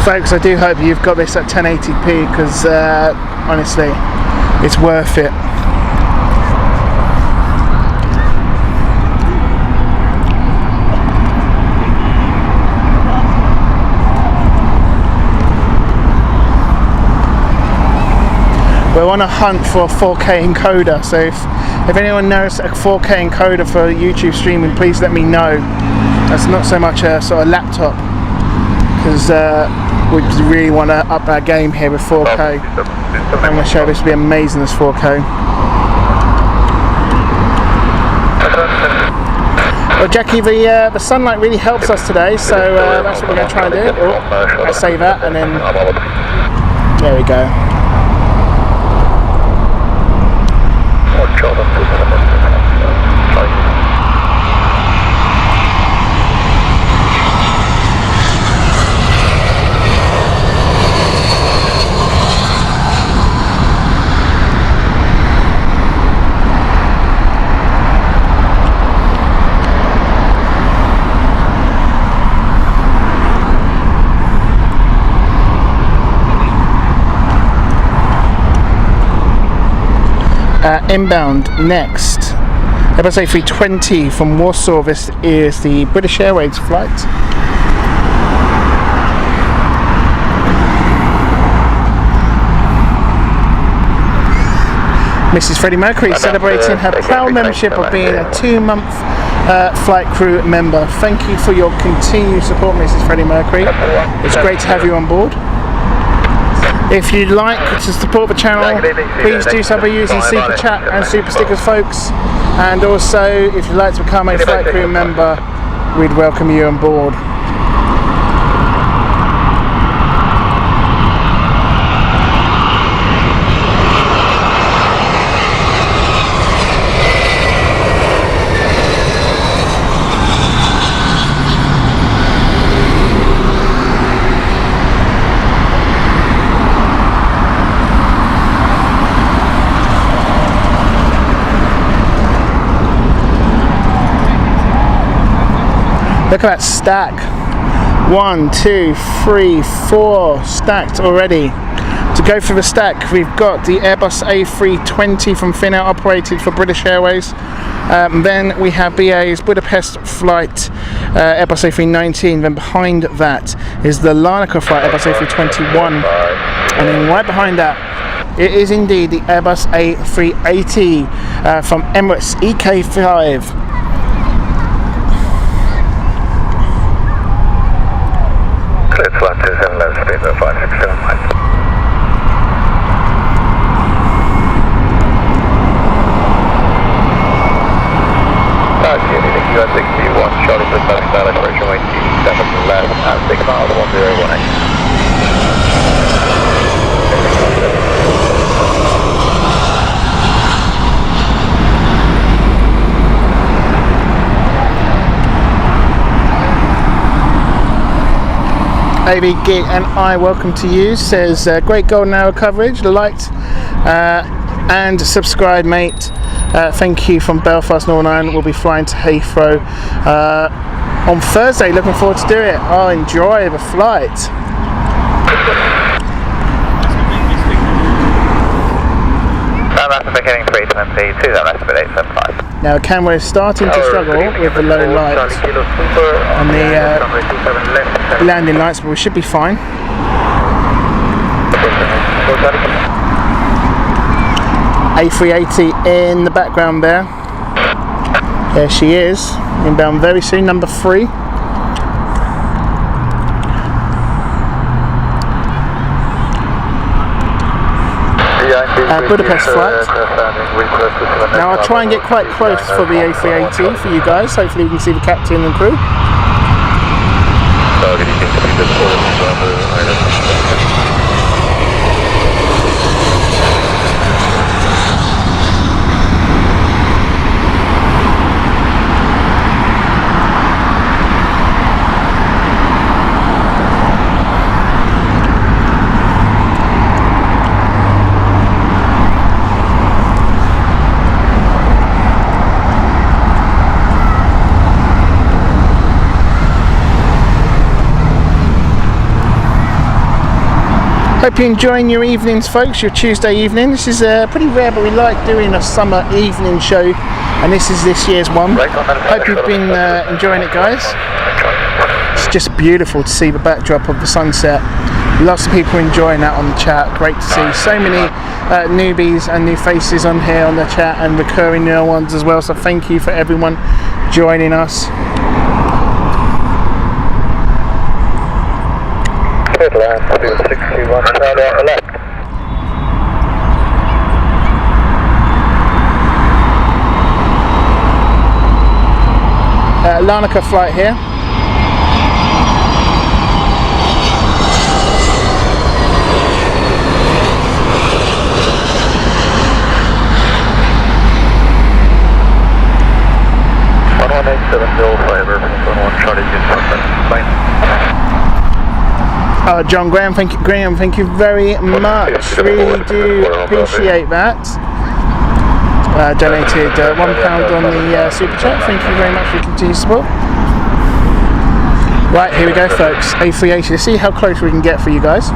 Folks, I do hope you've got this at 1080p because honestly, it's worth it. We're on a hunt for a 4K encoder, so if anyone knows a 4K encoder for YouTube streaming, please let me know. That's not so much a sort of laptop, because we really want to up our game here with 4K. I'm going to show this will be amazing as 4K. Well, Jackie, the sunlight really helps us today, so that's what we're going to try and do. Oh, let's save that, and then there we go. Inbound next, Airbus A320 from Warsaw. This is the British Airways flight. Mrs. Freddie Mercury celebrating her proud membership of being a 2-month flight crew member. Thank you for your continued support, Mrs. Freddie Mercury. It's great to have you on board. If you'd like to support the channel, please do so by using Super Chat and Super Stickers, folks. And also, if you'd like to become a flight crew member, we'd welcome you on board. Look at that stack. 1, 2, 3, 4 stacked already. To go for the stack, we've got the Airbus A320 from Finnair, operated for British Airways. Then we have BA's Budapest flight, Airbus A319. Then behind that is the Larnaca flight, Airbus A321. And then right behind that, it is indeed the Airbus A380 from Emirates EK5. Cleared flight 27 left, speed 567 miles. Unit US61, Charlie for Southern Valley, approaching weight 7 left at 6 miles, 1018. AV Geek and I welcome to you, says great golden hour coverage, liked and subscribe, mate. Thank you from Belfast, Northern Ireland. We'll be flying to Heathrow on Thursday, looking forward to do it. I'll enjoy the flight. Beginning 320, that rest of it 875. Now the camera is starting to struggle with the low light on the landing lights, but we should be fine. A380 in the background there. There she is, inbound very soon, number 3. Budapest flight. Now I'll try and get quite close for the A380 for you guys. Hopefully we can see the captain and crew. Hope you're enjoying your evenings, folks, your Tuesday evening. This is pretty rare, but we like doing a summer evening show, and this is this year's one. Hope you've been enjoying it, guys. It's just beautiful to see the backdrop of the sunset. Lots of people enjoying that on the chat. Great to see so many newbies and new faces on here on the chat, and recurring new ones as well. So thank you for everyone joining us. Good land, 61, Charlie on the left. Larnaca flight here. John Graham, thank you very much. Really do appreciate that. Donated £1 on the super chat. Thank you very much for your continued support. Right, here we go, folks. A380. Let's see how close we can get for you guys.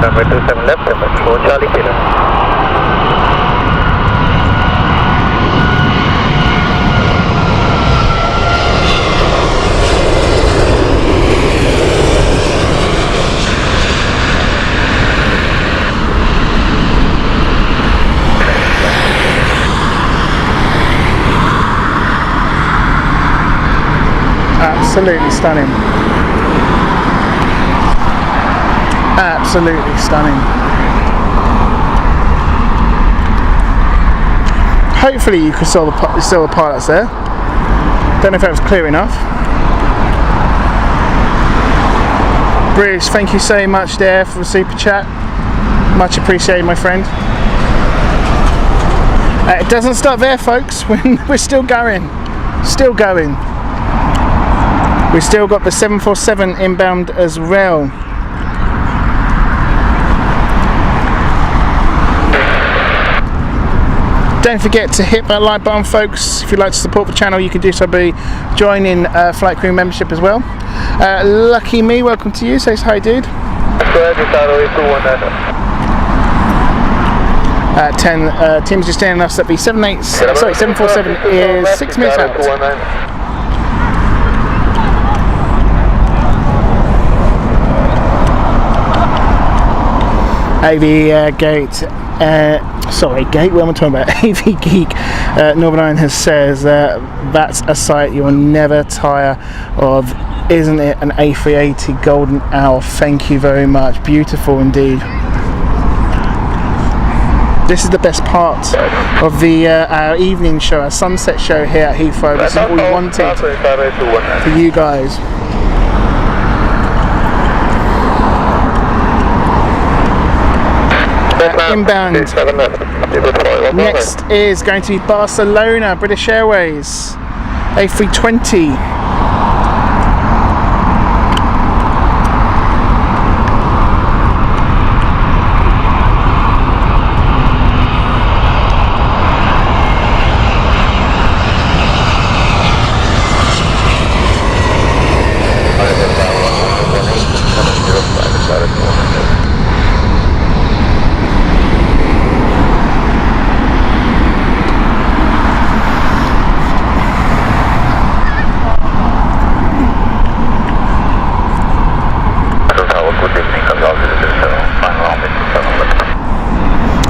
runway 27 left, and 4 Charlie Kilo. Absolutely stunning. Absolutely stunning. Hopefully you could see the pilots there. Don't know if that was clear enough. Bruce, thank you so much there for the super chat. Much appreciated, my friend. It doesn't stop there, folks. We're still going. Still going. We've still got the 747 inbound as well. Don't forget to hit that like button, folks. If you'd like to support the channel, you can do so by joining Flight Crew membership as well. Lucky me, welcome to you. Say hi, dude. 10 Tim's just telling us that the 747 is 6 minutes out. AV Gate, what am I talking about? AV Geek Northern Ireland has says that's a sight you'll never tire of, isn't it? An A380 golden hour. Thank you very much. Beautiful indeed. This is the best part of the our evening show, our sunset show here at Heathrow. This is what we wanted for you guys. Inbound. Next is going to be Barcelona, British Airways, A320.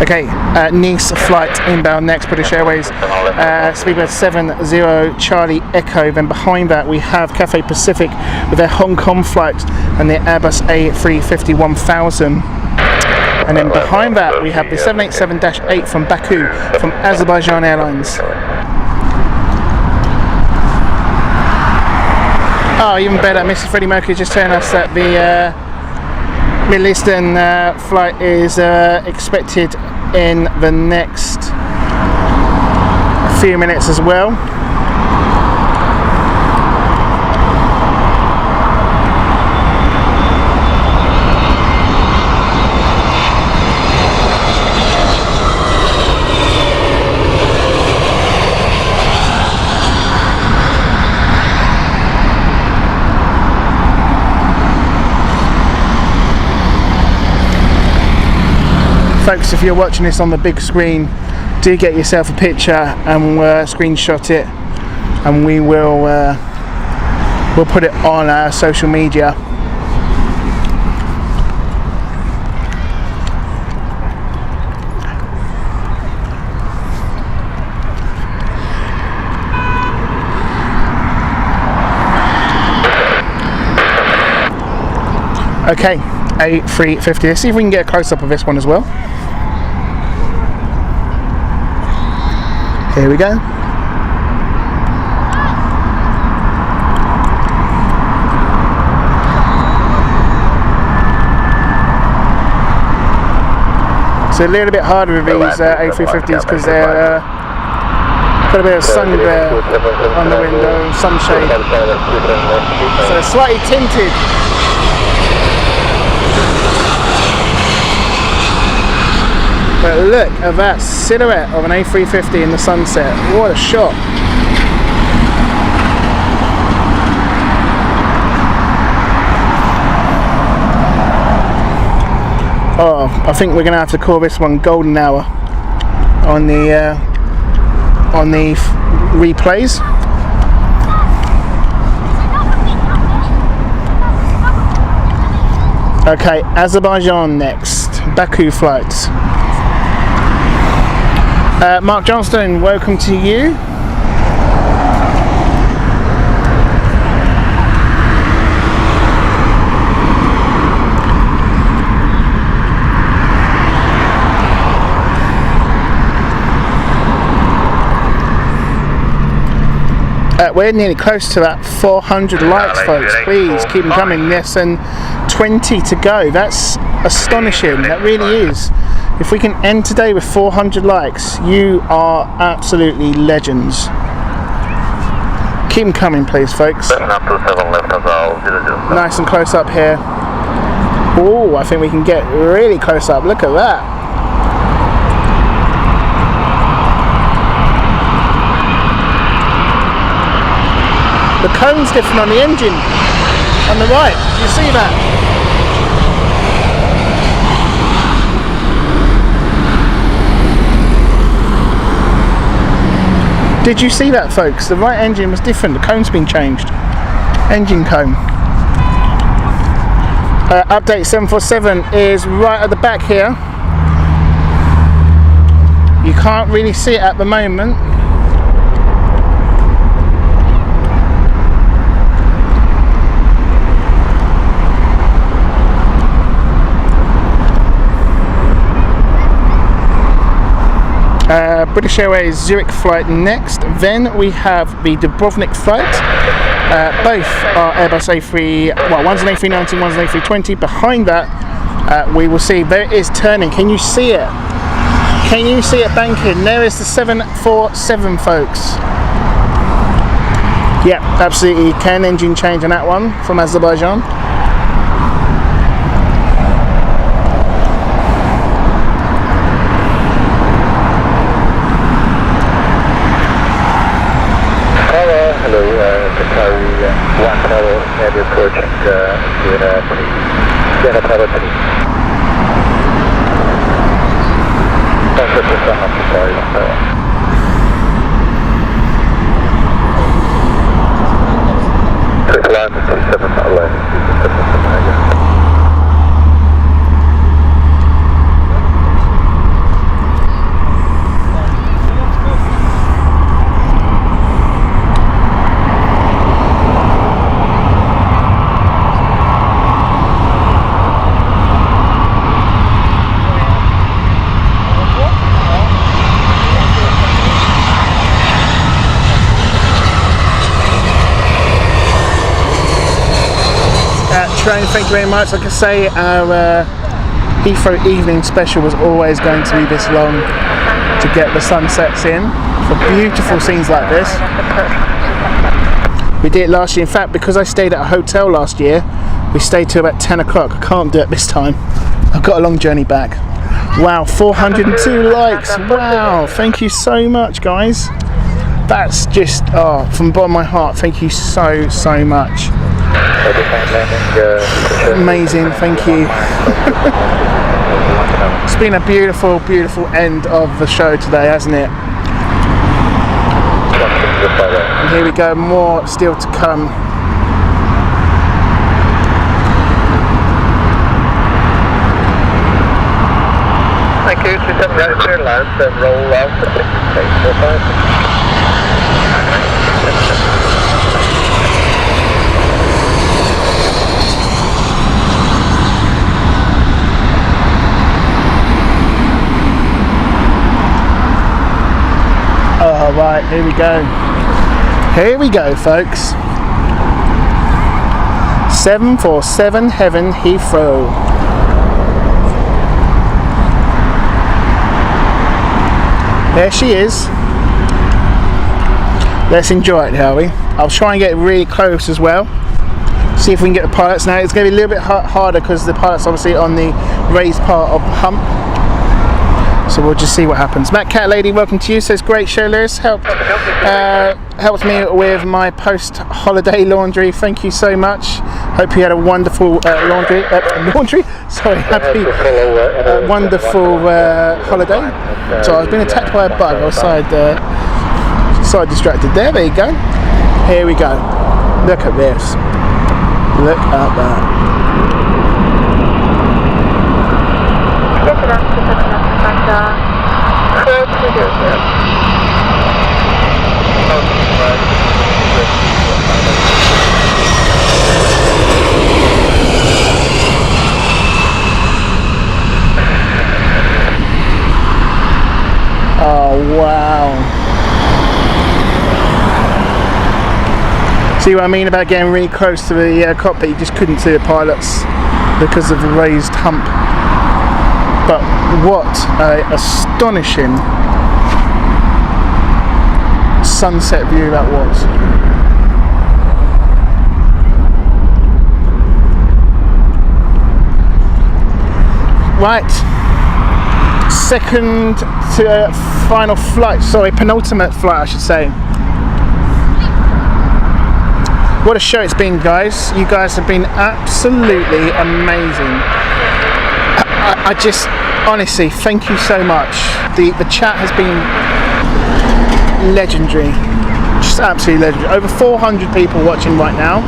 Okay, Nice flight inbound next, British Airways, Speedbird 70 Charlie Echo. Then behind that we have Cathay Pacific with their Hong Kong flight and their Airbus A350 1000. And then behind that we have the 787-8 from Baku from Azerbaijan Airlines. Oh, even better, Mrs. Freddie Mercury just telling us that the Middle Eastern flight is expected in the next few minutes as well. Folks, if you're watching this on the big screen, do get yourself a picture and screenshot it, and we will we'll put it on our social media. Okay, A350. Let's see if we can get a close-up of this one as well. Here we go. It's a little bit harder with these A350s because they're got a bit of sun glare on the window, sunshade, so they're slightly tinted. But look at that silhouette of an A350 in the sunset. What a shot. Oh, I think we're going to have to call this one golden hour on the replays. Okay, Azerbaijan next. Baku flights. Mark Johnston, welcome to you. We're nearly close to that 400 likes, folks. Please keep them coming. Yes, and 20 to go. That's astonishing. That really is. If we can end today with 400 likes, you are absolutely legends. Keep them coming, please, folks. Nice and close up here. Oh, I think we can get really close up. Look at that. The cone's different on the engine, on the right. Do you see that? Did you see that, folks? The right engine was different. The cone's been changed. Engine cone. Update 747 is right at the back here. You can't really see it at the moment. British Airways Zurich flight next. Then we have the Dubrovnik flight. Both are Airbus A3, well, one's an A319, one's an A320. Behind that, we will see, there it is turning. Can you see it? Can you see it banking? There is the 747, folks. Yeah, absolutely. Can engine change on that one from Azerbaijan. Approaching Vienna Tower 3. Thank you very much. Like I say, our Heathrow evening special was always going to be this long to get the sunsets in for beautiful scenes like this. We did it last year. In fact, because I stayed at a hotel last year, we stayed till about 10 o'clock. I can't do it this time. I've got a long journey back. Wow, 402 likes. Wow, thank you so much, guys. That's just, oh, from the bottom of my heart, thank you so much. Amazing, thank you. It's been a beautiful end of the show today, hasn't it? And here we go, more still to come. Thank you, 27 right clear land, then roll out to 6.45. Right, here we go. Here we go, folks. 747 Heaven Heathrow. There she is. Let's enjoy it, shall we? I'll try and get really close as well. See if we can get the pilots. Now it's going to be a little bit harder because the pilot's obviously on the raised part of the hump. So we'll just see what happens. Matt Cat Lady, welcome to you. Says great show, Lewis. Helps me with my post-holiday laundry. Thank you so much. Hope you had a wonderful wonderful holiday. So I was being attacked by a bug. I was side distracted there. There you go. Here we go. Look at this. Look at that. Oh wow. See what I mean about getting really close to the cockpit? You just couldn't see the pilots because of the raised hump. But what an astonishing sunset view that was. Right, second to final flight, sorry, penultimate flight I should say. What a show it's been, guys. You guys have been absolutely amazing. I just, honestly, thank you so much. The chat has been legendary. Just absolutely legendary. Over 400 people watching right now.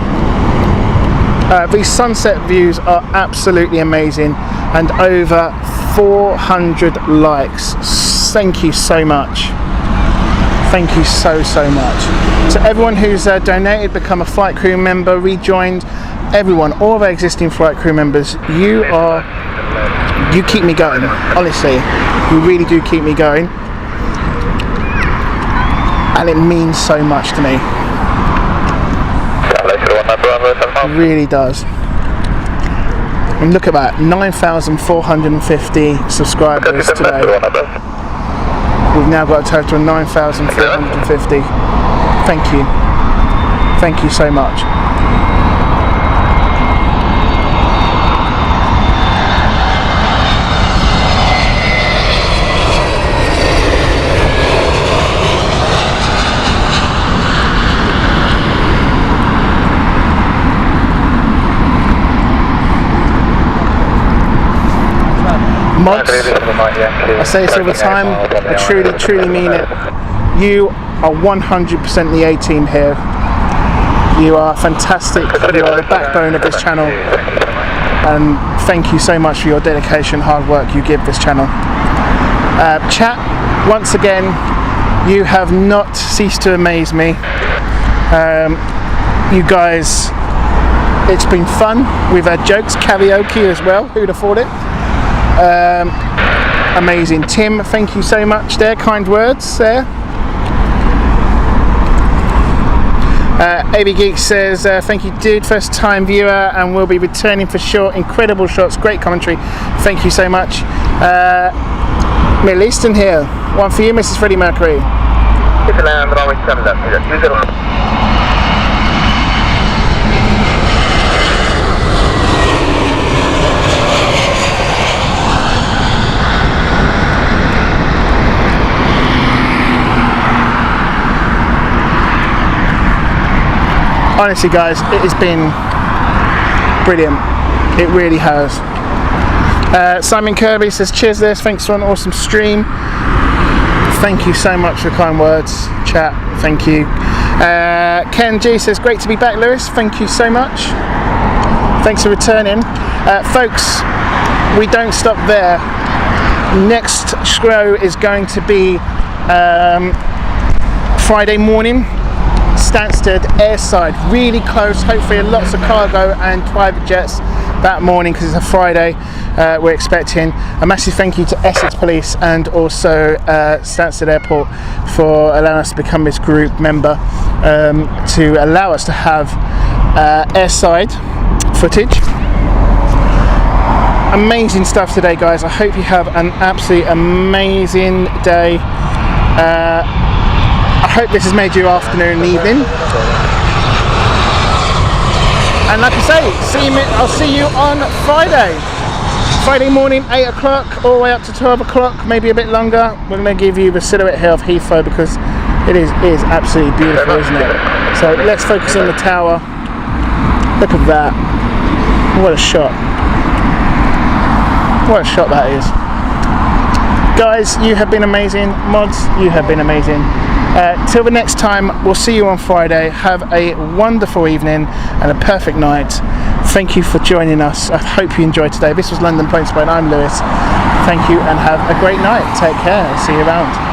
These sunset views are absolutely amazing. And over 400 likes. Thank you so much. Thank you so much. To everyone who's donated, become a flight crew member, rejoined, everyone, all of our existing flight crew members, you keep me going, honestly. You really do keep me going. And it means so much to me. It really does. And look at that, 9,450 subscribers today. We've now got a total of 9,450. Thank you. Thank you so much. Mods, I say this all the time, I truly mean it. You are 100% the A-team here. You are fantastic, you are the backbone of this channel. And thank you so much for your dedication, hard work you give this channel. Chat, once again, you have not ceased to amaze me. You guys, it's been fun. We've had jokes, karaoke as well, who'd have thought it? Amazing. Tim, thank you so much there, kind words there. AV Geek says, thank you dude, first time viewer and will be returning for sure. Incredible shots, great commentary. Thank you so much. Middle Eastern here. One for you, Mrs. Freddie Mercury. Honestly guys, it has been brilliant. It really has. Simon Kirby says, cheers this, thanks for an awesome stream. Thank you so much for the kind words, chat, thank you. Ken G says, great to be back Lewis, thank you so much. Thanks for returning. Folks, we don't stop there. Next show is going to be Friday morning. Stansted airside, really close, hopefully lots of cargo and private jets that morning because it's a Friday. We're expecting a massive thank you to Essex Police and also Stansted Airport for allowing us to become this group member to allow us to have airside footage. Amazing stuff today guys. I hope you have an absolutely amazing day. I hope this has made your afternoon and evening. And like I say, I'll see you on Friday. Friday morning, 8 o'clock, all the way up to 12 o'clock, maybe a bit longer. We're going to give you the silhouette here of Heathrow because it is absolutely beautiful, isn't it? So let's focus on the tower. Look at that. What a shot. What a shot that is. Guys, you have been amazing. Mods, you have been amazing. Till the next time, we'll see you on Friday. Have a wonderful evening and a perfect night. Thank you for joining us. I hope you enjoyed today. This was London Planespotting. I'm Lewis. Thank you and have a great night. Take care. See you around.